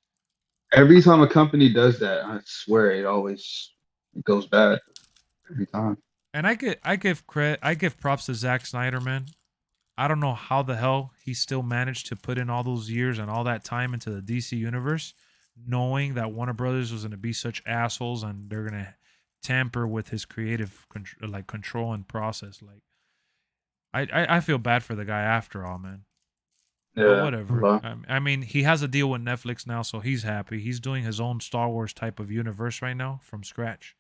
Every time a company does that, I swear it always goes bad. Every time. And I give credit, I give props to Zack Snyder, man. I don't know how the hell he still managed to put in all those years and all that time into the DC universe, knowing that Warner Brothers was going to be such assholes and they're going to tamper with his creative control and process. Like, I feel bad for the guy after all, man. Yeah, but whatever. I mean, he has a deal with Netflix now, so he's happy. He's doing his own Star Wars type of universe right now from scratch.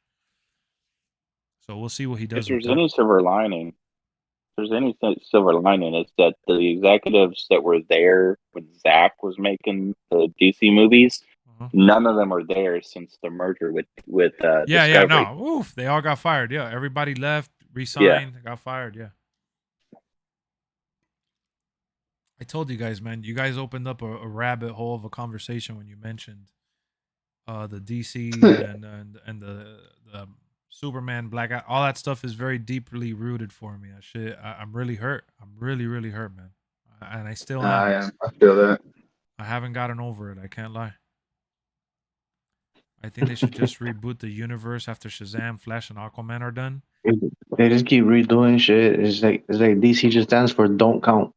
So we'll see what he does. If there's any silver lining, it's that the executives that were there when Zach was making the DC movies, none of them are there since the merger with Discovery. No, oof, they all got fired. Yeah, everybody left, resigned, got fired. Yeah. I told you guys, man. You guys opened up a rabbit hole of a conversation when you mentioned the DC and the Superman, Black, all that stuff is very deeply rooted for me. That shit, I'm really hurt. I'm really, really hurt, man. And I still am. I feel that. I haven't gotten over it. I can't lie. I think they should just reboot the universe after Shazam, Flash, and Aquaman are done. They just keep redoing shit. It's like DC just stands for don't count.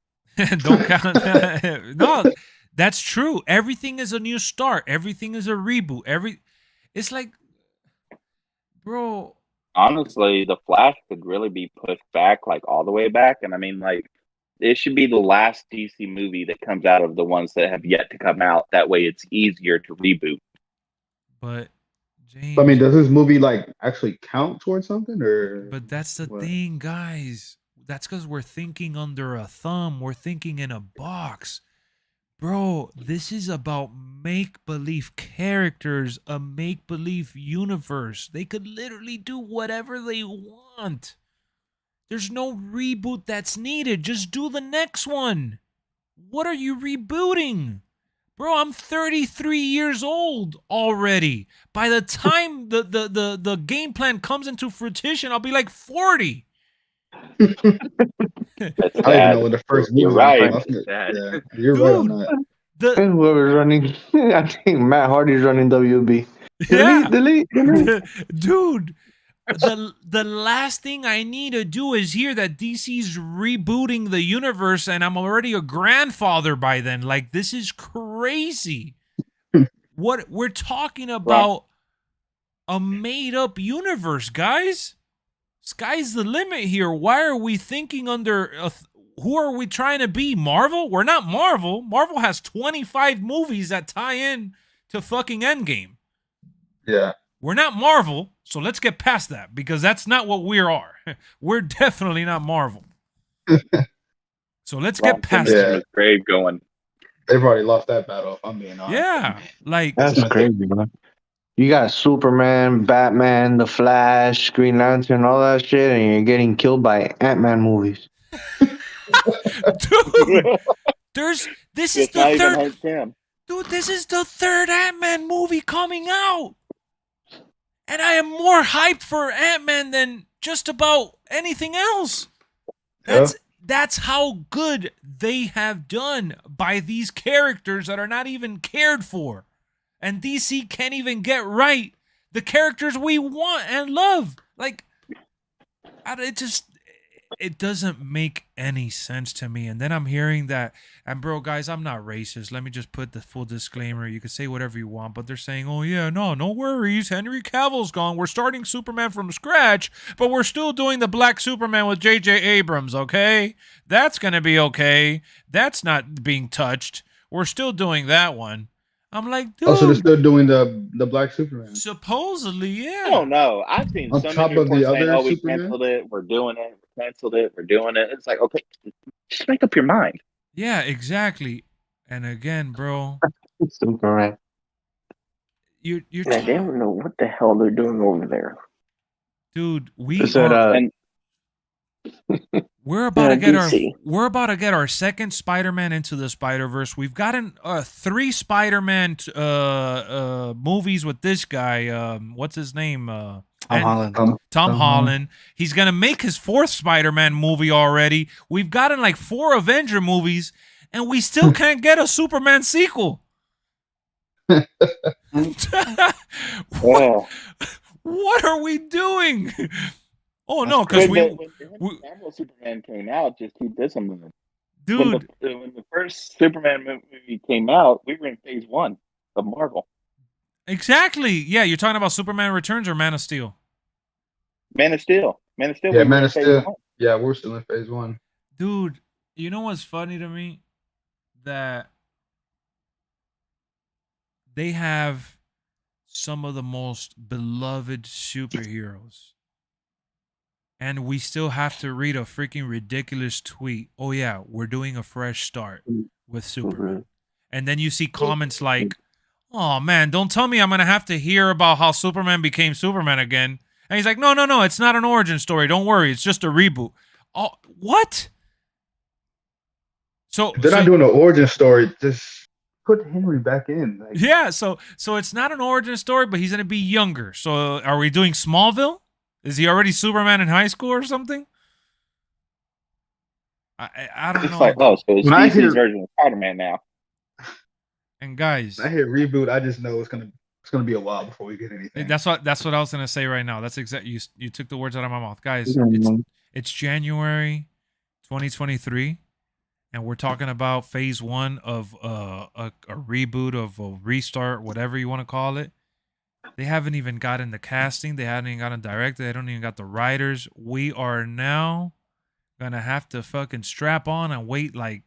Don't count. No, that's true. Everything is a new start. Everything is a reboot. It's like, bro. Honestly, the Flash could really be pushed back, like all the way back. And I mean, like, it should be the last DC movie that comes out of the ones that have yet to come out. That way, it's easier to reboot. But James, I mean, does this movie like actually count towards something, or? But that's the thing, guys. That's because we're thinking under a thumb. We're thinking in a box. Bro, this is about make-believe characters, a make-believe universe. They could literally do whatever they want. There's no reboot that's needed. Just do the next one. What are you rebooting? Bro, I'm 33 years old already. By the time the game plan comes into fruition, I'll be like 40. I don't even know what the first movie. You're right. Yeah, you're right on that. Whoever's running, I think Matt Hardy's running WB. Yeah. Delete. Dude, the last thing I need to do is hear that DC's rebooting the universe and I'm already a grandfather by then. Like, this is crazy. What we're talking about, a made-up universe, guys. Sky's the limit here. Why are we thinking under... who are we trying to be? Marvel? We're not Marvel. Marvel has 25 movies that tie in to fucking Endgame. Yeah. We're not Marvel, so let's get past that, because that's not what we are. We're definitely not Marvel. So let's get past it. Grave going. They've already lost that battle, if I'm being honest. Yeah. Like, that's crazy, man. You got Superman, Batman, The Flash, Green Lantern, all that shit, and you're getting killed by Ant-Man movies. Dude, this is the third. Dude, this is the third Ant-Man movie coming out, and I am more hyped for Ant-Man than just about anything else. That's how good they have done by these characters that are not even cared for. And DC can't even get right the characters we want and love. Like, it doesn't make any sense to me. And then I'm hearing that, and bro, guys, I'm not racist. Let me just put the full disclaimer. You can say whatever you want, but they're saying, oh yeah, no worries. Henry Cavill's gone. We're starting Superman from scratch, but we're still doing the Black Superman with J.J. Abrams, okay? That's going to be okay. That's not being touched. We're still doing that one. I'm like, dude. Oh, so they're still doing the Black Superman? Supposedly, yeah. I don't know. I've seen on so top many of the reports saying, other oh, we Superman? canceled it, we're doing it, we canceled it, we're doing it. It's like, okay, just make up your mind. Yeah, exactly. And again, bro, Superman. you're Like, they don't know what the hell they're doing over there. dude. We Is that, are. And We're about to get DC. our second Spider-Man into the Spider-Verse. We've gotten 3 Spider-Man movies with this guy. What's his name? Tom Holland. Tom Holland. He's gonna make his 4th Spider-Man movie already. We've gotten like 4 Avenger movies, and we still can't get a Superman sequel. What are we doing? Oh no, because when Superman came out, just keep this in mind. Dude, When the first Superman movie came out, we were in phase 1 of Marvel. exactly. Yeah, you're talking about Superman Returns or Man of Steel? Man of Steel. Yeah, Man of Steel. Yeah, we're still in phase 1. Dude, you know what's funny to me? That they have some of the most beloved superheroes. And we still have to read a freaking ridiculous tweet. Oh yeah, we're doing a fresh start with Superman. And then you see comments like, "Oh man, don't tell me I'm going to have to hear about how Superman became Superman again." And he's like, "No, it's not an origin story. Don't worry. It's just a reboot." Oh, what? So they're not doing an origin story. Just put Henry back in. Like, yeah, so it's not an origin story, but he's going to be younger. So are we doing Smallville? Is he already Superman in high school or something? I don't know. Like, so it's DC's version of Spider-Man now. And guys, when I hear reboot, I just know it's gonna be a while before we get anything. That's what I was gonna say right now. That's exactly you took the words out of my mouth, guys. It's January 2023, and we're talking about phase 1 of a reboot, of a restart, whatever you want to call it. They haven't even gotten the casting. They haven't even gotten directed. They don't even got the writers. We are now gonna have to fucking strap on and wait like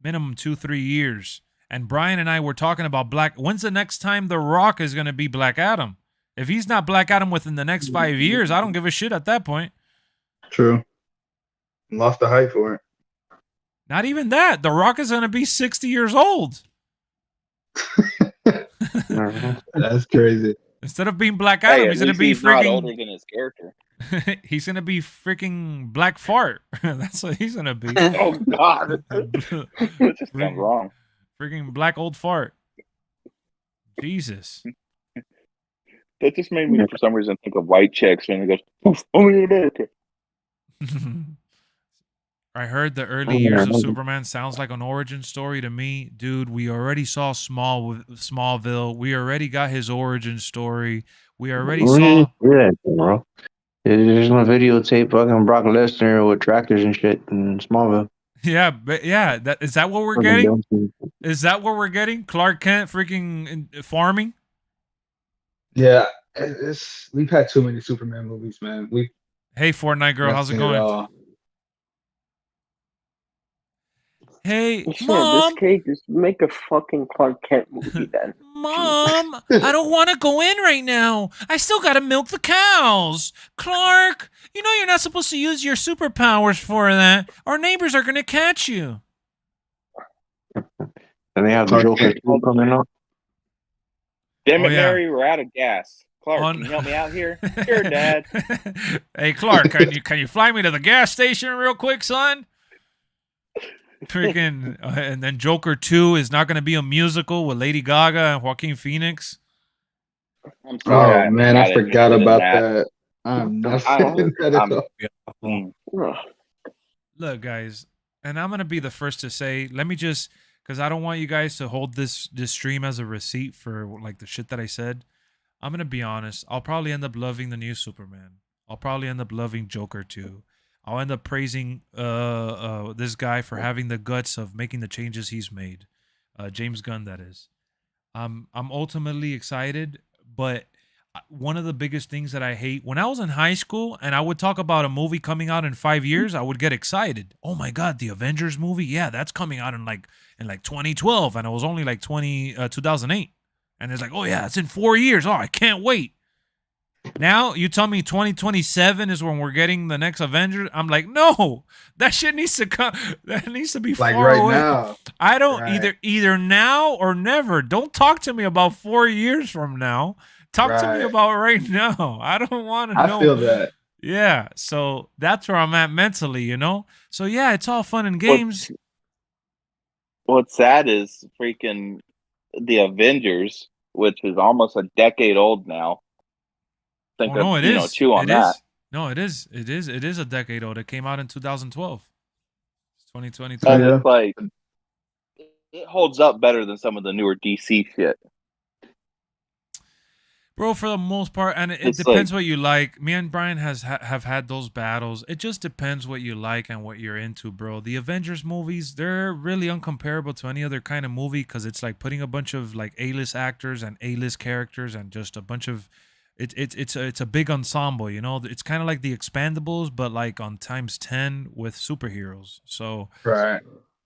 minimum 2-3 years. And Brian and I were talking about when's the next time The Rock is gonna be Black Adam? If he's not Black Adam within the next 5 years, I don't give a shit at that point. True. Lost the hype for it. Not even that. The Rock is gonna be 60 years old. That's crazy. Instead of being Black Adam, he's gonna be freaking older than his character. He's gonna be freaking Black Fart. That's what he's gonna be. Oh God, that just sounds wrong. Freaking black old fart. Jesus. That just made me, for some reason, think of White Chicks when it goes, "Poof, only America." I heard the early years of Superman sounds like an origin story to me. Dude, we already saw Smallville. We already got his origin story. We already saw... Yeah, bro. There's no videotape fucking Brock Lesnar with tractors and shit in Smallville. Yeah, but yeah, is that what we're getting? Is that what we're getting? Clark Kent freaking farming? Yeah, we've had too many Superman movies, man. Hey, Fortnite girl, how's it going? Hey, Mom. This case, just make a fucking Clark Kent movie then. Mom, I don't want to go in right now. I still got to milk the cows. Clark, you know you're not supposed to use your superpowers for that. Our neighbors are going to catch you. And they have the Joker coming up. Damn it, Mary, we're out of gas. Clark, can you help me out here? Sure, Dad. Hey, Clark, can you fly me to the gas station real quick, son? Freaking, and then Joker 2 is not going to be a musical with Lady Gaga and Joaquin Phoenix. I'm sorry, man, I forgot about that. I'm not saying that at all. Look, guys, and I'm going to be the first to say, let me just, because I don't want you guys to hold this stream as a receipt for like the shit that I said. I'm going to be honest. I'll probably end up loving the new Superman. I'll probably end up loving Joker 2. I'll end up praising this guy for having the guts of making the changes he's made. James Gunn, that is. I'm ultimately excited, but one of the biggest things that I hate, when I was in high school and I would talk about a movie coming out in 5 years, I would get excited. Oh my God, the Avengers movie? Yeah, that's coming out in like 2012, and it was only like 2008. And it's like, oh yeah, it's in 4 years. Oh, I can't wait. Now you tell me 2027 is when we're getting the next Avengers. I'm like, no, that shit needs to come. That needs to be Like far right away. now. I don't Right. either now or never. Don't talk to me about 4 years from now. Talk to me Right. about right now. I don't want to I know. feel that. Yeah, so that's where I'm at mentally, you know. So yeah, it's all fun and games. What's sad is freaking the Avengers, which is almost a decade old now. Think Oh no, of it is. chew on It that. is. No, it is. It is. It is a decade old. It came out in 2012. It's 2022. And Yeah. it's like it holds up better than some of the newer DC shit. Bro, for the most part, and it It's depends like- what you like. Me and Brian have had those battles. It just depends what you like and what you're into, bro. The Avengers movies, they're really uncomparable to any other kind of movie because it's like putting a bunch of like A-list actors and A-list characters and just a bunch of it's a big ensemble, you know. It's kind of like the Expandables, but like on times 10 with superheroes. So Right.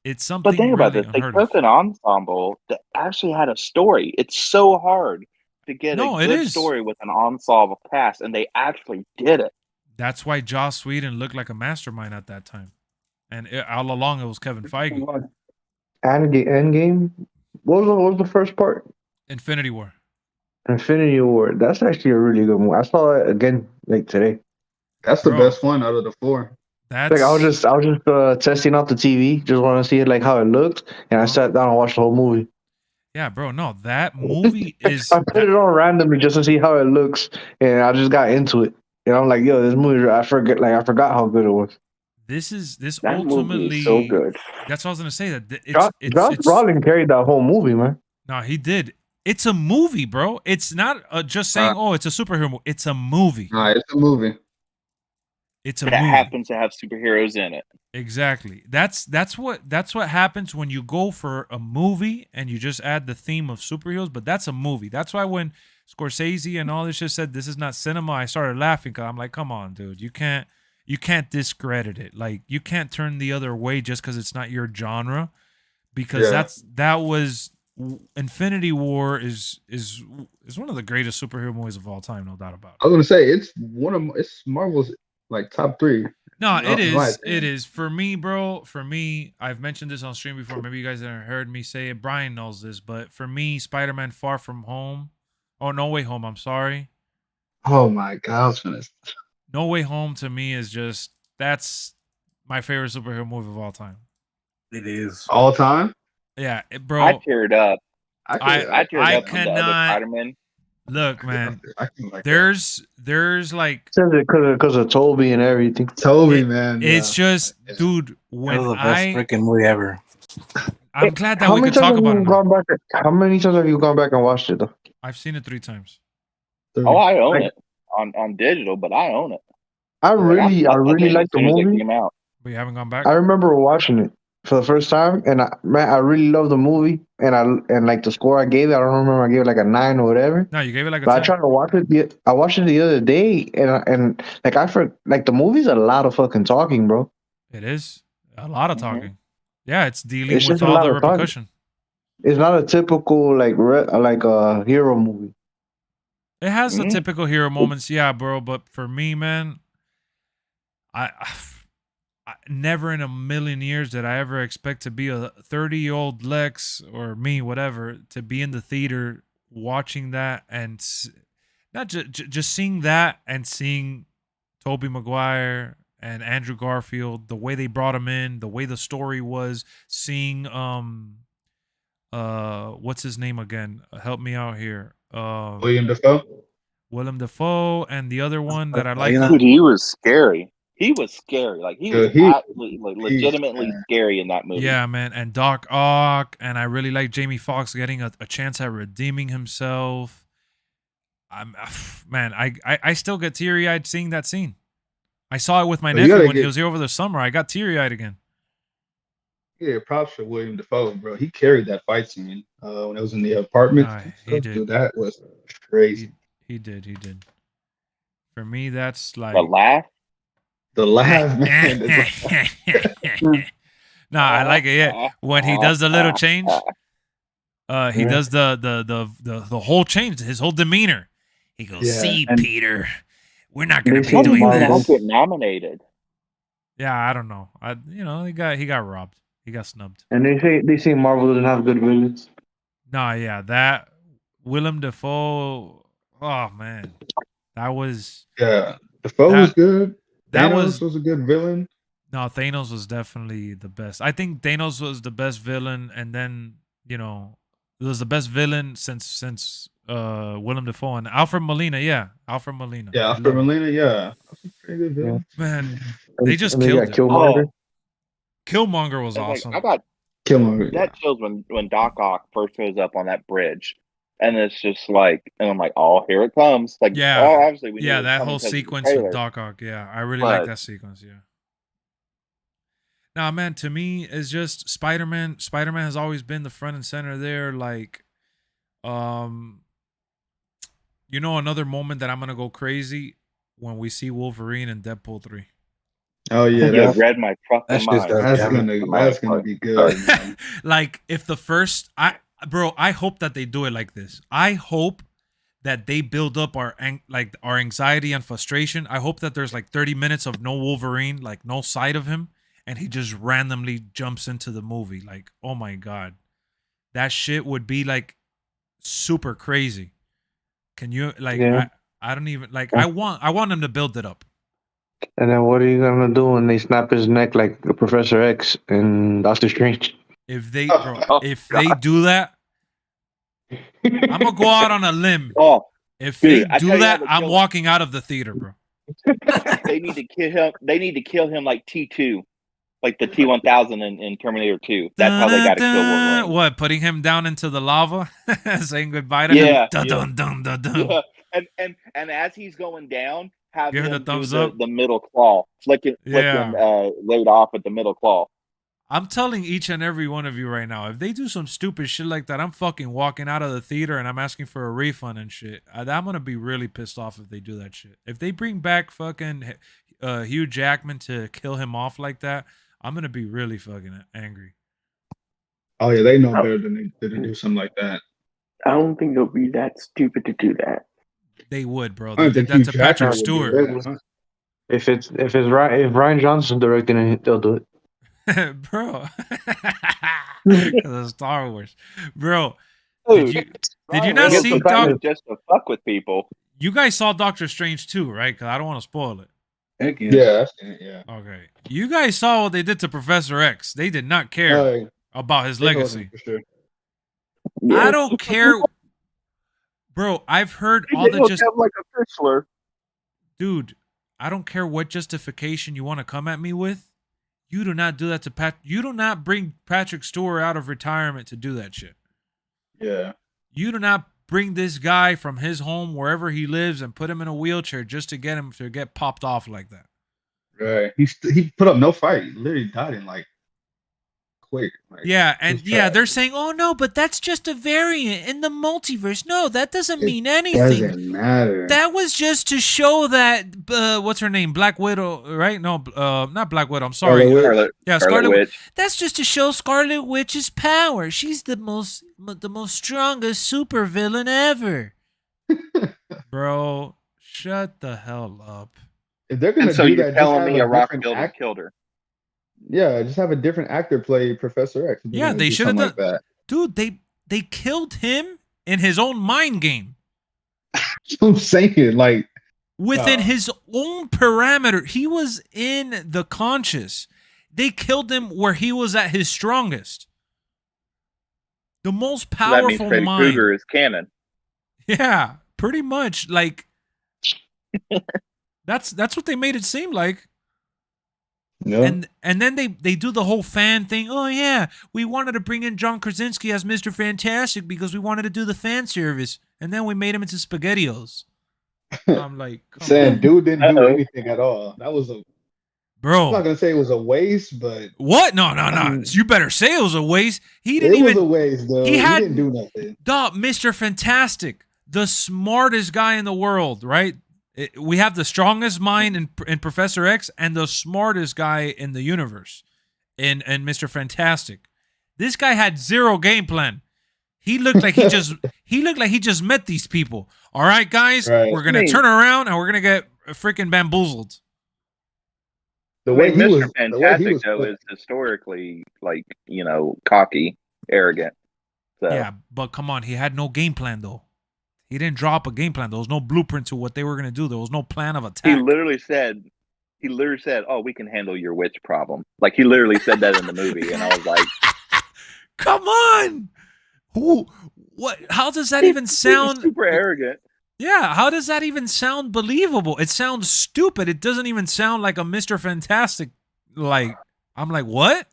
it's something But think about really this: they unheard took of. an ensemble that actually had a story. It's so hard to get No, a it good is. story with an ensemble cast, and they actually did it. That's why Joss Whedon looked like a mastermind at that time, and all along it was Kevin Feige. Endgame. What was the first part? Infinity War. Infinity War. That's actually a really good movie. I saw it again like today. That's the Bro. best one out of the 4. That's Like I was just testing out the TV, just want to see it like how it looked, and I Uh-huh. sat down and watched the whole movie. yeah, bro. No, that movie is. I put it on randomly just to see how it looks, and I just got into it. And I'm like, yo, this movie, I forgot how good it was. This That ultimately movie is so good. That's what I was gonna say. That Josh Brolin carried that whole movie, man. No, he did. It's a movie, bro. It's not just saying, oh, it's a superhero movie. It's a movie. It's a movie. It's a That movie. happens to have superheroes in it. Exactly. That's what happens when you go for a movie and you just add the theme of superheroes. But that's a movie. That's why when Scorsese and all this shit said this is not cinema, I started laughing because I'm like, come on, dude, you can't discredit it. Like you can't turn the other way just because it's not your genre. Because that was Infinity War is one of the greatest superhero movies of all time, no doubt about it. I was gonna say it's Marvel's like top 3. No, it in my is. opinion. It is. For me, bro, I've mentioned this on stream before. Maybe you guys haven't heard me say it. Brian knows this, but for me, Spider-Man Far From Home. Oh, No Way Home, I'm sorry. Oh my god, I was gonna. No Way Home to me is just, that's my favorite superhero movie of all time. It is. All time. Yeah, bro. I teared up. I I teared I up on the other cannot- Spider-Man. Look, man, I can like there's like, Because of Toby and everything. Toby, man. it's yeah. just, dude, That when was the best freaking movie ever. I'm glad that How we many could talk times about have it you now. gone back? How many times have you gone back and watched it though? I've seen it 3 times. Oh, I own Like- it on digital, but I own it. I really watched it like as the soon as it movie. came out. But you haven't gone back? I remember watching it for the first time, and I really love the movie, and like the score I gave it. I don't remember, I gave it like a 9 or whatever. No, you gave it like a But 10. I tried to watch it. I watched it the other day, and like like the movie's a lot of fucking talking, bro. It is a lot of Mhm. talking. Yeah, it's dealing It's with just a all lot the of talking. repercussion. It's not a typical like a hero movie. It has the Mhm. typical hero moments, yeah, bro. But for me, man, I never in a million years did I ever expect to be a 30-year-old Lex or me, whatever, to be in the theater watching that and not just seeing that and seeing Tobey Maguire and Andrew Garfield, the way they brought him in, the way the story was, seeing what's his name again? Help me out here. William Dafoe. Willem Dafoe and the other one that I like. You know- Dude, he was scary. He was scary. Like he was Dude, he- absolutely, like, legitimately scary in that movie. Yeah, man, and Doc Ock, and I really like Jamie Foxx getting a chance at redeeming himself. Man, I still get teary eyed seeing that scene. I saw it with my Well, you nephew gotta when he get- was here over the summer. I got teary eyed again. Yeah, props for William Dafoe, bro. He carried that fight scene when it was in the apartment. Nah, he did. Dude, that was crazy. He did. For me, that's like The laugh. The laugh, man. It's like- Nah, I like it. Yeah, when he does the little change, he does the whole change, his whole demeanor. He goes, Yeah, "See, and- Peter, We're not gonna They be How say did doing he not this. Marvel. get nominated? Yeah, I don't know. He got robbed. He got snubbed. And they say Marvel doesn't have good villains. Nah, yeah, that Willem Dafoe. Oh man, that was Yeah, the foe was that good. that Thanos was was a good villain. no. Thanos was definitely the best. I think Thanos was the best villain, and then it was the best villain since Willem Dafoe and Alfred Molina. Yeah, Alfred Molina. Yeah, I Alfred love Molina. Yeah, that's a pretty good Yeah. villain. man. And, They just and they killed got it. Killmonger. Oh, Killmonger was it's like I awesome. got Killmonger. that chills when Doc Ock first shows up on that bridge, and it's just like, and I'm like, oh, here it comes. Like, Yeah, oh, obviously we knew it yeah, was that coming whole because of the sequence with trailer, Doc Ock. Yeah, I really like but that sequence. Yeah. Nah, man, to me, it's just Spider-Man. Spider-Man has always been the front and center there. Like, um, another moment that I'm gonna go crazy when we see Wolverine in Deadpool 3. Oh yeah, you that's read my fucking That shit's mind. dope. that's Yeah. gonna be good. Man. Like, if the first, I hope that they do it like this. I hope that they build up our anxiety and frustration. I hope that there's like 30 minutes of no Wolverine, like no sight of him, and he just randomly jumps into the movie. Like, oh my god, that shit would be like super crazy. Can you like? Yeah. I don't even like. Yeah. I want them to build it up. And then what are you gonna do when they snap his neck like Professor X and Doctor Strange? If they, bro, Oh, if they do that, I'm gonna go out on a limb. Oh, If dude, they I tell do you that, how to I'm kill- walking out of the theater, bro. they need to kill him. They need to kill him like T2, like the T1000 in Terminator 2. That's how they got to kill Wolverine. What? Putting him down into the lava, saying goodbye to Yeah, him. Dun, dun, dun, dun, dun. Yeah, and as he's going down, have Give him him the thumbs do up. the middle claw, flicking laid off at the middle claw. I'm telling each and every one of you right now, if they do some stupid shit like that, I'm fucking walking out of the theater and I'm asking for a refund and shit. I'm gonna be really pissed off if they do that shit. If they bring back fucking Hugh Jackman to kill him off like that, I'm gonna be really fucking angry. Oh yeah, they know better than to do something like that. I don't think they'll be that stupid to do that. They would, bro. I They don't did think that Hugh to Patrick Jackman would do Stewart. it. If Ryan Johnson's directing it, they'll do it. Bro. Because of Star Wars. Bro. Did you not Reynolds see was Doc? just to fuck with people? You guys saw Doctor Strange too, right? Because I don't want to spoil it. Heck yeah. Yeah, I've seen it, yeah. Okay. You guys saw what they did to Professor X. They did not care Oh, about his they know legacy. him for sure. I don't care. Bro, I've heard all the just like a Fischler. dude, I don't care what justification you want to come at me with. You do not do that to Pat. You do not bring Patrick Stewart out of retirement to do that shit. Yeah. You do not bring this guy from his home wherever he lives and put him in a wheelchair just to get him to get popped off like that. Right. He put up no fight. He literally died in like quick. Like, Yeah, and it's yeah, trash. they're saying, "Oh no, but that's just a variant in the multiverse." No, that doesn't It mean anything. doesn't matter. That was just to show that what's her name, Black Widow, right? No, not Black Widow. I'm sorry. Scarlet Yeah, Scarlet Scarlet Witch. That's just to show Scarlet Witch's power. She's the most strongest supervillain ever. Bro, shut the hell up. If they're gonna And so do you're that, just telling have me a rock different builder act- killed her? Yeah, just have a different actor play Professor X. if they're Yeah, gonna they do should have something done. like that. Dude, they killed him in his own mind game. That's what I'm saying. Like, Within No. his own parameter. He was in the conscious. They killed him where he was at his strongest. The most So that means powerful Freddy mind. Krueger is canon. Yeah, pretty much. Like that's what they made it seem like. no. And then they do the whole fan thing. Oh yeah, we wanted to bring in John Krasinski as Mr. Fantastic because we wanted to do the fan service, and then we made him into SpaghettiOs. I'm like, come Saying on, dude didn't do Uh-oh. anything at all. That was a. I'm not bro. gonna say it was a waste, but What? No. You better say it was a waste. He didn't it was even. a waste, though. he He, had- didn't do nothing. Dog, Mr. Fantastic, the smartest guy in the world, right? We have the strongest mind in Professor X and the smartest guy in the universe in Mr. Fantastic. This guy had zero game plan. He looked like he just met these people. All right, guys, Right. we're gonna turn around and we're gonna get freaking bamboozled. The I way mean, he Mr. was, the way he Fantastic was, though is historically like cocky, arrogant. So Yeah, but come on, he had no game plan though. He didn't draw up a game plan. There was no blueprint to what they were gonna do. There was no plan of he attack. literally said, "Oh, we can handle your witch problem." Like he literally said that in the movie, and I was like, Come on. Who? What? How does that even he was sound? super arrogant. Yeah, how does that even sound believable? It sounds stupid. It doesn't even sound like a Mr. Fantastic. Like, I'm like, what?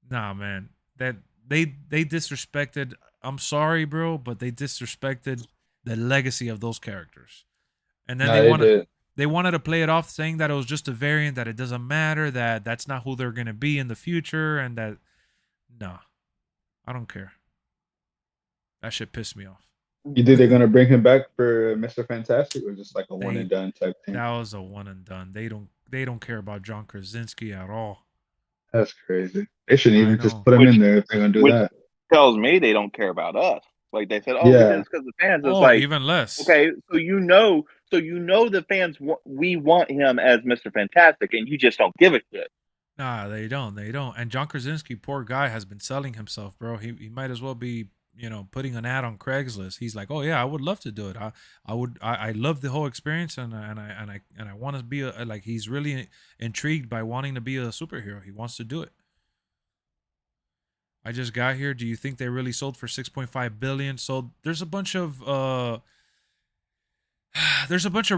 Nah, man. That they disrespected. I'm sorry, bro, but they disrespected the legacy of those characters. And then they wanted to play it off saying that it was just a variant, that it doesn't matter, that that's not who they're gonna be in the future, and that no, I don't care. That shit pissed me off. You think they're gonna bring him back for Mr. Fantastic, or just like a one and done type thing? That was a one and done. They don't care about John Krasinski at all. That's crazy. They shouldn't I even know. just put him in there if they're gonna do Which that. tells me they don't care about us. Like they said, oh, we Yeah. did this because the fans. It's Oh, like even less. okay, so you know the fans we want him as Mr. Fantastic, and you just don't give a shit. Nah, they don't. And John Krasinski, poor guy, has been selling himself, bro. He might as well be, putting an ad on Craigslist. He's like, oh yeah, I would love to do it. I love the whole experience, and I want to be like, he's really intrigued by wanting to be a superhero. He wants to do it. I just got here. Do you think they really sold for 6.5 billion? So there's a bunch of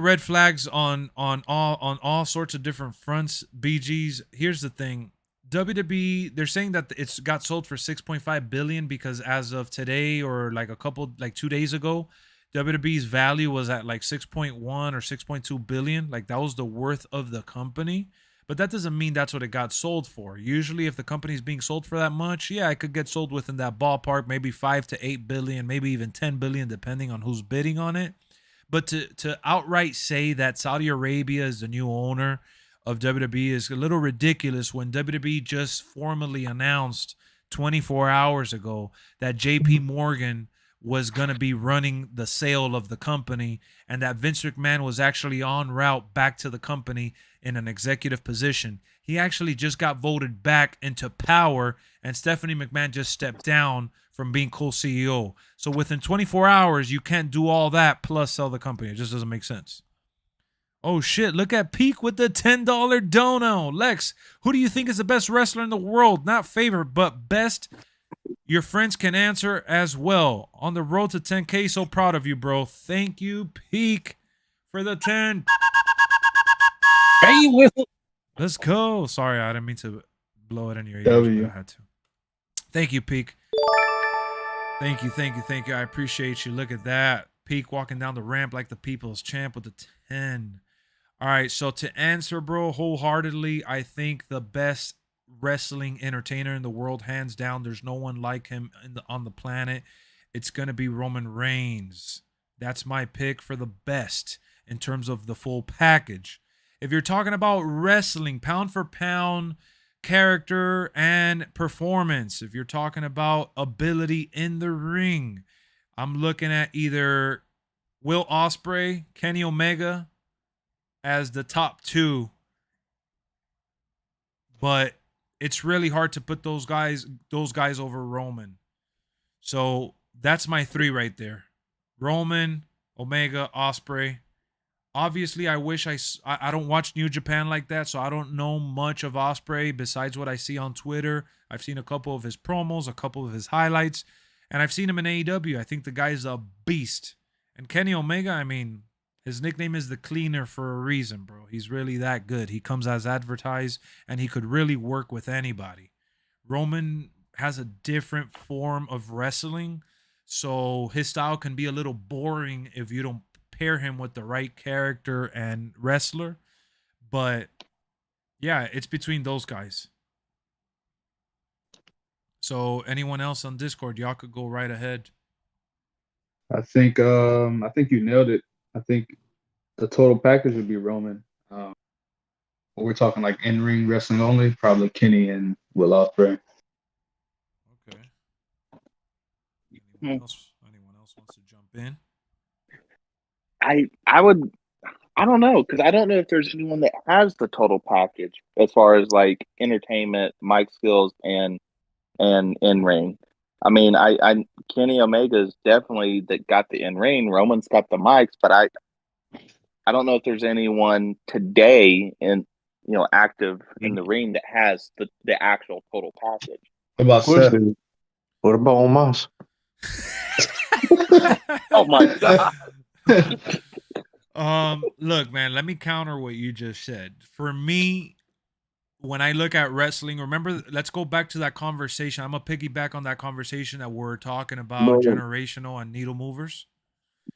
red flags on all sorts of different fronts. BGs. Here's the thing. WWE, they're saying that it's got sold for 6.5 billion because as of today, or like 2 days ago, WWE's value was at like 6.1 or 6.2 billion. Like that was the worth of the company. But that doesn't mean that's what it got sold for. Usually if the company's being sold for that much, yeah, it could get sold within that ballpark, maybe 5 to 8 billion, maybe even 10 billion, depending on who's bidding on it. But to outright say that Saudi Arabia is the new owner of WWE is a little ridiculous when WWE just formally announced 24 hours ago that JP Morgan was going to be running the sale of the company, and that Vince McMahon was actually en route back to the company in an executive position. He actually just got voted back into power, and Stephanie McMahon just stepped down from being co-CEO. So within 24 hours, you can't do all that plus sell the company. It just doesn't make sense. Oh shit, look at Peak with the $10 dono. Lex, who do you think is the best wrestler in the world? Not favorite, but best. Your friends can answer as well. On the road to 10K, so proud of you, bro. Thank you, Peak, for the 10. Hey, whistle. Let's go. Sorry, I didn't mean to blow it in your ears, but I had to. Thank you, Peak. Thank you. I appreciate you. Look at that. Peak walking down the ramp like the people's champ with the 10. All right, so to answer, bro, wholeheartedly, I think the best wrestling entertainer in the world, hands down, there's no one like him on the planet. It's going to be Roman Reigns. That's my pick for the best in terms of the full package. If you're talking about wrestling, pound for pound, character, and performance, if you're talking about ability in the ring, I'm looking at either Will Ospreay, Kenny Omega as the top two. But it's really hard to put those guys over Roman. So that's my 3 right there. Roman, Omega, Ospreay. Obviously, I wish I don't watch New Japan like that, so I don't know much of Ospreay besides what I see on Twitter. I've seen a couple of his promos, a couple of his highlights, and I've seen him in AEW. I think the guy's a beast. And Kenny Omega, I mean, his nickname is the Cleaner for a reason, bro. He's really that good. He comes as advertised, and he could really work with anybody. Roman has a different form of wrestling, so his style can be a little boring if you don't pair him with the right character and wrestler. But yeah, it's between those guys. So anyone else on Discord, y'all could go right ahead. I think you nailed it. I think the total package would be Roman. But we're talking like in-ring wrestling only, probably Kenny and Will Ospreay. Okay. Anyone else wants to jump in? I I don't know, because I don't know if there's anyone that has the total package as far as like entertainment, mic skills, and in ring. I mean, I Kenny Omega's definitely that got the in ring. Roman's got the mics, but I don't know if there's anyone today in active in the ring that has the actual total package. What about Of course, Seth? dude. What about Omas? Oh my god! Look, man, let me counter what you just said. For me, when I look at wrestling, remember, let's go back to that conversation. I'm gonna piggyback on that conversation that we're talking about No. generational and needle movers.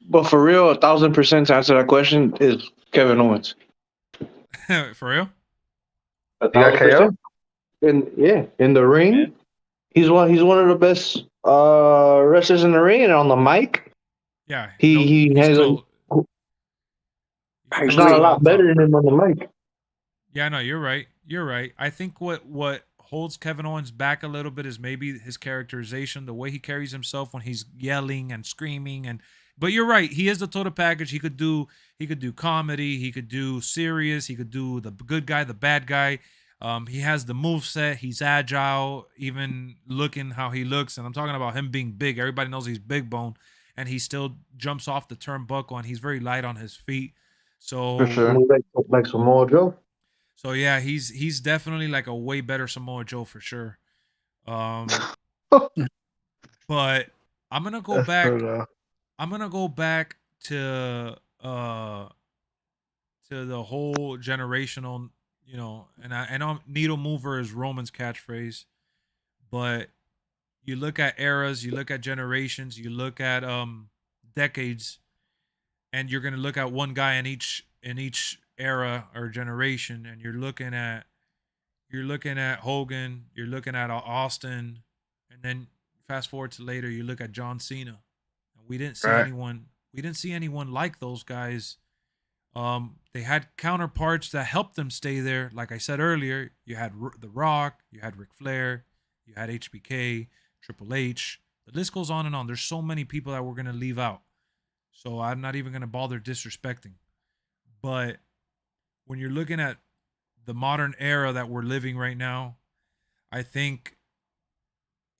But for real, 1,000% to answer that question is Kevin Owens. For real? A You got KO? 1,000%. In the ring, Yeah. he's one of the best wrestlers in the ring, and on the mic, Yeah. he he's has close. there's not a lot better than him on the mic. Yeah, no, you're right. You're right. I think what holds Kevin Owens back a little bit is maybe his characterization, the way he carries himself when he's yelling and screaming. But you're right. He is the total package. He could do comedy. He could do serious. He could do the good guy, the bad guy. He has the moveset. He's agile, even looking how he looks. And I'm talking about him being big. Everybody knows he's big bone, and he still jumps off the turnbuckle, and he's very light on his feet. So For sure. Like Samoa Joe. So yeah, he's definitely like a way better Samoa Joe for sure. But I'm gonna go That's back. true, though. I'm gonna go back to the whole generational, and I know needle mover is Roman's catchphrase, but you look at eras, you look at generations, you look at decades, and you're gonna look at one guy in each era or generation, and you're looking at Hogan, you're looking at Austin, and then fast forward to later, you look at John Cena. We didn't see Right. anyone like those guys. They had counterparts that helped them stay there. Like I said earlier, you had The Rock, you had Ric Flair, you had HBK, Triple H. The list goes on and on. There's so many people that we're gonna leave out, so I'm not even gonna bother disrespecting. But when you're looking at the modern era that we're living right now, I think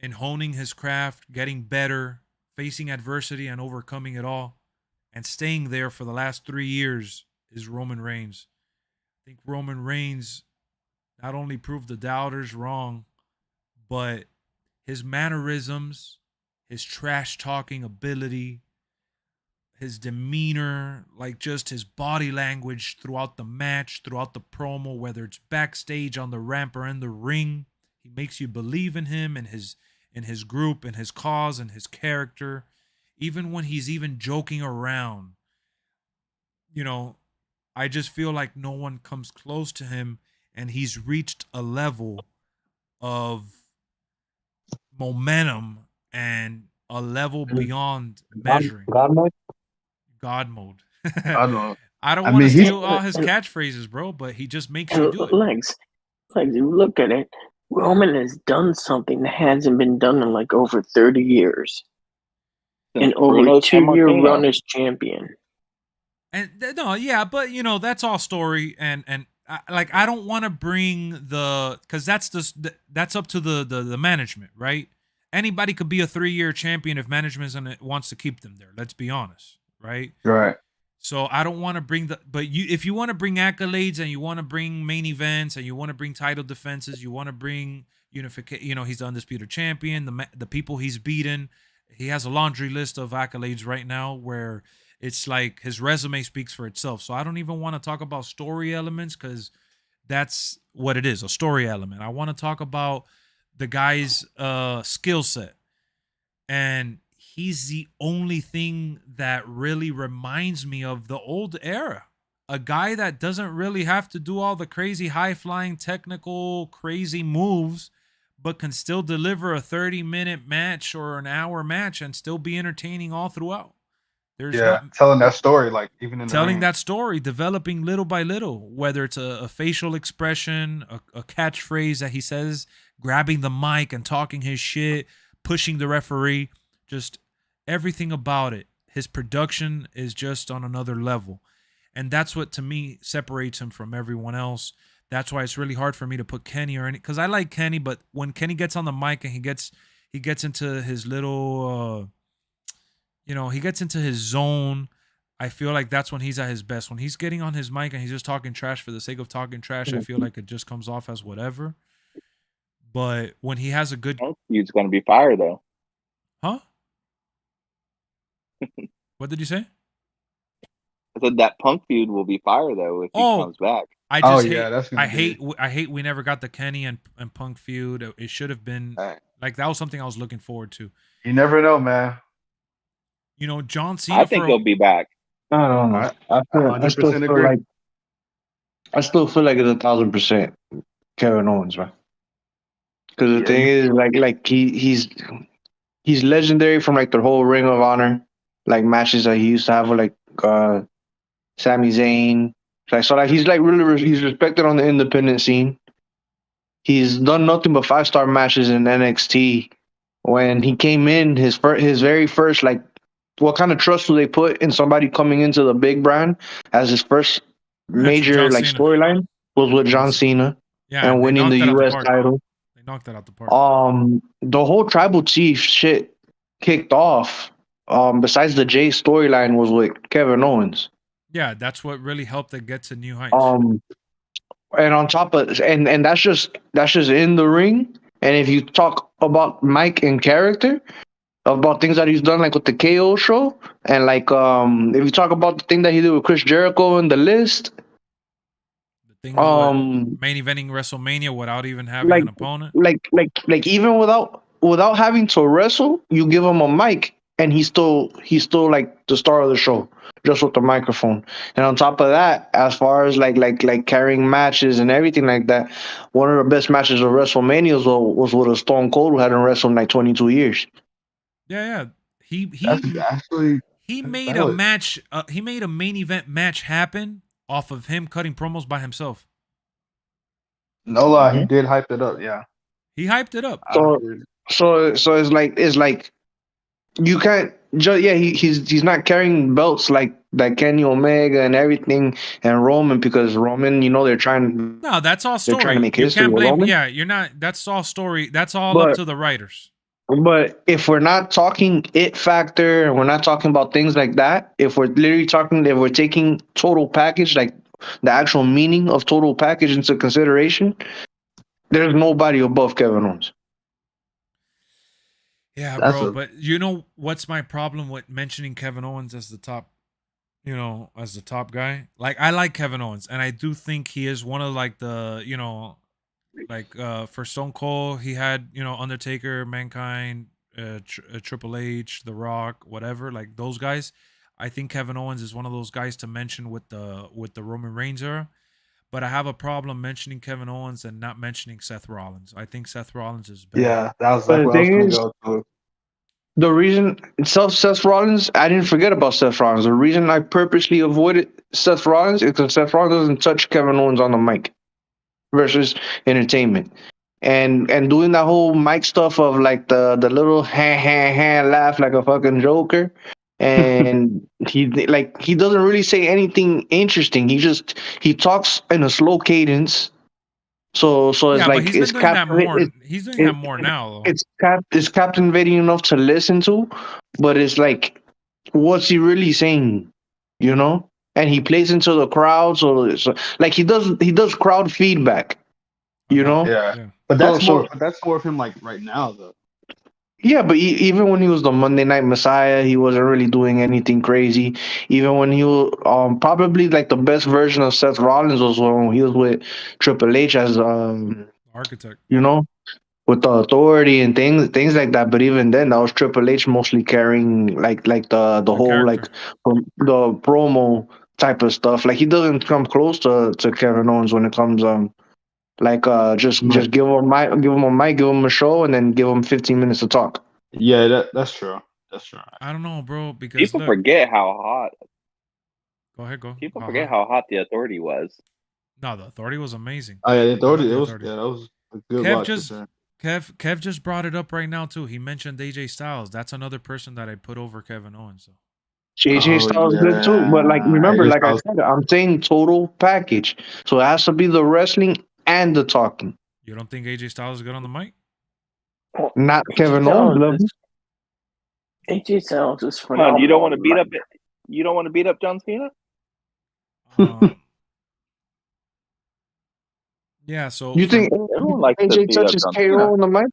in honing his craft, getting better, facing adversity and overcoming it all, and staying there for the last 3 years is Roman Reigns. I think Roman Reigns not only proved the doubters wrong, but his mannerisms, his trash talking ability, his demeanor, like just his body language throughout the match, throughout the promo, whether it's backstage on the ramp or in the ring, he makes you believe in him and his group and his cause and his character. Even when he's even joking around, I just feel like no one comes close to him, and he's reached a level of momentum and a level beyond measuring. God mode. God mode. I know. I don't I want to mean, he's- steal all his catchphrases, bro, but he just makes you And do it. Lex, you look at it. Roman has done something that hasn't been done in like over 30 years. Since And over Bruno a 2-year Sammartino. run as champion. And no, yeah, but that's all story, and I don't want to bring because that's up to the management, right? Anybody could be a 3-year champion if management wants to keep them there. Let's be honest, right? Right. So I don't want to bring if you want to bring accolades and you want to bring main events and you want to bring title defenses, you want to bring unification. He's the undisputed champion. The people he's beaten, he has a laundry list of accolades right now where it's like his resume speaks for itself. So I don't even want to talk about story elements because that's what it is, a story element. I want to talk about the guy's skill set. And he's the only thing that really reminds me of the old era. A guy that doesn't really have to do all the crazy high-flying technical crazy moves, but can still deliver a 30-minute match or an hour match and still be entertaining all throughout. Telling that story, like even in the telling ring. that story, developing little by little, whether it's a facial expression, a catchphrase that he says, grabbing the mic and talking his shit, pushing the referee, just everything about it. His production is just on another level. And that's what to me separates him from everyone else. That's why it's really hard for me to put Kenny or any, because I like Kenny, but when Kenny gets on the mic and he gets into his little he gets into his zone. I feel like that's when he's at his best. When he's getting on his mic and he's just talking trash for the sake of talking trash, I feel like it just comes off as whatever. But when he has a good He's going to be fire though. Huh? What did you say? I said that Punk feud will be fire though if he comes back. I just that's gonna I hate we never got the Kenny and Punk feud. It should have been like that was something I was looking forward to. You never know, man. You know, John Cena. I think he'll be back. I don't know. I still feel agree. like it's 1,000% Kevin Owens, man. Because the thing is, like he's legendary from like the whole Ring of Honor, like matches that he used to have with like Sami Zayn. So he's like he's respected on the independent scene. He's done nothing but 5-star matches in NXT. When he came in, his very first, like, what kind of trust do they put in somebody coming into the big brand as his first major like storyline was with John Cena and winning the US title. They knocked that out the park. The whole Tribal Chief shit kicked off. Besides the Jay storyline was with Kevin Owens. Yeah, that's what really helped it get to new heights. And on top of and that's just in the ring. And if you talk about Mike and character, about things that he's done like with the KO show, and like if you talk about the thing that he did with Chris Jericho in the list, the thing main eventing WrestleMania without even having an opponent, like even without having to wrestle, you give him a mic and he's still like the star of the show just with the microphone. And on top of that, as far as like carrying matches and everything like that, one of the best matches of WrestleMania was with a Stone Cold who hadn't wrestled in like 22 years. Yeah. He made valid. a match. He made a main event match happen off of him cutting promos by himself. No lie, he did hype it up. Yeah, he hyped it up. So it's like you can't just he's not carrying belts like Kenny Omega and everything and Roman, because Roman, they're trying. No, that's all story. They're trying to make history. You can't blame. Roman. Yeah, you're not. That's all story. That's all up to the writers. But if we're not talking it factor, and we're not talking about things like that, if we're literally talking, if we're taking total package, like the actual meaning of total package into consideration, there's nobody above Kevin Owens. Yeah, bro. But you know what's my problem with mentioning Kevin Owens as the top, as the top guy? Like, I like Kevin Owens, and I do think he is one of like the, for Stone Cold, he had, Undertaker, Mankind, Triple H, The Rock, whatever, like those guys. I think Kevin Owens is one of those guys to mention with the Roman Reigns era. But I have a problem mentioning Kevin Owens and not mentioning Seth Rollins. I think Seth Rollins is better. Yeah, that was like what I was going to go to. The reason Seth Rollins, I didn't forget about Seth Rollins. The reason I purposely avoided Seth Rollins is because Seth Rollins doesn't touch Kevin Owens on the mic versus entertainment. And doing that whole mic stuff of like the little ha laugh like a fucking joker. And he doesn't really say anything interesting. He talks in a slow cadence. So it's like he's doing that more. He's doing that more now, though. It's captivating enough to listen to, but it's like, what's he really saying? And he plays into the crowd, so like he does crowd feedback. Yeah. But that's more of him like right now, though. Yeah, but even when he was the Monday Night Messiah, he wasn't really doing anything crazy. Even when he was probably like the best version of Seth Rollins was when he was with Triple H as architect. With the authority and things like that. But even then, that was Triple H mostly carrying like the whole character. Like the promo type of stuff. Like he doesn't come close to Kevin Owens when it comes just give him a mic, give him a show, and then give him 15 minutes to talk. Yeah, that's true. That's true. I don't know, bro, because people forget how hot. Go ahead, go. People forget how hot the Authority was. No, the Authority was amazing. Oh yeah, the Authority. That was a good watch. Kev just brought it up right now too. He mentioned AJ Styles. That's another person that I put over Kevin Owens. So. AJ Styles good too, but like remember, AJ like I Styles. said, I'm saying total package. So it has to be the wrestling and the talking. You don't think AJ Styles is good on the mic? Well, Not AJ Kevin Owens Styles level. AJ Styles is Come on, you don't want to beat phenomenal. up. You don't want to beat up John Cena. Yeah. So You think Everyone likes to AJ beat up touches John KO Cena. on the mic?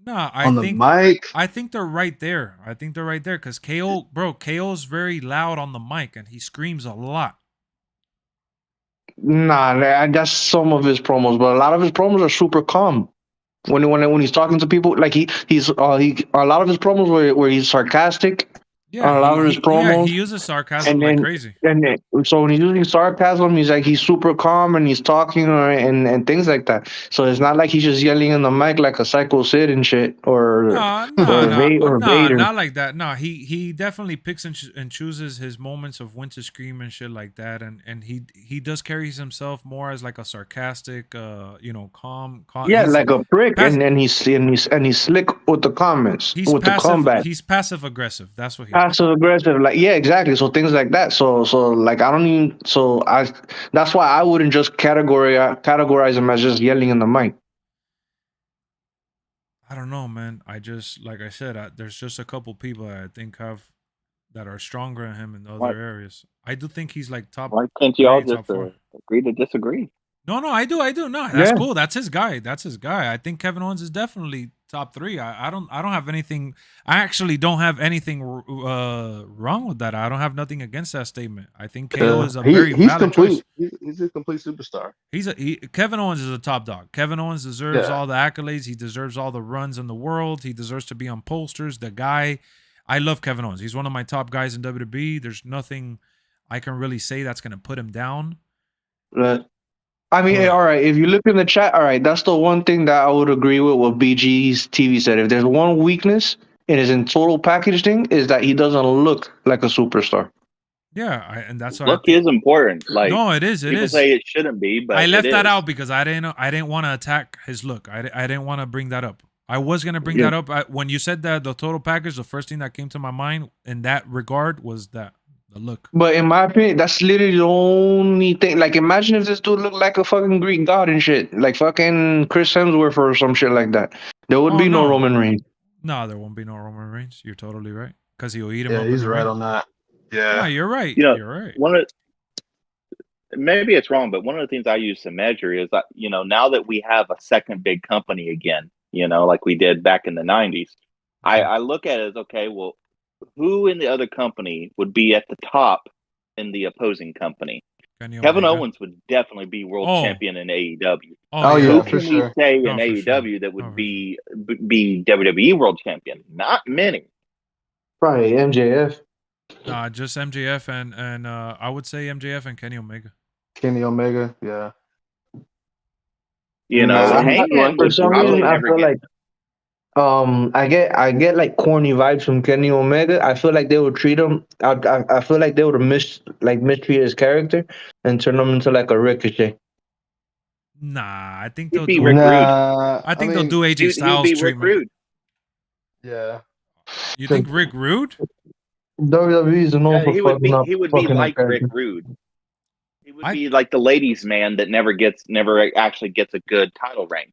no, On the mic. I think they're right there. I think they're right there because KO's very loud on the mic and he screams a lot. Nah, that's some of his promos, but a lot of his promos are super calm. When he's talking to people, like he's a lot of his promos where he's sarcastic. Yeah, A lot of his promos, he uses sarcasm and like then crazy. so when he's using sarcasm, he's super calm and he's talking and things like that. So it's not like he's just yelling in the mic like a Psycho Sid and shit No, or Vader. not like that. No, he definitely picks and chooses his moments of when to scream and shit like that, and he does carries himself more as like a sarcastic, calm. Yeah, He's like a prick, pass- and he's slick with the comments, he's with the passive. combat. He's passive aggressive. That's what he is. Passive aggressive, like yeah, exactly. So things like that. So like I don't even. So I. That's why I wouldn't just categorize him as just yelling in the mic. I don't know, man. I just like I said, there's just a couple people that I think that are stronger than him in other Why- areas. I do think he's like top. Why can't you all three, just top four. agree to disagree? No, I do. No, that's Yeah. cool. That's his guy. I think Kevin Owens is definitely top 3. I don't have anything. I actually don't have anything wrong with that. I don't have nothing against that statement. I think KO is a very he's valid choice. complete. He's a complete superstar. Kevin Owens is a top dog. Kevin Owens deserves Yeah. all the accolades. He deserves all the runs in the world. He deserves to be on posters. The guy, I love Kevin Owens. He's one of my top guys in WWE. There's nothing I can really say that's gonna put him down. I mean, But- all right. If you look in the chat, all right, that's the one thing that I would agree with what BG's TV said. If there's one weakness in his in total package thing, is that he doesn't look like a superstar. Yeah, and that's what Look I think. is important. Like No, it is. It people is. say it shouldn't be, but I left it that is. out because I didn't want to attack his look. I didn't want to bring that up. I was gonna bring Yeah. that up when you said that the total package. The first thing that came to my mind in that regard was that the look. But in my opinion, that's literally the only thing. Like, imagine if this dude looked like a fucking Greek god and shit, like fucking Chris Hemsworth or some shit like that. There would Oh, be no no. Roman Reigns. No, there won't be no Roman Reigns. You're totally right. Because he'll eat him Yeah, up. he's in the right ring. on that. No, Yeah. you're right. You know, You're right. One of maybe it's wrong, but one of the things I use to measure is that now that we have a second big company again, like we did back in the 90s, I look at it as okay, well, who in the other company would be at the top in the opposing company? Kenny Kevin Omega. Owens would definitely be world Oh. champion in AEW. Oh, Who yeah, can for we sure. say No, in for AEW sure. that would No, for be WWE world champion? Not many. Probably MJF. Nah, just MJF and I would say MJF and Kenny Omega. Kenny Omega. Yeah. Nah, Hangman for would some probably reason, I never feel get. like I get like corny vibes from Kenny Omega. I feel like they would treat him. I feel like they would mistreat his character and turn him into like a Ricochet. Nah, I think He'd they'll be do. Rick Rude. I think they'll do AJ He'd Styles be Rick treatment. Rude. Yeah. You think Rick Rude? WWE is known Yeah, for he would be. fucking up. He would be fucking up like Rick characters. Rude. He would be like the ladies' man that never actually gets a good title reign.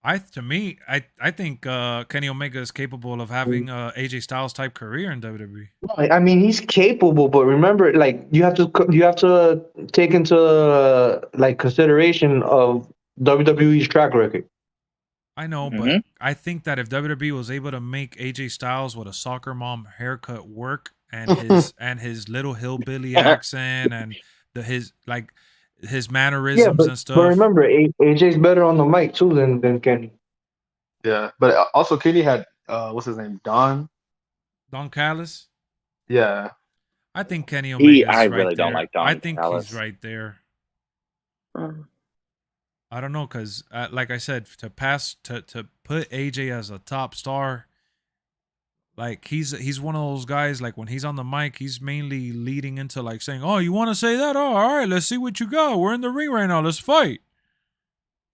I think Kenny Omega is capable of having AJ Styles type career in WWE. I mean, he's capable, but remember, like you have to take into like consideration of WWE's track record. I know, but I think that if WWE was able to make AJ Styles with a soccer mom haircut work and his little hillbilly accent and his mannerisms and stuff. But remember, AJ's better on the mic too than Kenny. Yeah, but also Kenny had what's his name, Don Callis. Yeah, I think Kenny Omega. I right really there. don't like Don I think Callis. he's right there. I don't know, cause like I said, to put AJ as a top star, like he's one of those guys. Like when he's on the mic, he's mainly leading into like saying, "Oh, you want to say that? Oh, all right, let's see what you got. We're in the ring right now. Let's fight."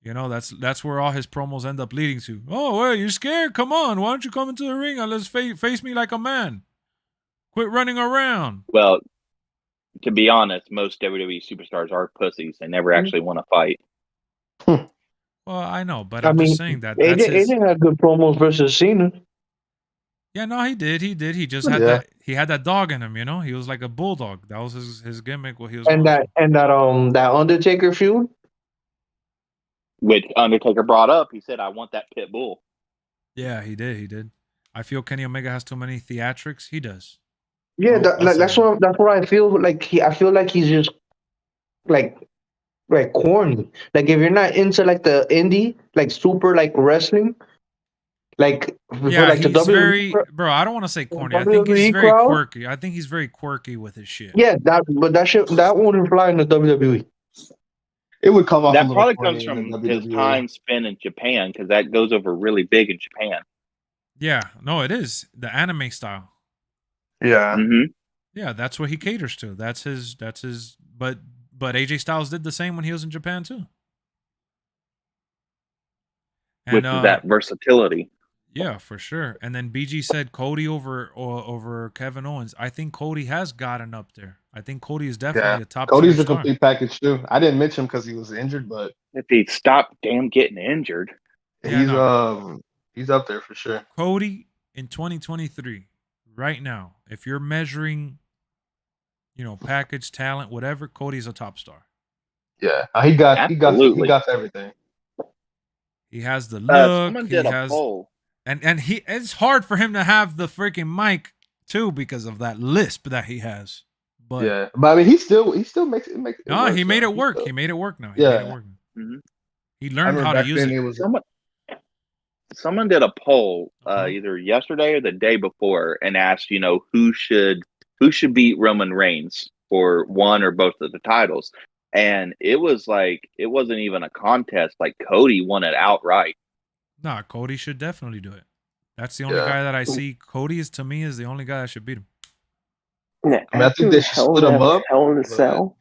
That's where all his promos end up leading to. Oh, well, you're scared? Come on, why don't you come into the ring and let's face me like a man? Quit running around. Well, to be honest, most WWE superstars are pussies. They never actually want to fight. Well, I know, but I I'm just mean, saying that's his. AJ had good promos versus Cena. Yeah, no, he did. He just had Yeah. that. He had that dog in him. You know, he was like a bulldog. That was his gimmick. What he was And going for. that Undertaker feud. Which Undertaker brought up. He said, "I want that pit bull." Yeah, he did. He did. I feel Kenny Omega has too many theatrics. He does. Yeah, I'll say that. that's what I feel like. I feel like he's just like corny. Like if you're not into like the indie, like super like wrestling, like for Yeah, like the he's WWE, very bro. I don't want to say corny. I think he's WWE very crowd. quirky. I think he's very quirky with his shit. Yeah, that wouldn't fly in the WWE. It would come off a That little probably corny comes in the from his WWE. time spent in Japan because that goes over really big in Japan. Yeah, no, it is the anime style. Yeah. Mm-hmm. Yeah, that's what he caters to. That's his. But AJ Styles did the same when he was in Japan too. With And that versatility. yeah, for sure. And then BG said Cody over Kevin Owens. I think Cody has gotten up there. I think Cody is definitely a top Cody's tier a star. complete package too. I didn't mention him because he was injured, but If he stopped damn getting injured. Yeah, he's up there for sure. Cody in 2023, right now, if you're measuring, package, talent, whatever, Cody's a top star. Yeah, he got Absolutely. everything. He has the look. Someone He did a has, poll. and it's hard for him to have the freaking mic too because of that lisp that he has. But yeah, but I mean, he still makes it. No, he made it work. Still, He made it work now. Yeah. Made it work. Mm-hmm. He learned how to use it. Someone did a poll Uh-huh. either yesterday or the day before and asked, who should beat Roman Reigns for one or both of the titles. And it wasn't even a contest. Like Cody won it outright. Nah, Cody should definitely do it. That's the only guy that I see. Cody to me is the only guy that should beat him. Yeah, I mean, I think they should split him up. Hell in a Cell,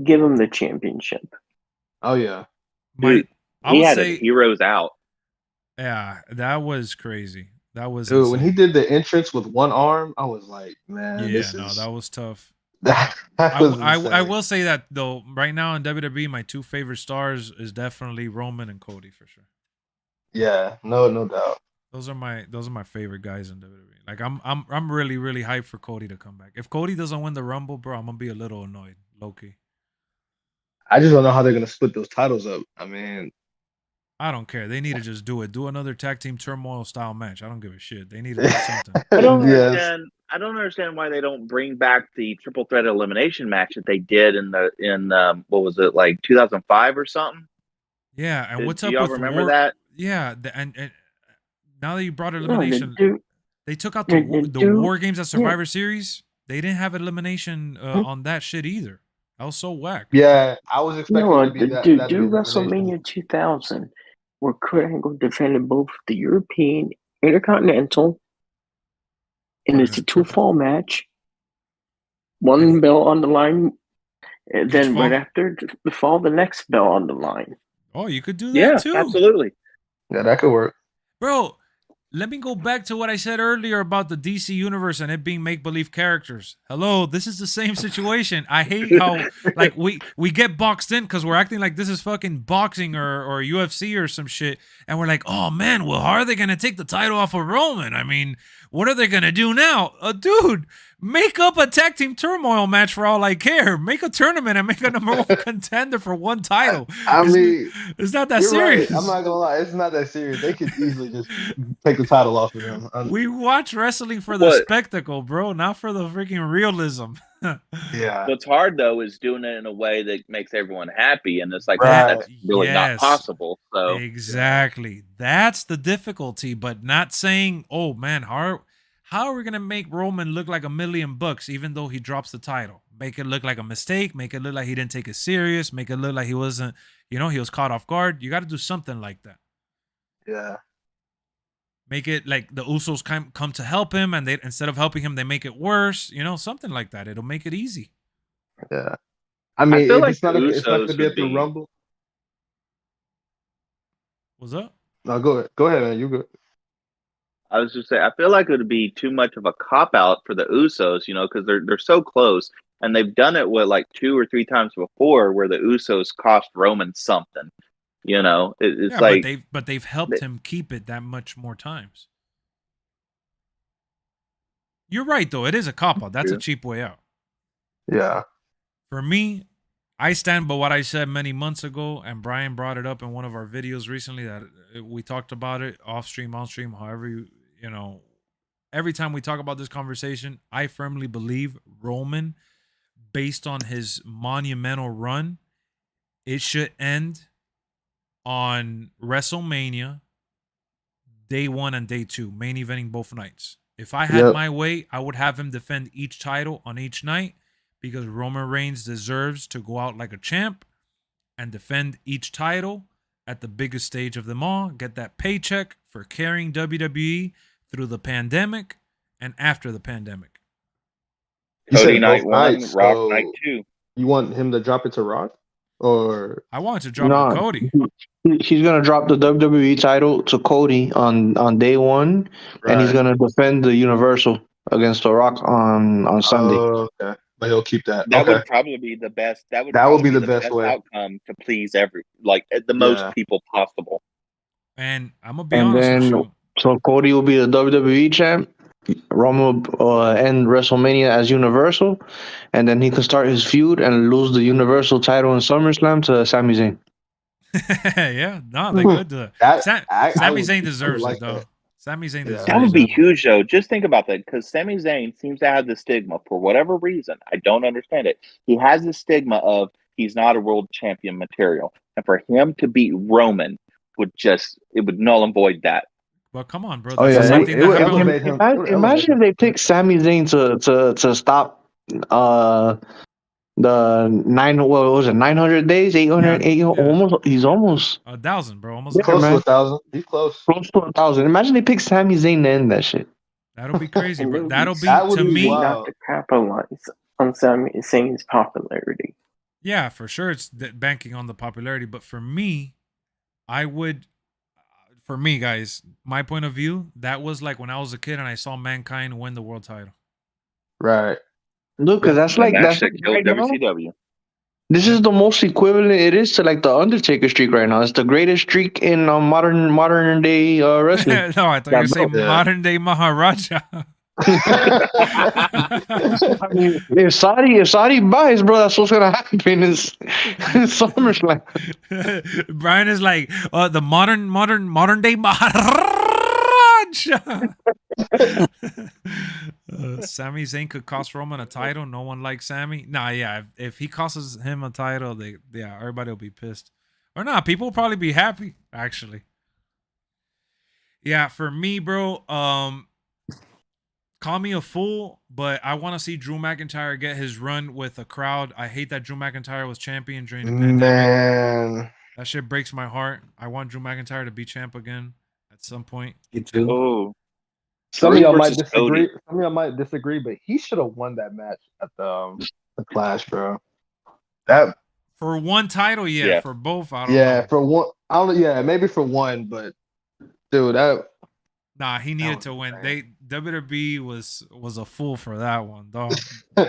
give him the championship. Oh yeah, dude, he had his heroes out. Yeah, that was crazy. That was dude. When he did the entrance with one arm, I was like, man, that was tough. I will say that though. Right now in WWE, my two favorite stars is definitely Roman and Cody for sure. Yeah, no doubt. Those are my favorite guys in WWE. Like I'm really really hyped for Cody to come back. If Cody doesn't win the Rumble, bro, I'm gonna be a little annoyed, low key. I just don't know how they're gonna split those titles up. I mean, I don't care. They need to just do it. Do another tag team turmoil style match. I don't give a shit. They need to do something. I don't understand. I don't understand why they don't bring back the triple threat elimination match that they did in what was it, like 2005 or something? Yeah, and what's do up y'all with remember that? Yeah, and now that you brought elimination, they took out the War Games at Survivor Series. They didn't have elimination on that shit either. That was so whack. Yeah, I was expecting to be that. Do WrestleMania 2000, where Kurt Angle defended both the European Intercontinental, and it's a two-fall match. One belt on the line, and then right after the fall, the next belt on the line. Oh, you could do that too. Absolutely. Yeah, that could work. Bro, let me go back to what I said earlier about the DC universe and it being make-believe characters. Hello, this is the same situation. I hate how like we get boxed in because we're acting like this is fucking boxing or UFC or some shit, and we're like, oh man, well, how are they gonna take the title off of Roman? I mean, what are they gonna do now? Dude, make up a tag team turmoil match for all I care. Make a tournament and make a number one contender for one title. It's not that serious. Right. I'm not gonna lie, it's not that serious. They could easily just take the title off of him. We watch wrestling for the spectacle, bro, not for the freaking realism. Yeah. What's hard though is doing it in a way that makes everyone happy, and it's like that's really not possible. So exactly, that's the difficulty. But not saying, oh man, how are we gonna make Roman look like $1 million even though he drops the title? Make it look like a mistake. Make it look like he didn't take it serious. Make it look like he wasn't, he was caught off guard. You got to do something like that. Yeah. Make it like the Usos come to help him, and they instead of helping him, they make it worse. Something like that. It'll make it easy. Yeah. I mean, feel like it's not going to be at the Rumble. What's up? No, go ahead, man. You good. I was just saying, I feel like it would be too much of a cop out for the Usos, because they're so close, and they've done it with like 2 or 3 times before, where the Usos cost Roman something. It's Yeah, like but they've helped him keep it that much more times. You're right, though. It is a cop out. That's a cheap way out. Yeah. For me, I stand by what I said many months ago, and Brian brought it up in one of our videos recently that we talked about it off stream, on stream, however every time we talk about this conversation, I firmly believe Roman, based on his monumental run, it should end on WrestleMania day 1 and day 2, main eventing both nights. If I had my way, I would have him defend each title on each night, because Roman Reigns deserves to go out like a champ and defend each title at the biggest stage of them all, get that paycheck for carrying WWE through the pandemic and after the pandemic. Cody night 1, Rock night 2. You want him to drop it to Rock? Or I want to drop it to Cody. He's gonna drop the WWE title to Cody on day 1, and he's gonna defend the Universal against The Rock on Sunday. Oh, okay. But he'll keep that. That would probably be the best. That would be the best way. Outcome to please the most people possible. And I'm gonna be honest with you. So Cody will be the WWE champ. Roman will end WrestleMania as Universal, and then he can start his feud and lose the Universal title in SummerSlam to Sami Zayn. Yeah, no, they could do that. Sami Zayn deserves it, though. Sami Zayn deserves it. That would be huge, though. Just think about that, because Sami Zayn seems to have the stigma, for whatever reason. I don't understand it. He has the stigma of he's not a world champion material. And for him to beat Roman would null and void that. Well, come on, bro. Oh, yeah. Imagine if they pick Sami Zayn to stop the 900 days, 800, 800 almost. He's almost 1,000, bro. Almost close to 1,000. He's close to 1,000. Imagine they pick Sami Zayn to end that shit. That'll be crazy, bro. That'll be to me not to capitalize on Sami Zayn's popularity. Yeah, for sure, it's banking on the popularity. But for me, guys, my point of view, that was like when I was a kid and I saw Mankind win the world title. Right. Look, because that's right WCW. This is the most equivalent it is to like the Undertaker streak right now. It's the greatest streak in modern day wrestling. No, I thought you were saying modern day Maharaja. I mean, if Saudi buys, bro, that's what's gonna happen. Is SummerSlam. Brian is like, the modern day Maharaja. Sami Zayn could cost Roman a title. No one likes Sami. Nah, yeah. If he costs him a title, everybody will be pissed. Or not, people will probably be happy. Actually, yeah. For me, bro, call me a fool, but I want to see Drew McIntyre get his run with a crowd. I hate that Drew McIntyre was champion during the pandemic. Man, that shit breaks my heart. I want Drew McIntyre to be champ again at some point. You too. Oh. Some of y'all might disagree. Some of y'all might disagree, but he should have won that match at the Clash, bro. That for one title, yeah. For both, I don't know. Yeah, for one, maybe for one, but dude, nah, he needed to win. WWE was a fool for that one, dog.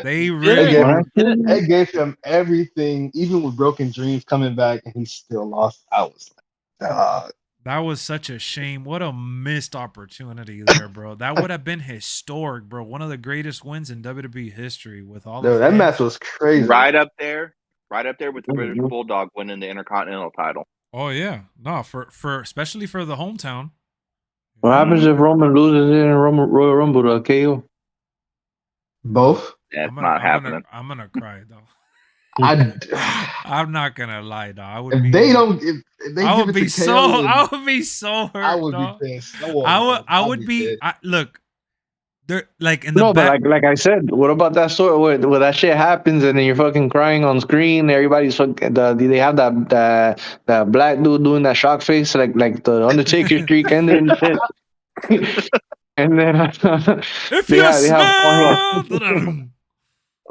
They really they gave him everything, even with Broken Dreams coming back, and he still lost. I was like, that was such a shame. What a missed opportunity there, bro. That would have been historic, bro. One of the greatest wins in WWE history with all the that match was crazy. Right up there with the British Bulldog winning the Intercontinental title. Oh yeah. No, for especially for the hometown. What happens if Roman loses in Royal Rumble to KO? Both? That's not happening. I'm gonna cry though. I'm not gonna lie, though. I would if be. They don't. If they I give would it be to so. KO, I would be so hurt. I would dog. be pissed. I would be. Look, they're like in the back. But like I said, what about that story where that shit happens and then you're fucking crying on screen? Everybody's fucking. They have that black dude doing that shock face, like the Undertaker streak ended and shit. And then if you smell.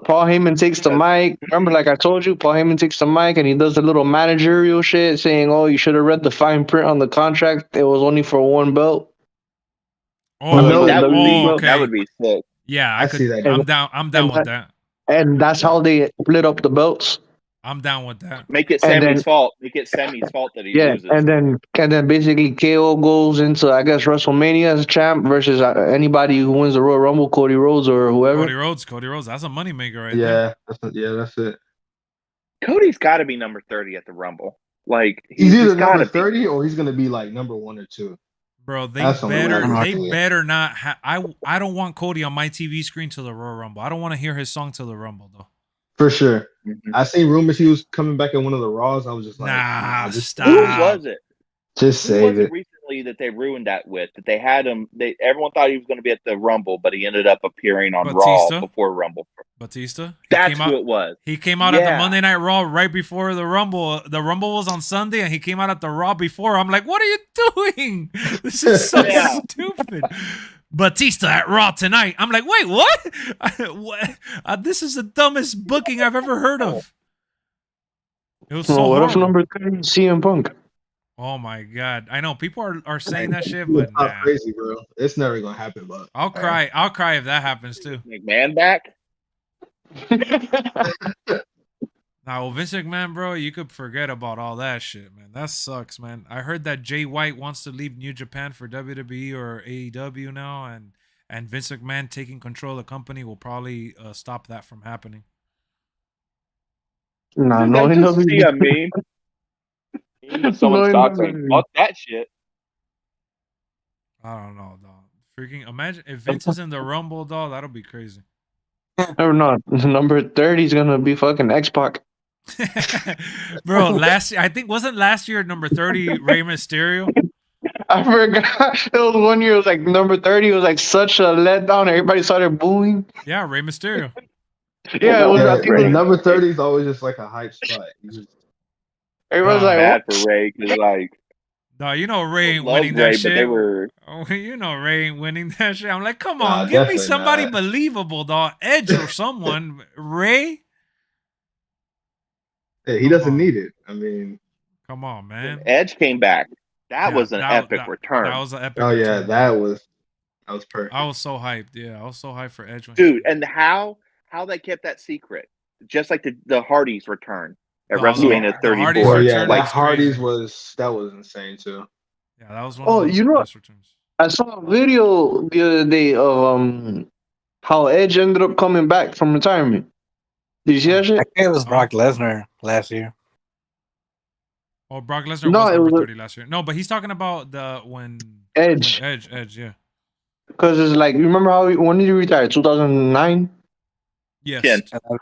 Paul Heyman takes the mic. Remember, like I told you, Paul Heyman takes the mic and he does a little managerial shit saying, "Oh, you should have read the fine print on the contract. It was only for one belt." Oh, No, that would be okay. that would be sick. Yeah, I see that. I'm down. I'm down And with that. and that's how they split up the belts. I'm down with that. Make it And Sammy's then fault. Make it Sammy's fault that he yeah, loses. and then basically KO goes into I guess WrestleMania as champ versus anybody who wins the Royal Rumble, Cody Rhodes or whoever. Cody Rhodes. That's a moneymaker right there. That's it. Cody's got to be number 30 at the Rumble. Like He's either gotta number be. 30 or he's gonna be like number 1 or 2. Bro, they That's the better only way. better not. I don't want Cody on my TV screen till the Royal Rumble. I don't want to hear his song till the Rumble though. For sure. Mhm. I seen rumors he was coming back in one of the Raws. I was just like, Nah, just stop. Who was it? Just Who save was it. recently that they ruined that with? That they had him. Everyone thought he was going to be at the Rumble, but he ended up appearing on Batista? Raw before Rumble. Batista. That's who it was. He came out at the Yeah. Monday Night Raw right before the Rumble. The Rumble was on Sunday, and he came out at the Raw before. I'm like, what are you doing? This is so Yeah. stupid. Batista at Raw tonight. I'm like, wait, what? What? This is the dumbest booking I've ever heard of. It was so what if horrible. number 3 is CM Punk? Oh my god! I know people are saying that shit, You but look nah. crazy, bro. It's never gonna happen, but I'll cry. I'll cry if that happens too. McMahon back? Now, Vince McMahon, bro, you could forget about all that shit, man. That sucks, man. I heard that Jay White wants to leave New Japan for WWE or AEW now, and Vince McMahon taking control of the company will probably stop that from happening. Nah, Did no, I he just knows. see a meme? Someone No, stopped no, saying, no. fuck that shit. I don't know, dog. Freaking imagine if Vince is in the Rumble, dog. That'll be crazy. Or not. Number 30 is gonna be fucking X-Pac. Bro, last year, I think wasn't last year number 30 Rey Mysterio? I forgot. It was one year. It was like number 30. It was like such a letdown. Everybody started booing. Yeah, Rey Mysterio. Yeah, it was. I think it was, number 30 is always just like a hype spot. everybody was Nah. like, Bad what? for Ray because like No, you know Ray ain't love winning Ray, that shit. but they were Oh, you know Ray ain't winning that shit. I'm like, come Nah, on, give me definitely somebody not. believable, dog. Edge or someone. Ray? Hey, he Come doesn't on. need it. I mean, Come on, man. Edge came back. That Yeah, was an epic return. That was an epic oh yeah, return. that was perfect. I was so hyped. Yeah, I was so hyped for Edge. When Dude, and how they kept that secret. Just like the Hardys return at No, WrestleMania the Hardys 34. Oh yeah, return that was Hardy's crazy. was insane too. Yeah, that was one Oh, of the you know- best returns. I saw a video the other day of how Edge ended up coming back from retirement. Did you see that I shit? think it was Brock Lesnar last year. Oh, Brock Lesnar No, was it number was 30 last year. No, but he's talking about when Edge. Edge, yeah. Because it's like, you remember when did he retire? 2009? Yes.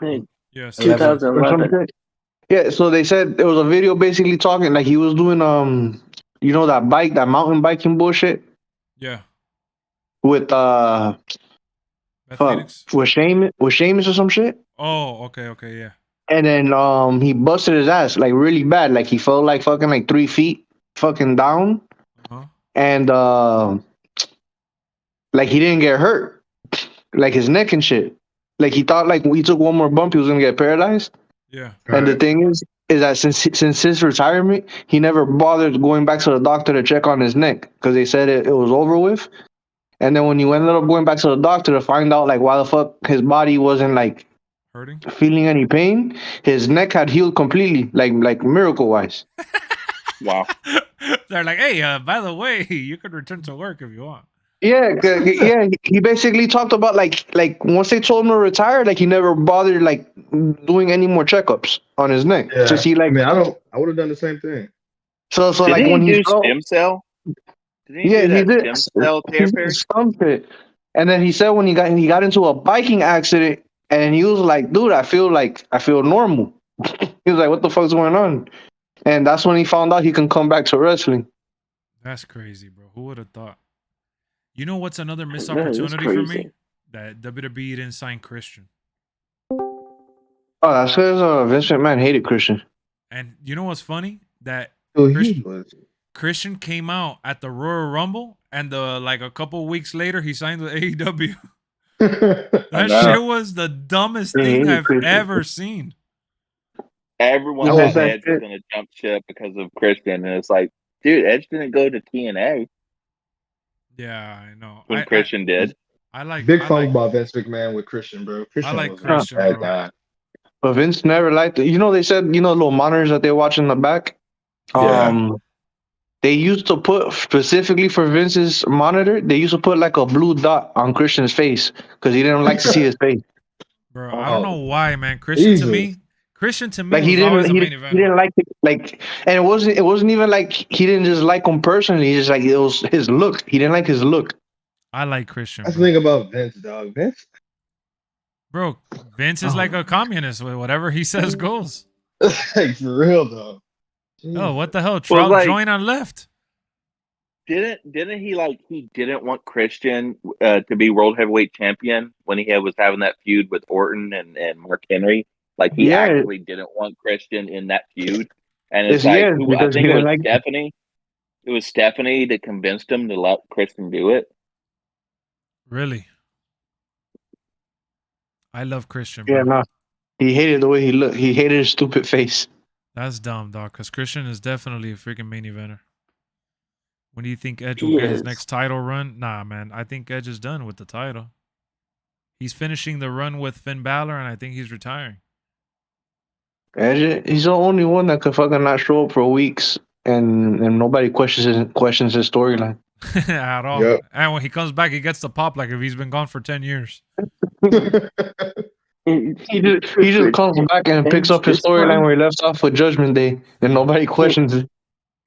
Ken. Yes. 2011. Yeah, so they said there was a video basically talking like he was doing you know that mountain biking bullshit Yeah. with Beth Phoenix. with Sheamus or some shit. Oh, okay, yeah. And then he busted his ass like really bad. Like he fell like fucking like 3 feet fucking down. Uh-huh. And like he didn't get hurt. Like his neck and shit. Like he thought like he took one more bump he was gonna get paralyzed. Yeah. And the thing is that since his retirement, he never bothered going back to the doctor to check on his neck because they said it was over with. And then when he ended up going back to the doctor to find out like why the fuck his body wasn't like Hurting? feeling any pain, his neck had healed completely, like miracle wise. Wow. They're like, hey, by the way, you could return to work if you want. Yeah, yeah. He basically talked about like once they told him to retire, like he never bothered like doing any more checkups on his neck Yeah. to see like. I mean, I would have done the same thing. So Did like he when do he fell, stem cell? Did he yeah, do he that did. stem cell therapy? Something. And then he said when he got into a biking accident, and he was like, "Dude, I feel normal." He was like, "What the fuck's going on?" And that's when he found out he can come back to wrestling. That's crazy, bro. Who would have thought? You know what's another missed That is opportunity for me? crazy. That WWE didn't sign Christian. Oh, that's because Vince McMahon hated Christian. And you know what's funny? That So he Christian, was. Christian came out at the Royal Rumble, and like a couple weeks later, he signed with AEW. That know. shit was the dumbest thing I've ever seen. Everyone That thought was that Edge was shit. going to jump ship because of Christian, and it's like, dude, Edge didn't go to TNA. Yeah, I know. when Christian did. I like Big I fun like about Vince McMahon with Christian, bro. Christian like was Christian, a bad bro. guy. But Vince never liked it. You know, they said, you know, little monitors that they watch in the back. Yeah. They used to put specifically for Vince's monitor. They used to put like a blue dot on Christian's face because he didn't like to see his face. Bro, I don't know Oh, why, man. Jesus. Christian to me Like was always the main he eventer. didn't like it. Like, and it wasn't even like he didn't just like him personally. He just like it was his look. He didn't like his look. I like Christian, That's the bro. thing about Vince, dog. Vince, Bro, Vince is like a communist. Whatever he says goes. like for real, though. Oh, what the hell? Well, Trout like- joined on left. Didn't he like he didn't want Christian to be world heavyweight champion when he was having that feud with Orton and Mark Henry? Like he Yeah. actually didn't want Christian in that feud, and It's it's like yes, I because think he it was didn't like. Stephanie. It was Stephanie that convinced him to let Christian do it. Really? I love Christian, bro. Yeah, no. He hated the way he looked. He hated his stupid face. That's dumb, dog. Because Christian is definitely a freaking main eventer. When do you think Edge He will get his is. next title run? Nah, man. I think Edge is done with the title. He's finishing the run with Finn Balor, and I think he's retiring. Edge, he's the only one that could fucking not show up for weeks, and nobody questions his storyline. At all. Yep. And when he comes back, he gets the pop like if he's been gone for 10 years. He just comes back and picks up his storyline where he left off with Judgment Day, and nobody questions it.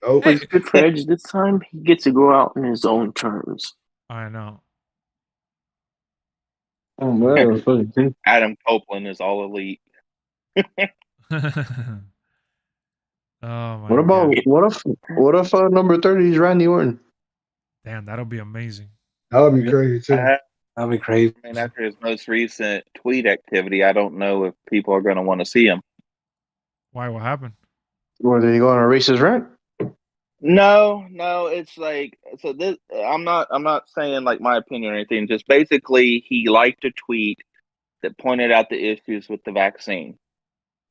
Oh, What's good for Edge this time? He gets to go out on his own terms. I know. Oh, man. Adam Copeland is all elite. Oh my What about God. what if number 30 is Randy Orton? Damn, that'll be amazing. that would be crazy too. That'd be crazy. And after his most recent tweet activity, I don't know if people are going to want to see him. Why? What happened? Or did he go on a racist rant? No, it's like so. This I'm not saying like my opinion or anything. Just basically, he liked a tweet that pointed out the issues with the vaccine,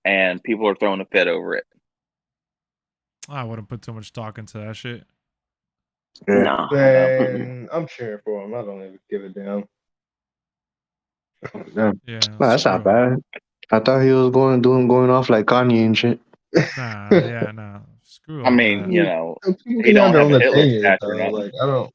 and people are throwing a fit over it. I wouldn't put too much stock into that shit. No. Man, I'm cheering for him. I don't even give a damn. Yeah. Nah, that's not bad. I thought he was going off like Kanye and shit. Nah. Screw all I mean, that. you know, People he can don't have their have own a Hitler opinion, stash or though. nothing. Like I don't.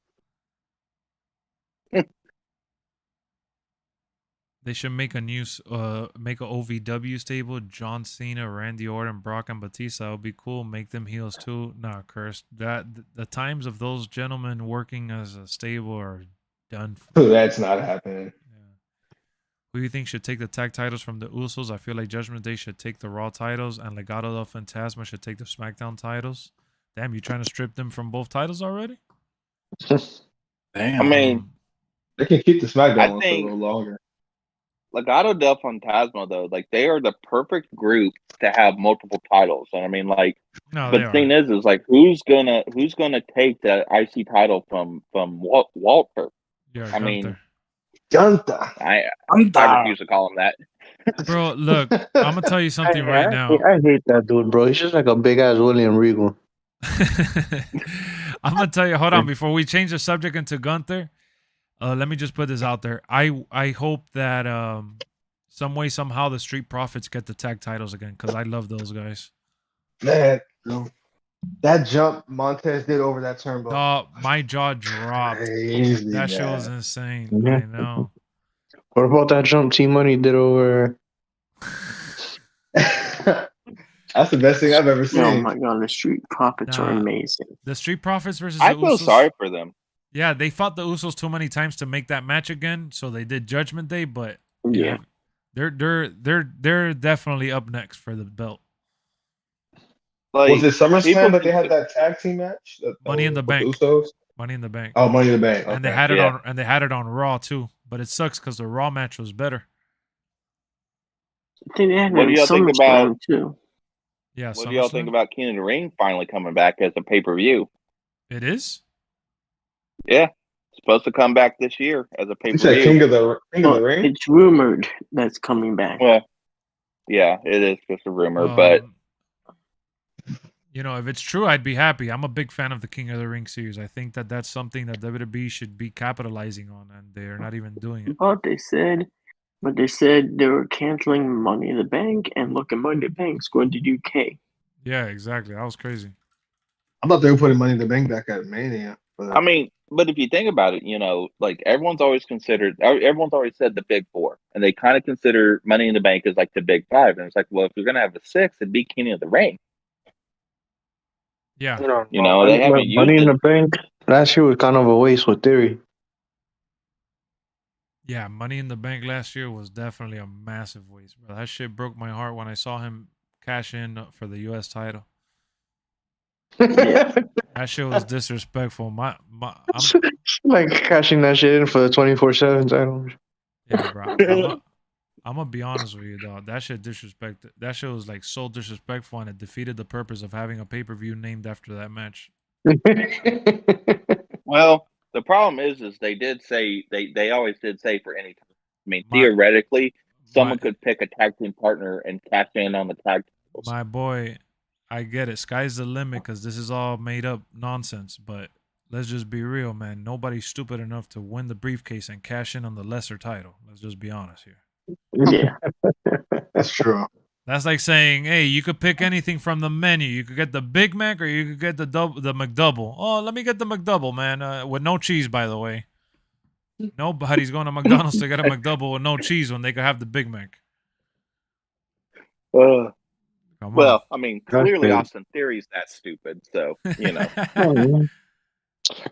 They should make a OVW stable. John Cena, Randy Orton, Brock, and Batista. Would be cool. Make them heels too. Nah, cursed. The times of those gentlemen working as a stable are done. That's not happening. Who do you think should take the tag titles from the Usos? I feel like Judgment Day should take the Raw titles, and Legado del Fantasma should take the SmackDown titles. Damn, you trying to strip them from both titles already? Damn. I mean, They can keep the SmackDown I one for a think- little longer. Legado del Fantasma though, like they are the perfect group to have multiple titles. And I mean, like, No, but they the are. thing is like who's gonna take the IC title from Walter? Yeah, I mean, Gunther. Gunther. I I'm refuse to call him that. Bro, look, I'm gonna tell you something right now. I hate that dude, bro. He's just like a big ass William Regal. I'm gonna tell you. Hold on, before we change the subject into Gunther, let me just put this out there. I hope that some way somehow the Street Profits get the tag titles again because I love those guys. Man, that jump Montez did over that turnbuckle. Oh, my jaw dropped. Crazy, That shit man. was insane. Yeah. I know. What about that jump T Money did over? That's the best thing I've ever seen. Oh my god, the Street Profits are Nah. amazing. The Street Profits versus I the feel Usos. sorry for them. Yeah, they fought the Usos too many times to make that match again, so they did Judgment Day. But Yeah. they're definitely up next for the belt. Like, Was it SummerSlam people that they think had that tag team match? Money in the with Bank. Usos? Money in the Bank. Oh, Money in the Bank. And they Okay. had it yeah. on Raw too. But it sucks because the Raw match was better. I think they had What do it y'all in think SummerSlam about- too. Yeah, What do y'all think SummerSlam. about King of the Ring finally coming back as a pay-per-view? It is? Yeah, supposed to come back this year as a You said pay-per-view. King of the Well, Ring? it's rumored that's coming back. Well, yeah, it is just a rumor, but You know, if it's true, I'd be happy. I'm a big fan of the King of the Ring series. I think that that's something that WWE should be capitalizing on, and they're not even doing it. But they said they were canceling Money in the Bank, and look at Money in the Bank's going to UK. Yeah, exactly. That was crazy. I thought they were putting Money in the Bank back at Mania. But I mean, but if you think about it, you know, like everyone's always said the big four, and they kind of consider Money in the Bank as like the big five. And it's like, well, if you're gonna have a six, it'd be King of the Ring. Yeah. You know, they haven't used Money in it. the Bank last year was kind of a waste with Theory. Yeah, Money in the Bank last year was definitely a massive waste, bro. That shit broke my heart when I saw him cash in for the U.S. title. Yeah. That shit was disrespectful. I'm Like cashing that shit in for the 24/7 title. Yeah, bro. I'm gonna be honest with you, dog. That shit disrespected. That shit was like so disrespectful, and it defeated the purpose of having a pay-per-view named after that match. Well, the problem is they did say they always did say for any time. I mean, theoretically, someone could pick a tag team partner and cash in on the tag titles. My boy, I get it. Sky's the limit because this is all made up nonsense. But let's just be real, man. Nobody's stupid enough to win the briefcase and cash in on the lesser title. Let's just be honest here. Yeah, that's true. That's like saying, hey, you could pick anything from the menu. You could get the Big Mac or you could get the McDouble. Oh, let me get the McDouble, man, with no cheese, by the way. Nobody's going to McDonald's to get a McDouble with no cheese when they could have the Big Mac. Well, I mean, clearly Austin Theory's that stupid, so you know.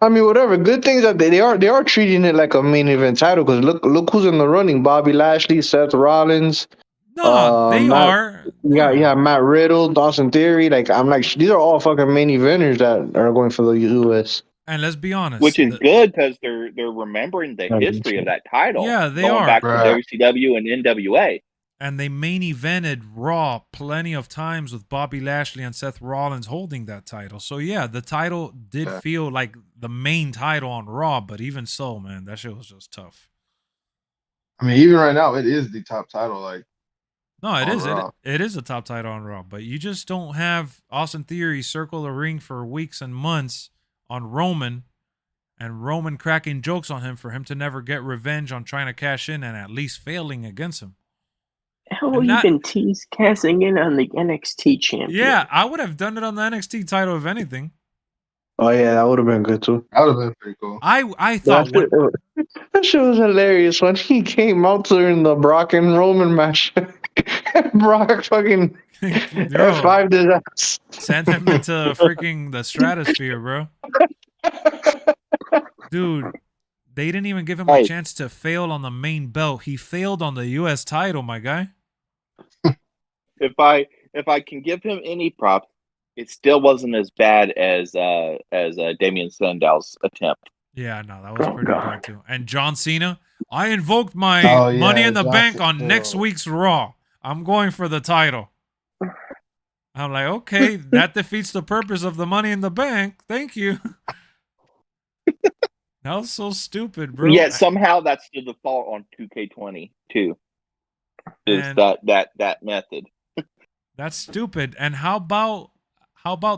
I mean, whatever. Good things that they are treating it like a main event title because look who's in the running: Bobby Lashley, Seth Rollins. No, they are. Yeah, Matt Riddle, Austin Theory. Like I'm like these are all fucking main eventers that are going for the US. And let's be honest, which is good because they're remembering the history of that title. Yeah, they going are back to WCW and NWA. And they main evented Raw plenty of times with Bobby Lashley and Seth Rollins holding that title. So yeah, the title did feel like the main title on Raw, but even so, man, that shit was just tough. I mean, even right now, it is the top title. Like, no, it is. It is a top title on Raw, but you just don't have Austin Theory circle the ring for weeks and months on Roman, and Roman cracking jokes on him for him to never get revenge on trying to cash in and at least failing against him. Hell, you can tease casting in on the NXT champion. Yeah, I would have done it on the NXT title if anything. Oh yeah, that would have been good too. That would have been pretty cool. I thought that shit was hilarious when he came out during the Brock and Roman match. Brock fucking F5'd his ass. Sent him into freaking the stratosphere, bro. Dude, they didn't even give him a chance to fail on the main belt. He failed on the US title, my guy. If I can give him any props, it still wasn't as bad as Damian Sandow's attempt. Yeah, no, that was pretty bad too. And John Cena, I invoked my Money in the Bank on next week's Raw. I'm going for the title. I'm like, okay, that defeats the purpose of the Money in the Bank. Thank you. That was so stupid, bro. Yet somehow that's the default on 2K22. Is that method? That's stupid. And how about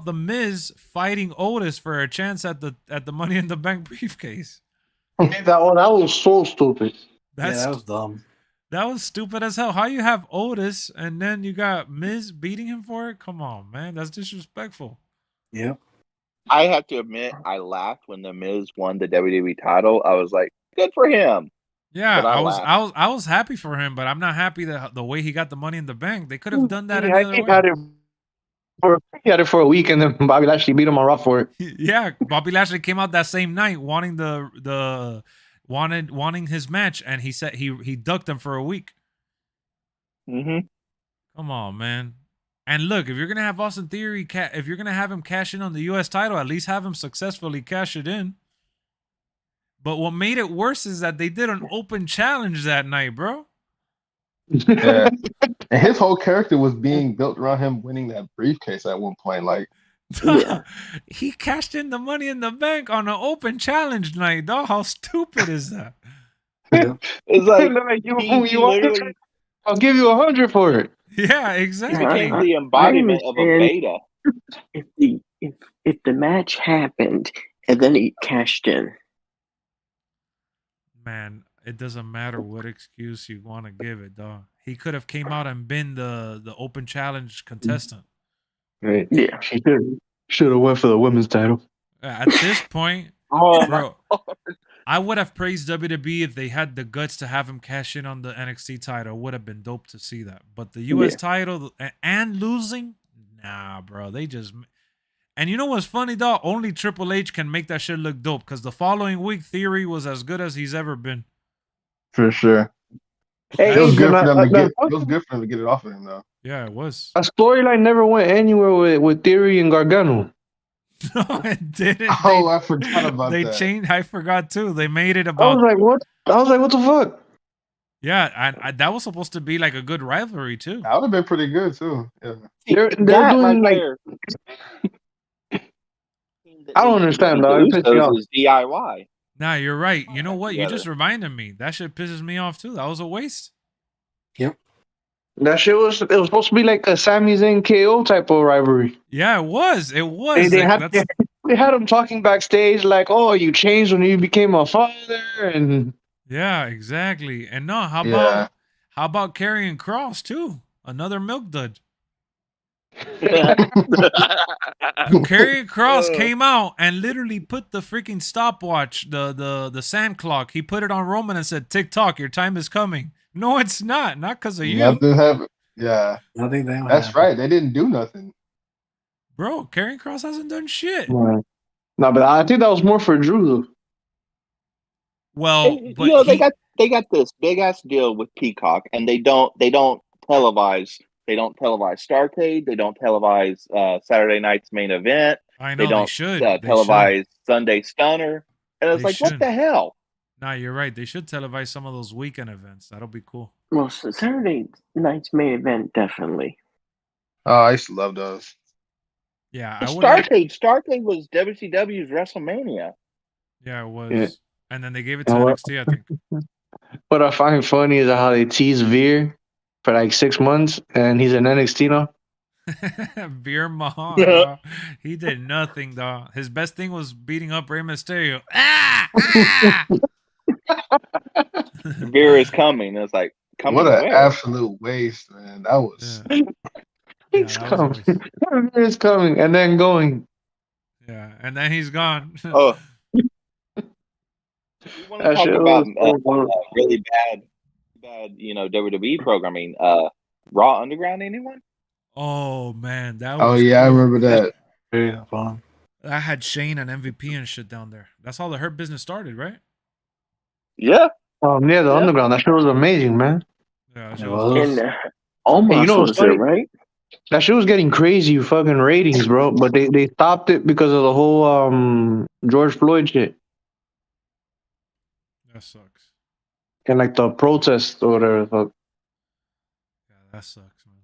the Miz fighting Otis for a chance at the Money in the Bank briefcase? That was so stupid. That was dumb. That was stupid as hell. How you have Otis and then you got Miz beating him for it? Come on, man. That's disrespectful. Yeah. I have to admit, I laughed when the Miz won the WWE title. I was like, good for him. Yeah, I was happy for him, but I'm not happy that the way he got the Money in the Bank. They could have done that another way. He had it for a week, and then Bobby Lashley beat him on Raw for it. Yeah, Bobby Lashley came out that same night wanting wanting his match, and he said he ducked him for a week. Mm-hmm. Come on, man. And look, if you're gonna have Austin Theory, if you're gonna have him cash in on the U.S. title, at least have him successfully cash it in. But what made it worse is that they did an open challenge that night, bro. Yeah. And his whole character was being built around him winning that briefcase at one point. Like, he cashed in the Money in the Bank on an open challenge night, dog. How stupid is that? It's like I'll give you 100 for it. Yeah, exactly. He became the embodiment of a beta. If the match happened, and then he cashed in. Man, it doesn't matter what excuse you want to give it, dog. He could have came out and been the open challenge contestant. Right. Yeah. She should have went for the women's title. At this point, Oh bro, I would have praised WWE if they had the guts to have him cash in on the NXT title. It would have been dope to see that. But the US title and losing, nah, bro. They just. And you know what's funny, dog? Only Triple H can make that shit look dope because the following week, Theory was as good as he's ever been. For sure. Hey, It was good but for them to get. the- It was good for them to get it off of him, though. Yeah, it was. a storyline never went anywhere with Theory and Gargano. No, it didn't. Oh, I forgot about They that. changed. I forgot too. They made it I about. was like, what? What the fuck? Yeah, and that was supposed to be like a good rivalry too. That would have been pretty good too. Yeah. They're that doing like there. I don't understand, The dog. It pissed me off. Usos is DIY. Nah, you're right. You know what? You Together. just reminded me. That shit pisses me off too. That was a waste. That shit was supposed to be like a Sami Zayn KO type of rivalry. Yeah, it was. It was. They Like, had they had him talking backstage like, "Oh, you changed when you became a father," and yeah, exactly. And no, how Yeah. about Karrion Cross too? Another milk dud. Karrion Cross came out and literally put the freaking stopwatch, the sand clock. He put it on Roman and said, "TikTok, your time is coming." No, it's not. Not because of you, Nothing happened. Yeah, Nothing that would that's happen. right. They didn't do nothing. bro. Karrion Cross hasn't done shit. no, but I think that was more for Drew though. Well, but you know, they got this big ass deal with Peacock, and they don't televise. They don't televise Starcade. They don't televise Saturday night's main event. I know They don't should. televise Sunday Stunner. And it's They like, what should. the hell? Nah, you're right. They should televise some of those weekend events. That'll be cool. Well, Saturday night's main event, definitely. Oh, I used to love those. Yeah, I would. Like, Starcade was WCW's WrestleMania. yeah, it was. Yeah. And then they gave it to You know what? NXT, I think. What I find funny is how they tease Veer for like 6 months, and he's in NXT now. Veer Mahan, dawg. He did nothing, dog. His best thing was beating up Rey Mysterio. Ah! Veer is coming. It's like, coming What an where? absolute waste, man. That was. Yeah. He's that was coming. always- Veer's coming and then going. Yeah, and then he's gone. Oh. We want to That talk shit about was so really bad, WWE programming. Raw Underground, anyone? Oh man, that was. Oh yeah, I cool. remember that. Very fun. I had Shane and MVP and shit down there. That's how the Hurt Business started, right? Yeah. Yeah, the Yeah. Underground. That shit was amazing, man. Yeah, that It shit was was. And Almost Hey, you know what's was there, funny? right? That shit was getting crazy fucking ratings, bro. But they stopped it because of the whole George Floyd shit That sucks. and like the protest or whatever. the fuck. Yeah, that sucks, man.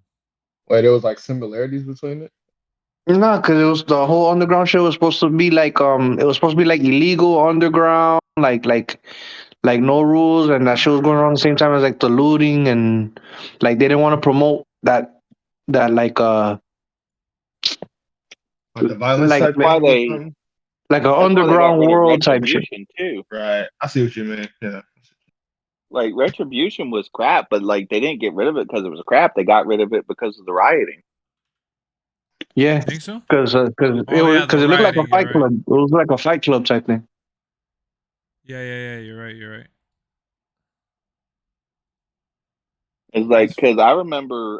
Wait, there was like similarities between it. No, because it was the whole underground shit was supposed to be like it was supposed to be like illegal underground, like no rules, and that shit was going on at the same time as like the looting and like they didn't want to promote that like Like the violence Like- type Why thing. they- or something? like an That's why they got underground rid of world type shit. Retribution, too. Right. I see what you mean. Yeah. Like Retribution was crap, but like they didn't get rid of it because it was crap. They got rid of it because of the rioting. Yeah, Think so? because Oh, yeah, it the looked like a rioting, fight you're right. club. It was like a fight club type thing. Yeah. You're right. It's like because I remember,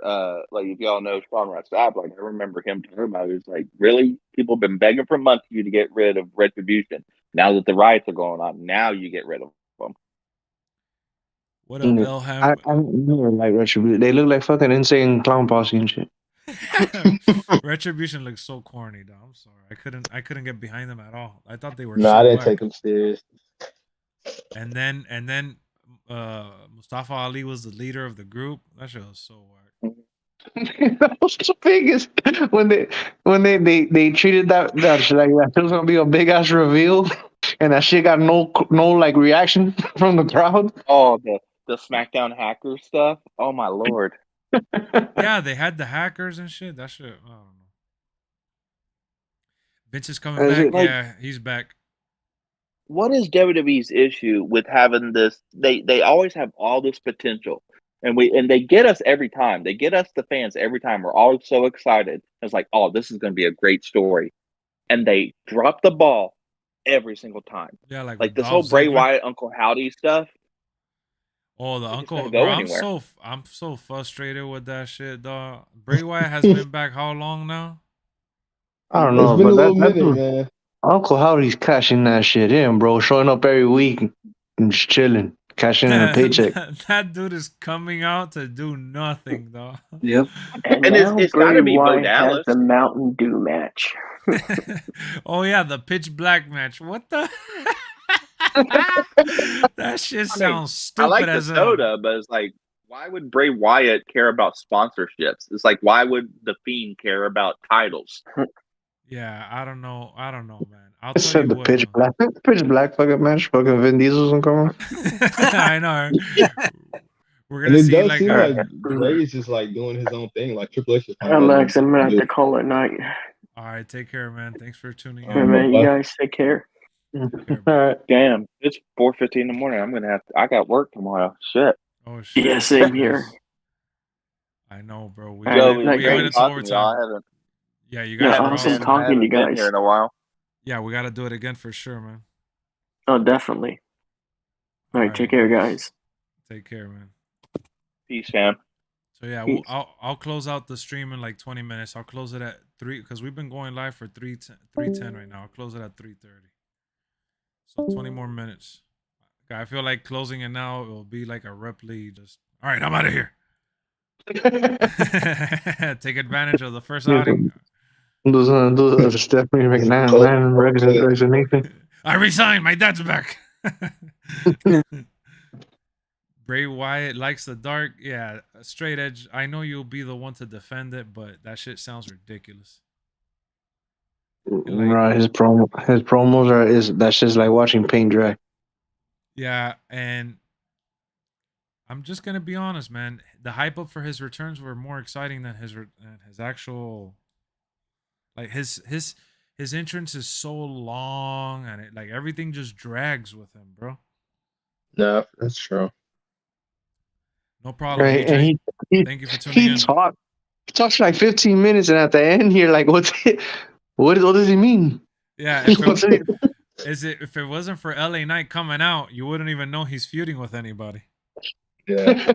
like if y'all know Sean Rossap, like I remember him talking about it was like, really, people have been begging for months for you to get rid of Retribution. Now that the riots are going on, now you get rid of them. What up, I Belham? never like Retribution. They look like fucking insane clown posse and shit. Retribution looks so corny, though. I'm sorry. I couldn't get behind them at all. I thought they were No, so I didn't whack. take them serious. And then Mustafa Ali was the leader of the group. That shit was so whack. That was the biggest when they treated that shit like that. It was gonna be a big ass reveal, and that shit got no like reaction from the crowd. Oh, the SmackDown hacker stuff. Oh my lord. Yeah, they had the hackers and shit. That shit, I don't know. Vince is coming Is back. it like- Yeah, he's back. What is WWE's issue with having this? They always have all this potential, and they get us every time. They get us the fans every time. We're all so excited. It's like, oh, this is going to be a great story, and they drop the ball every single time. Yeah, like Like with this Dolph whole Bray Ziggler. Wyatt, Uncle Howdy stuff. Oh, the It's uncle. gonna go Bro, anywhere. I'm so frustrated with that shit, dog. Bray Wyatt has been back how long now? I don't It's know, been a but little that minute, dude, man. Uncle Howdy's cashing that shit in, bro. Showing up every week and just chilling, cashing in a paycheck. That dude is coming out to do nothing, dog. Yep. And, And now it's Bray gotta be Bo Wyatt has Dallas. the Mountain Dew match. Oh yeah, the pitch black match. What the? That shit sounds stupid I like the as hell. soda, but it's like, why would Bray Wyatt care about sponsorships? It's like, why would the Fiend care about titles? Yeah, I don't know, man. I'll tell Said you the what. pitch black fucking match. Fucking Vin Diesel's gonna come on. I know. We're And gonna it see does like. seem like Bray is just like doing his own thing. Like Triple H is kind of Alex, I'm gonna have to call it night. All right, take care, man. Thanks for tuning Hey, in. man, you guys take care. All right. Damn, it's 4:15 in the morning. I got work tomorrow. Shit. Oh shit. Yeah, same here. I know, bro. We Yo, went, like, we great went into talking to y'all. overtime. I haven't, Yeah, you Yeah, guys are awesome awesome. talking to you been guys. here in a while. Yeah, we got to do it again for sure, man. Oh, definitely. All right, take care, guys. Take care, man. Peace, fam. So yeah, Peace. I'll close out the stream in like 20 minutes. I'll close it at 3 because we've been going live for 3:10 right now. I'll close it at 3:30. So 20 more minutes. I feel like closing it now, it will be like a Ripley. Just all right, I'm out of here. Take advantage of the first outing. Those Stephanie McMahon resignation. I resigned. My dad's back. Bray Wyatt likes the dark. Yeah, straight edge. I know you'll be the one to defend it, but that shit sounds ridiculous. Right, his promos are that's just like watching paint dry. Yeah, and I'm just gonna be honest, man. The hype up for his returns were more exciting than his actual. Like his entrance is so long, and it like everything just drags with him, bro. No, that's true. No problem. Right, AJ. and he Thank you for tuning in. He talks for like 15 minutes, and at the end, you're like, what does he mean? Yeah, if it wasn't for LA Knight coming out, you wouldn't even know he's feuding with anybody. Yeah.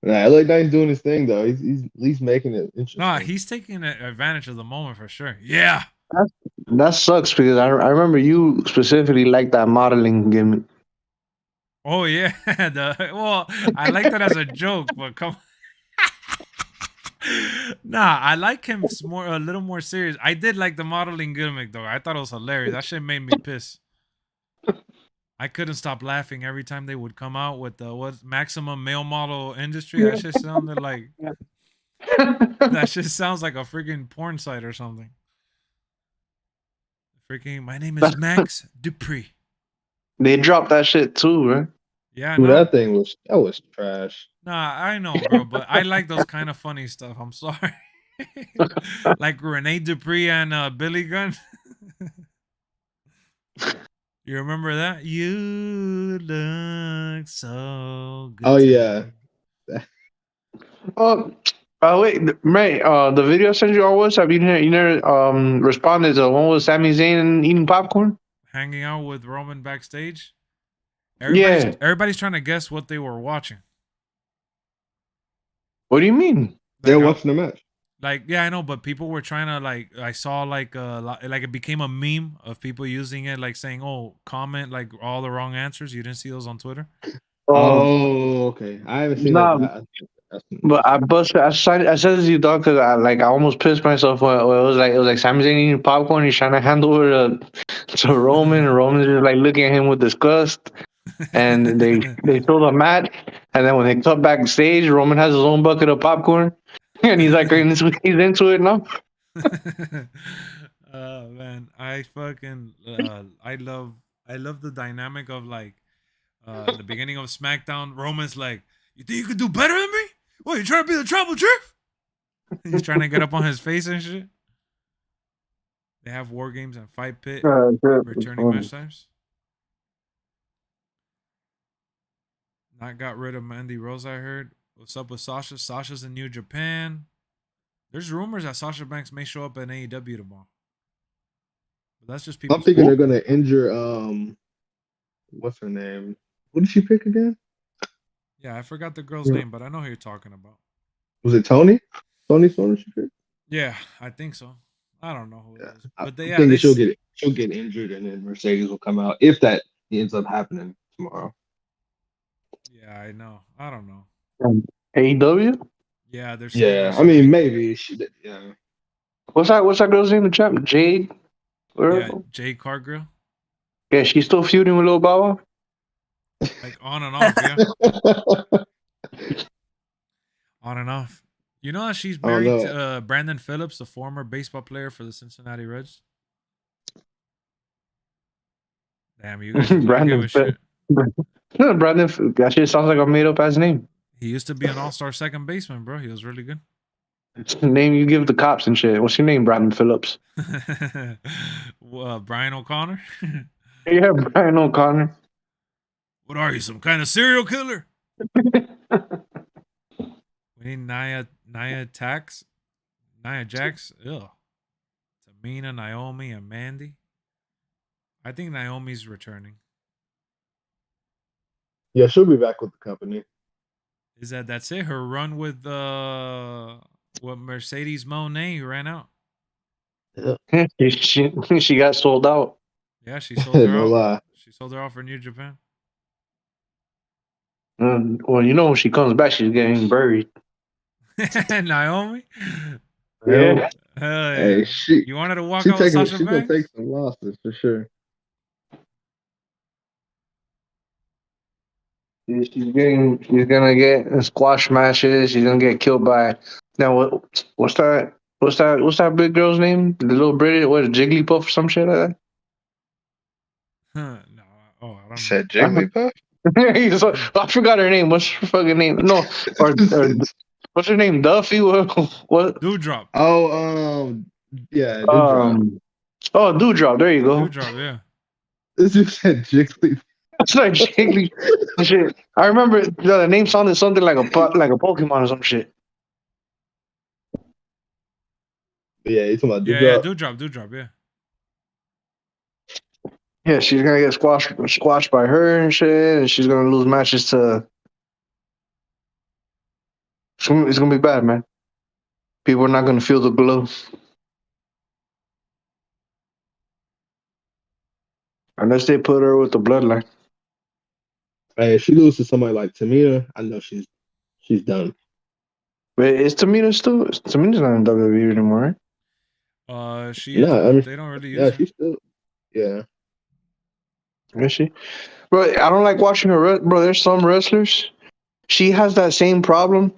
Nah, LA Knight's doing his thing though. He's at least making it interesting. No, he's taking advantage of the moment for sure. Yeah. That sucks because I remember you specifically like that modeling gimmick. Oh yeah. Well, I like that as a joke, but come. Nah, I like him a little more serious. I did like the modeling gimmick though. I thought it was hilarious. That shit made me piss. I couldn't stop laughing every time they would come out with the maximum male model industry. That shit sounded like that shit sounds like a freaking porn site or something. Freaking, my name is Max Dupree. They dropped that shit too, right? Yeah, Dude, no. that was trash. Nah, I know, bro, but I like those kind of funny stuff. I'm sorry. Like Renee Dupree and Billy Gunn. You remember that? You look so good. Oh yeah. Wait, Ray, the video I sent you on WhatsApp, you never responded to the one with Sami Zayn eating popcorn? Hanging out with Roman backstage. Yeah. Everybody's trying to guess what they were watching. What do you mean? They're watching the match. Like, yeah, I know, but people were trying to like. I saw like it became a meme of people using it, like saying, "Oh, comment like all the wrong answers." You didn't see those on Twitter? Oh, okay. I haven't seen that. But I said it to you, dog, because I almost pissed myself when it was like Sami Zayn eating popcorn. He's trying to hand over to Roman, and Roman's just like looking at him with disgust. And they show the match, and then when they cut backstage, Roman has his own bucket of popcorn, and he's like, he's into it now. Man, I fucking I love the dynamic of like the beginning of SmackDown. Roman's like, "You think you could do better than me? What, you trying to be the tribal chief?" He's trying to get up on his face and shit. They have War Games and Fight Pit Good. returning match times. Not got rid of Mandy Rose, I heard. What's up with Sasha? Sasha's in New Japan. There's rumors that Sasha Banks may show up in AEW tomorrow. But that's just people. I'm thinking they're gonna injure what's her name? What did she pick again? Yeah, I forgot the girl's name, but I know who you're talking about. Was it Tony? Tony Storm she picked? Yeah, I think so. I don't know who it is. But I'm thinking she'll get injured and then Mercedes will come out if that ends up happening tomorrow. Yeah, I know. I don't know. AEW? Yeah, there's. Yeah, I mean maybe she did. Yeah. What's that girl's name? The champ, Jade. Yeah, Jade Cargill. Yeah, she's still feuding with Lil Bow Wow. Like on and off, yeah. On and off. You know that she's married to Brandon Phillips, the former baseball player for the Cincinnati Reds. Damn, you guys Brandon shit. Brandon, that shit sounds like a made up ass name. He used to be an all-star second baseman, bro. He was really good. It's the name you give the cops and shit. What's your name, Brandon Phillips? Brian O'Connor? Yeah, Brian O'Connor. What are you, some kind of serial killer? We need Nia Jax. Ew. Tamina, Naomi, and Mandy. I think Naomi's returning. Yeah, she'll be back with the company. Is that's it? Her run with Mercedes Moné ran out. Yeah. she got sold out. Yeah, she sold her no out. Lie. She sold her out for New Japan. Well, you know when she comes back, she's getting buried. Naomi? Yeah. Hell yeah. Hey, you wanted to walk out with Sasha She's Banks? gonna take some losses for sure. She's gonna get squash matches. She's gonna get killed by what's that big girl's name? The little British, what, Jigglypuff or some shit like that? No. Oh, I don't Said Jigglypuff? I forgot her name. What's her fucking name? No, or what's her name? Duffy? What? Dewdrop. Oh, yeah, Dewdrop. Oh, Dewdrop. There you go. Dewdrop, yeah. This dude said Jigglypuff. It's like Jiggly shit. I remember the name sounded something like a Pokemon or some shit. Yeah, you talking about Dewdrop? Yeah, Dewdrop, yeah. Yeah, she's gonna get squashed by her and shit, and she's gonna lose matches to. It's gonna be bad, man. People are not gonna feel the glow. Unless they put her with the bloodline. Hey, if she loses to somebody like Tamina, I know she's done. But is Tamina still? Tamina's not in WWE anymore, right? She is, but they don't really use her. She's still. Yeah. Is she? Bro, I don't like watching her. Bro, there's some wrestlers. She has that same problem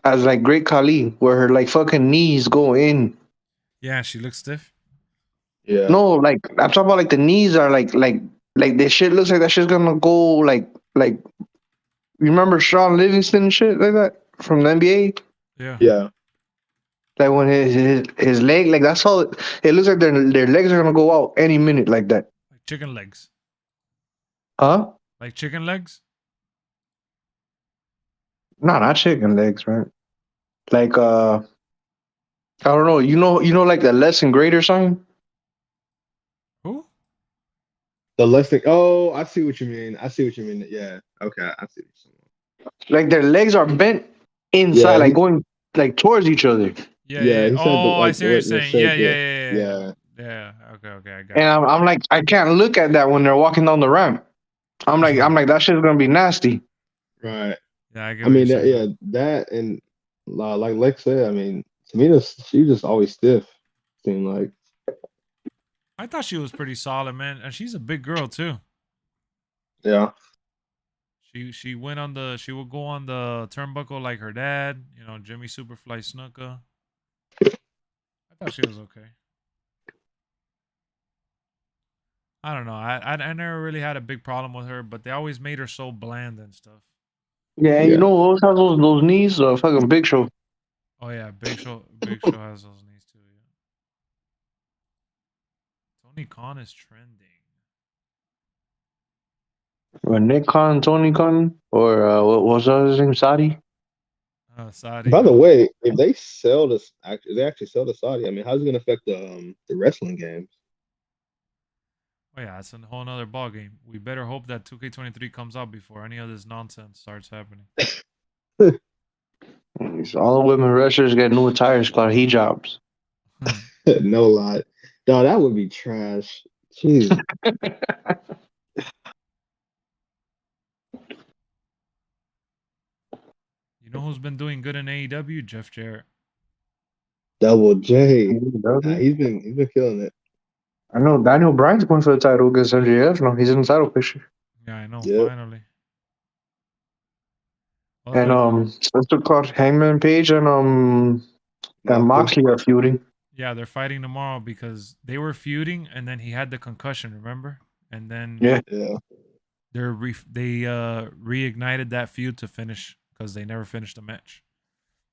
as like Great Khali, where her like fucking knees go in. Yeah, she looks stiff. Yeah. No, like I'm talking about like the knees are like this shit looks like that shit's gonna go like you remember Sean Livingston and shit like that from the NBA? Yeah. Yeah. Like when his leg, like that's how it looks like their legs are gonna go out any minute like that. Like chicken legs. Huh? Like chicken legs? No, not chicken legs, man. Like I don't know. You know like the Less and Greater song? Who? The Lexx. Oh, I see what you mean. Yeah. Okay, I see what you mean. Like their legs are bent inside, like going like towards each other. Yeah. Oh, I see what you're saying. Yeah. Yeah. Okay, I got it. And I'm like, I can't look at that when they're walking down the ramp. I'm like, that shit's gonna be nasty. Right. Yeah, I mean, that and like Lex said, I mean, Tamina, she just always stiff. Seemed like. I thought she was pretty solid, man, and she's a big girl too. Yeah. She would go on the turnbuckle like her dad, Jimmy Superfly Snuka. I thought she was okay. I don't know. I never really had a big problem with her, but they always made her so bland and stuff. Yeah, you know who else has those knees? Fucking Big Show. Oh yeah, Big Show has those knees too. Tony Khan is trending. Nick Khan, Tony Khan, or what was his name? Saudi. Saudi. By the way, if they sell this, if they actually sell to Saudi, I mean, how's it gonna affect the wrestling games? Oh yeah, it's a whole nother ball game. We better hope that 2K23 comes out before any of this nonsense starts happening. All the women wrestlers get new attires called hijabs. No lie, no, that would be trash. Jeez. You know who's been doing good in AEW? Jeff Jarrett. Double J. Nah, he's been killing it. I know Daniel Bryan's going for the title against MJF. No, he's in the title picture. Yeah, I know. Yep. Finally. And what's it called? Hangman Page and Moxley are feuding. Yeah, they're fighting tomorrow because they were feuding, and then he had the concussion. Remember? And then Yeah. they reignited that feud to finish because they never finished the match.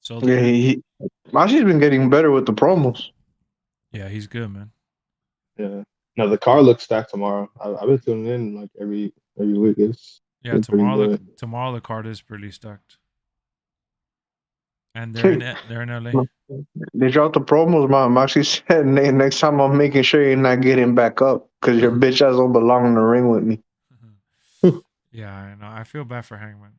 So yeah, Moxley's been getting better with the promos. Yeah, he's good, man. Yeah. No, the car looks stacked tomorrow. I've been tuning in like every week. Yeah, tomorrow the card is pretty stacked. And they're in LA. They dropped the promos. Moxley said, "Next time I'm making sure you're not getting back up because your bitch ass don't belong in the ring with me." Yeah, I know. I feel bad for Hangman.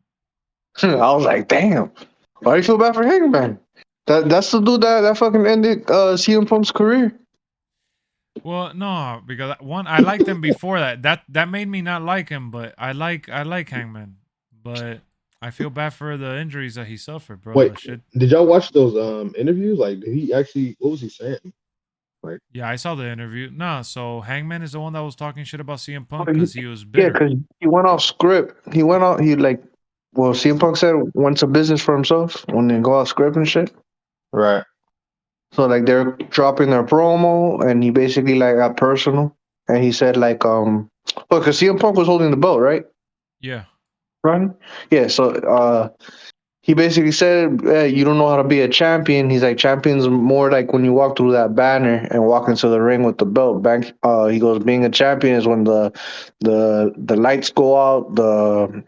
I was like, "Damn, why do you feel bad for Hangman? That's the dude that fucking ended CM Punk's career." Well, no, because one, I liked him before that. That made me not like him, but I like Hangman. But I feel bad for the injuries that he suffered, bro. Wait, did y'all watch those interviews? Like, did he actually? What was he saying? Like, yeah, I saw the interview. No, so Hangman is the one that was talking shit about CM Punk because he was bitter. Yeah, because he went off script. He went out. Well, CM Punk said went to business for himself when they go off script and shit. Right. So they're dropping their promo, and he basically got personal, and he said because CM Punk was holding the belt, right? Yeah. Right. Yeah. So he basically said, "You don't know how to be a champion." He's like, "Champion's more like when you walk through that banner and walk into the ring with the belt." He goes, "Being a champion is when the lights go out, the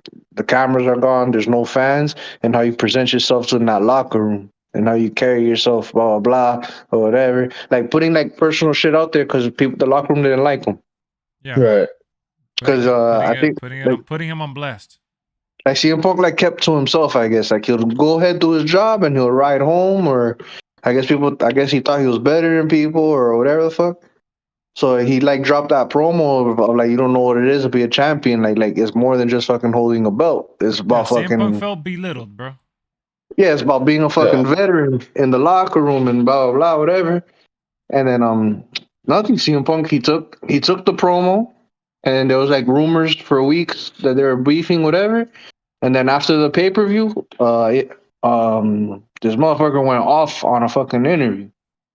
cameras are gone, there's no fans, and how you present yourself in that locker room." And how you carry yourself, blah blah blah, or whatever. Like putting personal shit out there because the locker room didn't like him. Yeah, right. Because I think putting him on blast. Like CM Punk kept to himself, I guess. Like he'll go ahead do his job and he'll ride home, or I guess he thought he was better than people or whatever the fuck. So he dropped that promo of you don't know what it is to be a champion. Like it's more than just fucking holding a belt. It's about CM Punk felt belittled, bro. Yeah, it's about being a fucking veteran in the locker room and blah blah blah whatever. And then nothing. CM Punk he took the promo, and there was rumors for weeks that they were beefing whatever. And then after the pay-per-view, this motherfucker went off on a fucking interview.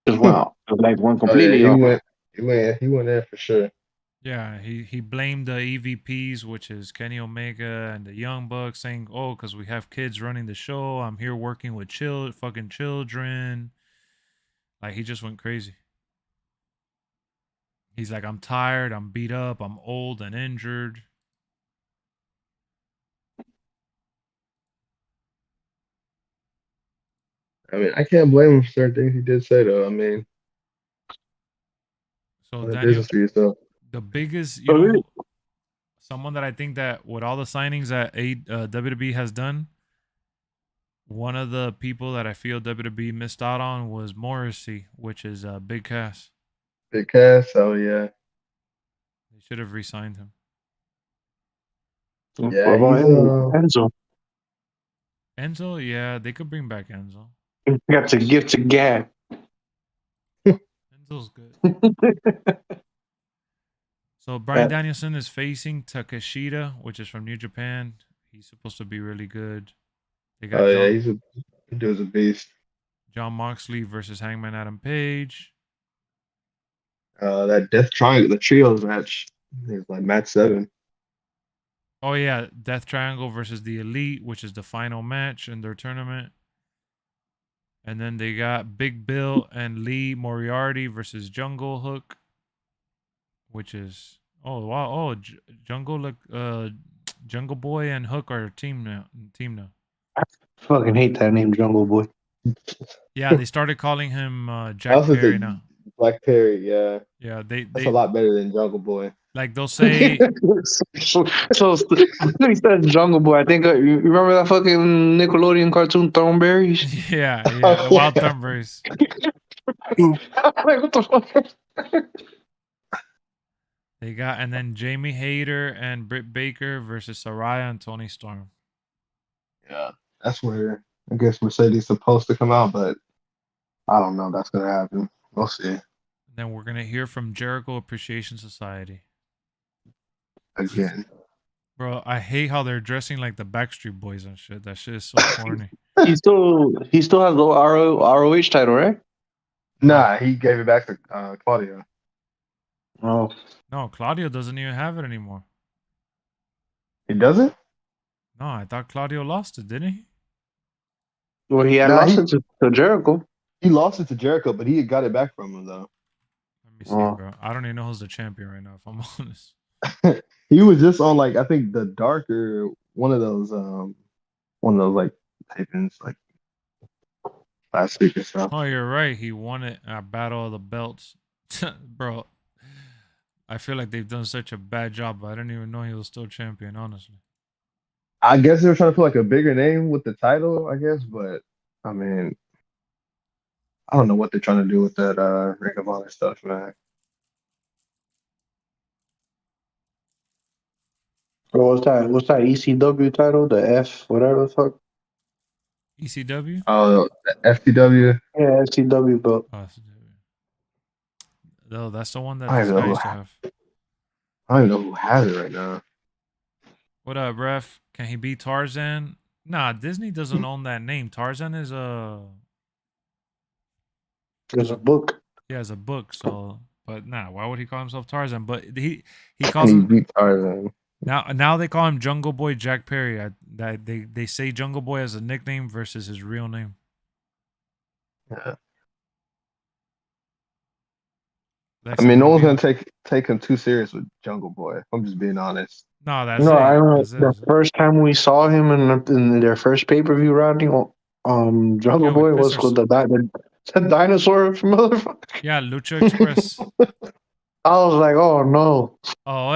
Just went completely off. He went there for sure. Yeah, he blamed the EVPs, which is Kenny Omega and the Young Bucks, saying, "Oh, because we have kids running the show. I'm here working with fucking children." Like he just went crazy. He's like, "I'm tired. I'm beat up. I'm old and injured." I mean, I can't blame him for certain things he did say, though. I mean, so Daniel, for yourself. The biggest, someone that I think that with all the signings that WWE has done, one of the people that I feel WWE missed out on was Morrissey, which is Big Cass. Big Cass, oh yeah. They should have re-signed him. Yeah, Enzo. Enzo, yeah, they could bring back Enzo. Got to give to Gab. Enzo's good. So Bryan Danielson is facing Takeshita, which is from New Japan. He's supposed to be really good. They got he dude's a beast. John Moxley versus Hangman Adam Page. That Death Triangle, the trios match, is like match 7. Oh yeah, Death Triangle versus the Elite, which is the final match in their tournament. And then they got Big Bill and Lee Moriarty versus Jungle Hook. which is Jungle Jungle Boy and Hook are team now. Fucking hate that name, Jungle Boy. Yeah, they started calling him Jack Also, Perry now. Black Perry, yeah. Yeah, That's a lot better than Jungle Boy. like they'll say so he said Jungle Boy. I think you remember that fucking Nickelodeon cartoon Thornberries? yeah, the Wild Thornberries. Like, what the fuck? They got, and then Jamie Hayter and Britt Baker versus Saraya and Tony Storm. Yeah, that's where I guess Mercedes supposed to come out, but I don't know if that's gonna happen. We'll see. Then we're gonna hear from Jericho Appreciation Society. Again. Bro, I hate how they're dressing like the Backstreet Boys and shit. That shit is so corny. He still has the ROH title, right? Nah, he gave it back to Claudio. Oh, No, Claudio doesn't even have it anymore. He doesn't? No, I thought Claudio lost it, didn't he? well, he had lost it to Jericho. He lost it to Jericho, but he got it back from him though. Let me see, bro. I don't even know who's the champion right now, if I'm honest. He was just on like I think the darker one of those like tapings like last week or so. Oh, you're right. He won it at Battle of the Belts. Bro, I feel like they've done such a bad job. I didn't even know he was still champion, honestly. I guess they were trying to put like a bigger name with the title, I guess, but I mean I don't know what they're trying to do with that Ring of Honor stuff, man. What's that ECW title? The F, whatever the fuck. ECW? Oh, FTW. Yeah, FCW, but no, that's the one that I this don't guy know. used to have. I don't even know who has it right now. What up, ref? Can he beat Tarzan? Nah, Disney doesn't own that name. Tarzan is there's a book. Yeah, it's a book. So, but nah, why would he call himself Tarzan? But he Can calls he him beat Tarzan? now. They call him Jungle Boy Jack Perry. They say Jungle Boy as a nickname versus his real name. Yeah. Lexx, I mean, no one's maybe- gonna take him too serious with Jungle Boy. I'm just being honest. No, that's No, it. I remember That's it. the first time we saw him in their first pay-per-view rounding. Jungle Yeah, we Boy was pissed called the dinosaur motherfucker. Yeah, Lucha Express. I was like, oh no. Oh,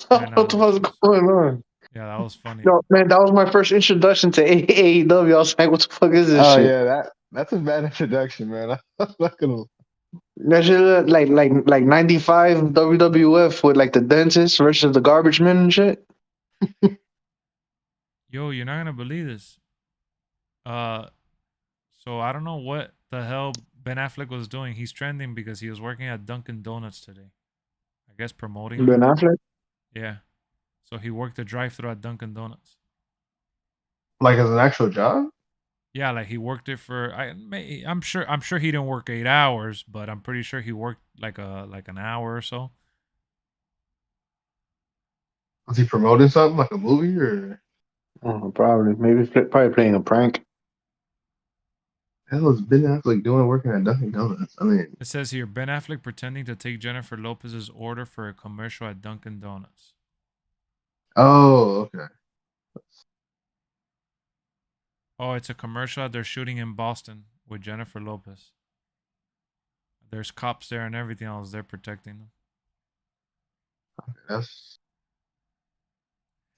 What the fuck's going on? Yeah, that was funny. Yo, man, that was my first introduction to AEW. I was like, what the fuck is this Oh shit? yeah, that's a bad introduction, man. I'm not gonna. That shit look like 95 WWF with like the dentist versus the garbage men and shit. Yo, you're not gonna believe this. So I don't know what the hell Ben Affleck was doing. He's trending because he was working at Dunkin' Donuts today. I guess promoting. Ben Affleck? Yeah. So he worked the drive-thru at Dunkin' Donuts. Like as an actual job? Yeah, like he worked it for. I'm sure he didn't work 8 hours, but I'm pretty sure he worked like an hour or so. Was he promoting something like a movie or? Oh, probably. Maybe probably playing a prank. Hell is Ben Affleck doing working at Dunkin' Donuts? I mean, It says here Ben Affleck pretending to take Jennifer Lopez's order for a commercial at Dunkin' Donuts. oh, okay. Oh, it's a commercial that they're shooting in Boston with Jennifer Lopez. There's cops there and everything else. They're protecting them. That's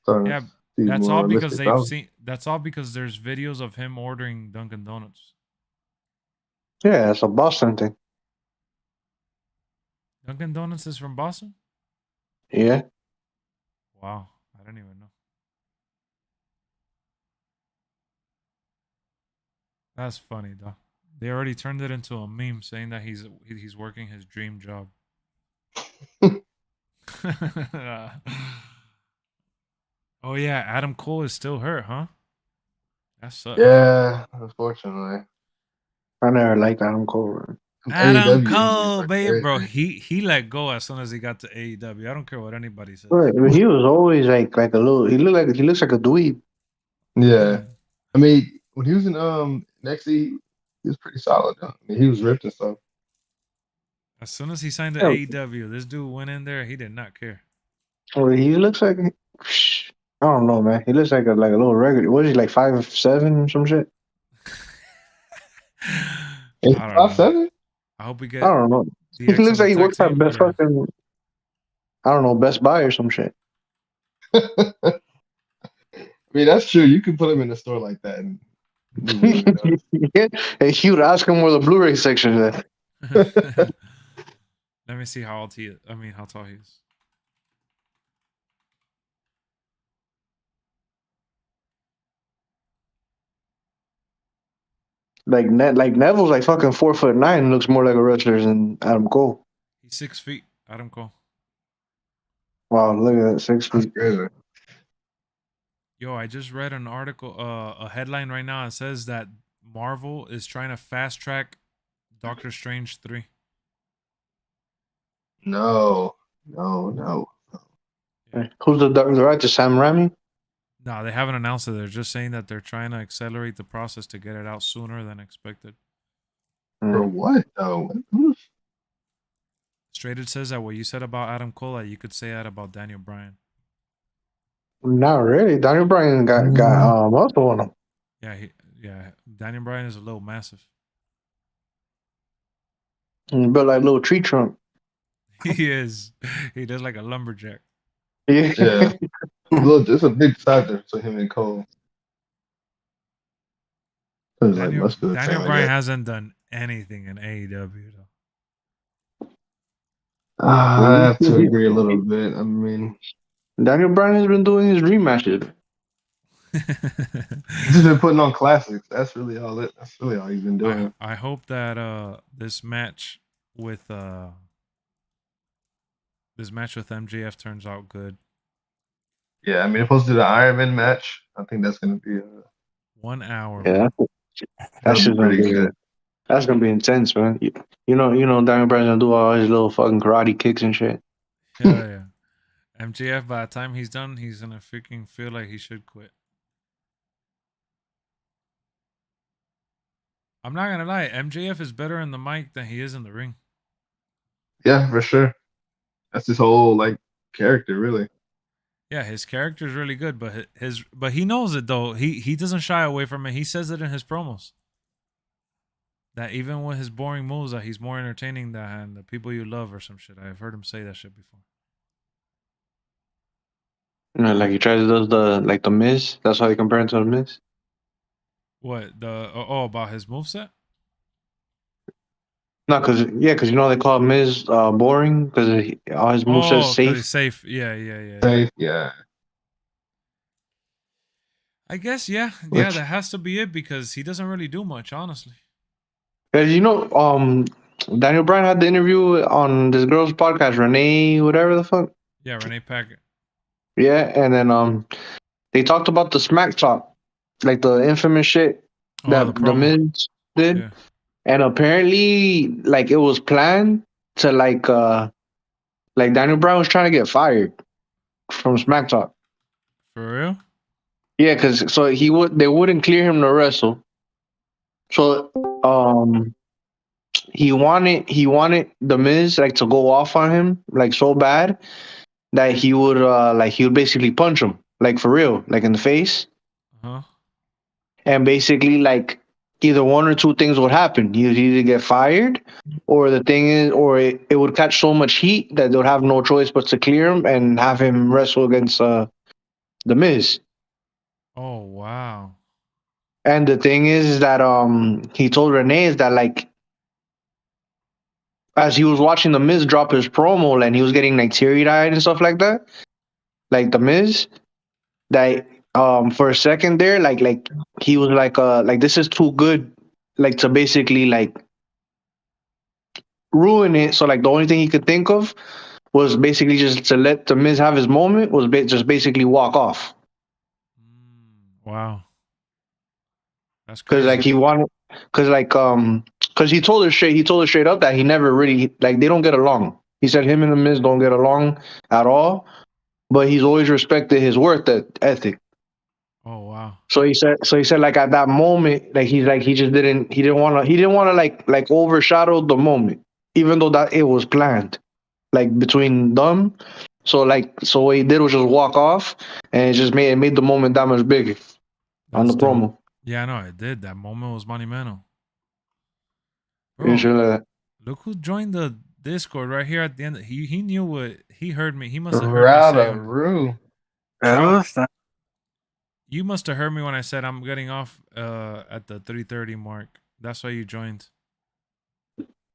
Yeah, that's all because they've seen. That's all because there's videos of him ordering Dunkin' Donuts. Yeah, it's a Boston thing. Dunkin' Donuts is from Boston? Yeah. Wow, I didn't even know. That's funny though. They already turned it into a meme saying that he's working his dream job. Oh yeah, Adam Cole is still hurt, huh? That sucks. Yeah, unfortunately. I never liked Adam Cole. Adam AEW Cole, is baby, crazy. bro. He let go as soon as he got to AEW. I don't care what anybody says. Right. I mean, he was always like a little. He looks like a dweeb. Yeah. I mean, when he was in NXT, He was pretty solid. Though. I mean, he was ripped and stuff. As soon as he signed to Yeah. AEW, this dude went in there. He did not care. Well, he looks like I don't know, man. He looks like a little regular. What is he like 5'7" or some shit? I don't know. 5'7"? I hope we get. I don't know. He DX looks on like he the works tag at team, Best but yeah. fucking, I don't know, Best Buy or some shit. I mean, that's true. You can put him in a store like that. And nobody would notice. Yeah. And he would ask him where the Blu-ray section is at. Let me see how tall he is. I mean, how tall he is. Like Neville's like fucking 4'9", looks more like a wrestler than Adam Cole. He's 6 feet. Adam Cole. Wow, look at that, 6 That's feet. crazy. Yo, I just read an article, a headline right now. It says that Marvel is trying to fast track Doctor Strange 3. No. Who's the director? Sam Raimi? No, they haven't announced it. They're just saying that they're trying to accelerate the process to get it out sooner than expected. For what, though? Straight It says that what you said about Adam Cole, you could say that about Daniel Bryan. Not really. Daniel Bryan got muscle on him. Yeah, Daniel Bryan is a little massive. He built like a little tree trunk. He is. He does like a lumberjack. Yeah. Look, it's a big factor to him and Cole. Daniel Bryan hasn't done anything in AEW though. I have to agree a little bit. I mean, Daniel Bryan has been doing his dream matches. he's just been putting on classics. That's really all he's been doing. I hope that this match with MJF turns out good. Yeah, I mean, if supposed to do the Iron Man match, I think that's gonna be 1 hour. Yeah, that's pretty good. That's gonna be intense, man. You know, Daniel Bryan's gonna do all his little fucking karate kicks and shit. Yeah. MJF, by the time he's done, he's gonna freaking feel like he should quit. I'm not gonna lie, MJF is better in the mic than he is in the ring. Yeah, for sure. That's his whole character, really. Yeah, his character is really good, but he knows it though. He doesn't shy away from it. He says it in his promos. That even with his boring moves, that he's more entertaining than the people you love or some shit. I've heard him say that shit before. Like he tries to do the Miz. That's how they compare him to the Miz. What about his moveset? No, because they call Miz boring because all his moveset safe. Safe. Yeah. Safe, yeah. I guess that has to be it because he doesn't really do much, honestly. Because Daniel Bryan had the interview on this girl's podcast, Renee, whatever the fuck. Yeah, Renee Paquette. Yeah, and then they talked about the smack talk, like the infamous shit that the Miz did, Yeah. and apparently, it was planned to Daniel Bryan was trying to get fired from Smack Talk. For real? Yeah, because they wouldn't clear him to wrestle. So he wanted the Miz to go off on him so bad that he would basically punch him for real in the face. Uh-huh. And basically either one or two things would happen. He would either get fired or it would catch so much heat that they would have no choice but to clear him and have him wrestle against the Miz. Oh wow. And the thing is that he told Renee is that as he was watching the Miz drop his promo and he was getting teary-eyed and stuff like that, the Miz, that for a second there he was this is too good to basically ruin it. So the only thing he could think of was basically just to let the Miz have his moment, was just basically walk off. Wow. That's crazy. Because he told her straight up that he never really they don't get along. He said him and the Miz don't get along at all, but he's always respected his work ethic. Oh wow. So he said like at that moment, like he didn't want to like overshadow the moment, even though that it was planned, like between them. So what he did was just walk off, and it made the moment that much bigger on the That's dope. promo. Yeah, I know it did. That moment was monumental. And Bro, shit like that. look who joined the Discord right here at the end. He knew what he heard me. He must have heard me say. Roo. You must have heard me when I said I'm getting off at the 3:30 mark. That's why you joined.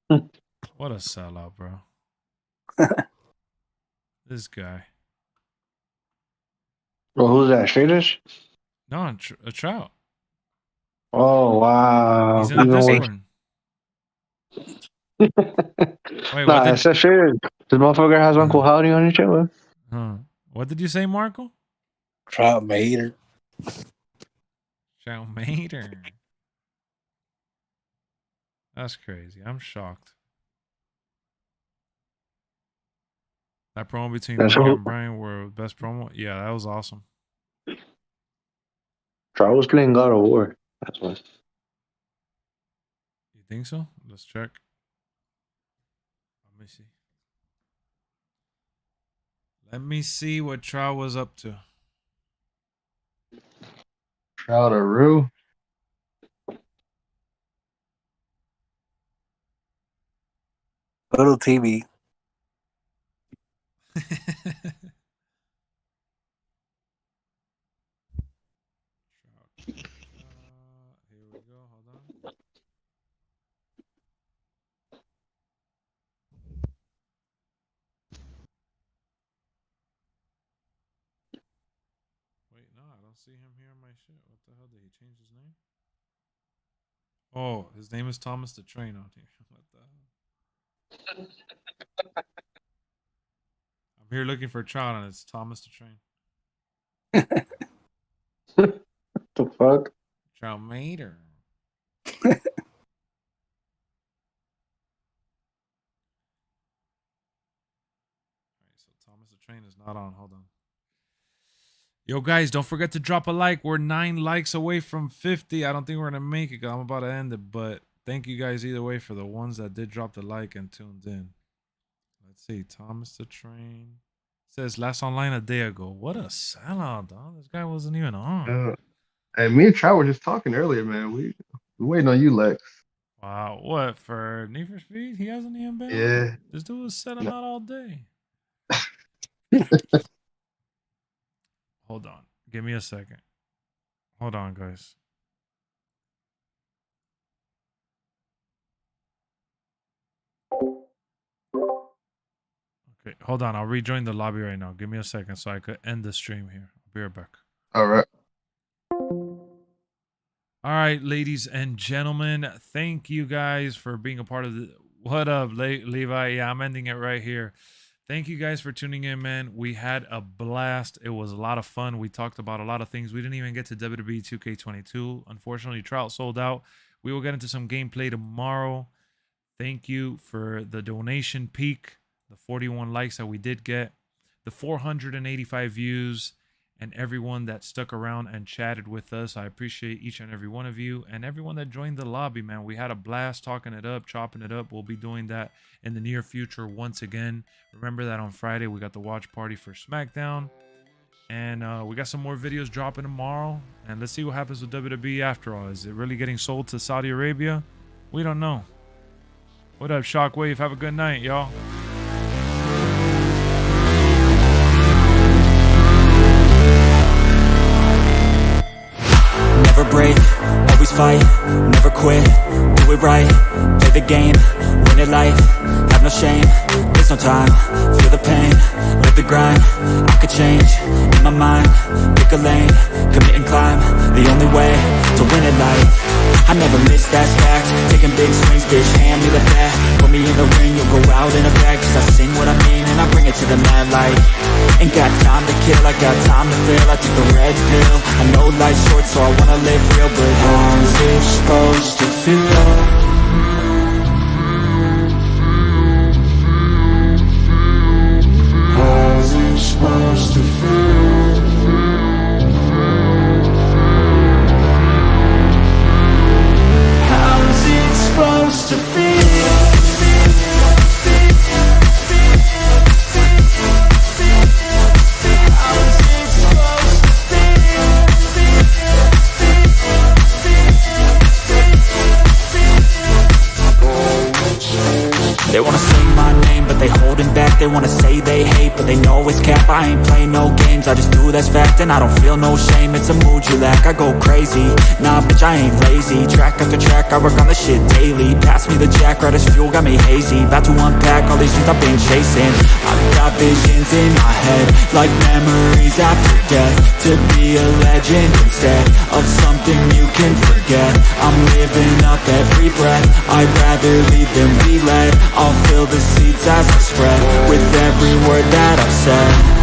What a sellout, bro. This guy. Well, who's that? Straighters? No, a Trout. Oh wow! He's in the Discord. Wait, Nah, I said Straighters. This motherfucker has Uncle Howdy on his channel. Huh. What did you say, Marco? Trout Mater. Trout Mater. That's crazy. I'm shocked. That promo between Mike and Brian were best promo. Yeah, that was awesome. Trout was playing God of War. That's why. You think so? Let's check. Let me see. Let me see what Trout was up to. Trout or Roo. Little TV. Here we go. Hold on. Wait, no, I don't see him here in my shit. What the hell? Did he change his name? Oh, his name is Thomas the Train on here. What the hell? I'm here looking for a child, and it's Thomas the Train. What the fuck? Trout Mater. So Thomas the Train is not on. Hold on. Yo, guys, don't forget to drop a like. We're 9 likes away from 50. I don't think we're going to make it. I'm about to end it. But thank you guys either way for the ones that did drop the like and tuned in. Let's see. Thomas the Train. Says last online a day ago. What a sellout, dog. This guy wasn't even on. Hey, me and Trout were just talking earlier, man. We waiting on you, Lex. Wow. What, for Need for Speed? He hasn't even been Yeah. on? This dude was selling out all day. Hold on. Give me a second. Hold on, guys. Okay, hold on. I'll rejoin the lobby right now. Give me a second so I could end the stream here. I'll be right back. All right. All right, ladies and gentlemen. Thank you guys for being a part of the... What up, Levi? Yeah, I'm ending it right here. Thank you guys for tuning in, man. We had a blast. It was a lot of fun. We talked about a lot of things. We didn't even get to WWE 2k23. Unfortunately, Trout sold out. We will get into some gameplay tomorrow. Thank you for the donation peak, the 41 likes that we did get, the 485 views, and everyone that stuck around and chatted with us. I appreciate each and every one of you and everyone that joined the lobby, man. We had a blast talking it up, chopping it up. We'll be doing that in the near future once again. Remember that on Friday we got the watch party for SmackDown. And we got some more videos dropping tomorrow. And let's see what happens with WWE after all. Is it really getting sold to Saudi Arabia? We don't know. What up, Shockwave? Have a good night, y'all. Never break, always fight, never quit, do it right, play the game, win it life, have no shame, there's no time, feel the pain, live the grind, I could change, in my mind, pick a lane, commit and climb, the only way to win it life, I never miss, that's fact, taking big swings, bitch, hand me the bat, put me in the ring, you'll go out in a bag, cause I sing what I mean and I bring it to the mad light, ain't got time to kill, I got time to feel, I took the red pill, I know life's short so I wanna live real, but how's it supposed to feel? How's it supposed to feel? They wanna say my name, but they holding back. They wanna say they hate, but they know it's cap. I ain't playing no games, I just do that's fact. And I don't feel no shame, it's a mood you lack. I go crazy, nah bitch I ain't lazy. Track after track, I work on this shit daily. Pass me the jack, right as fuel, got me hazy. About to unpack all these things I've been chasing. I've got visions in my head, like memories after death. To be a legend instead of something you can forget. I'm living up every breath, I'd rather lead than be led. I'll fill the seats as I spread with every word that I've said.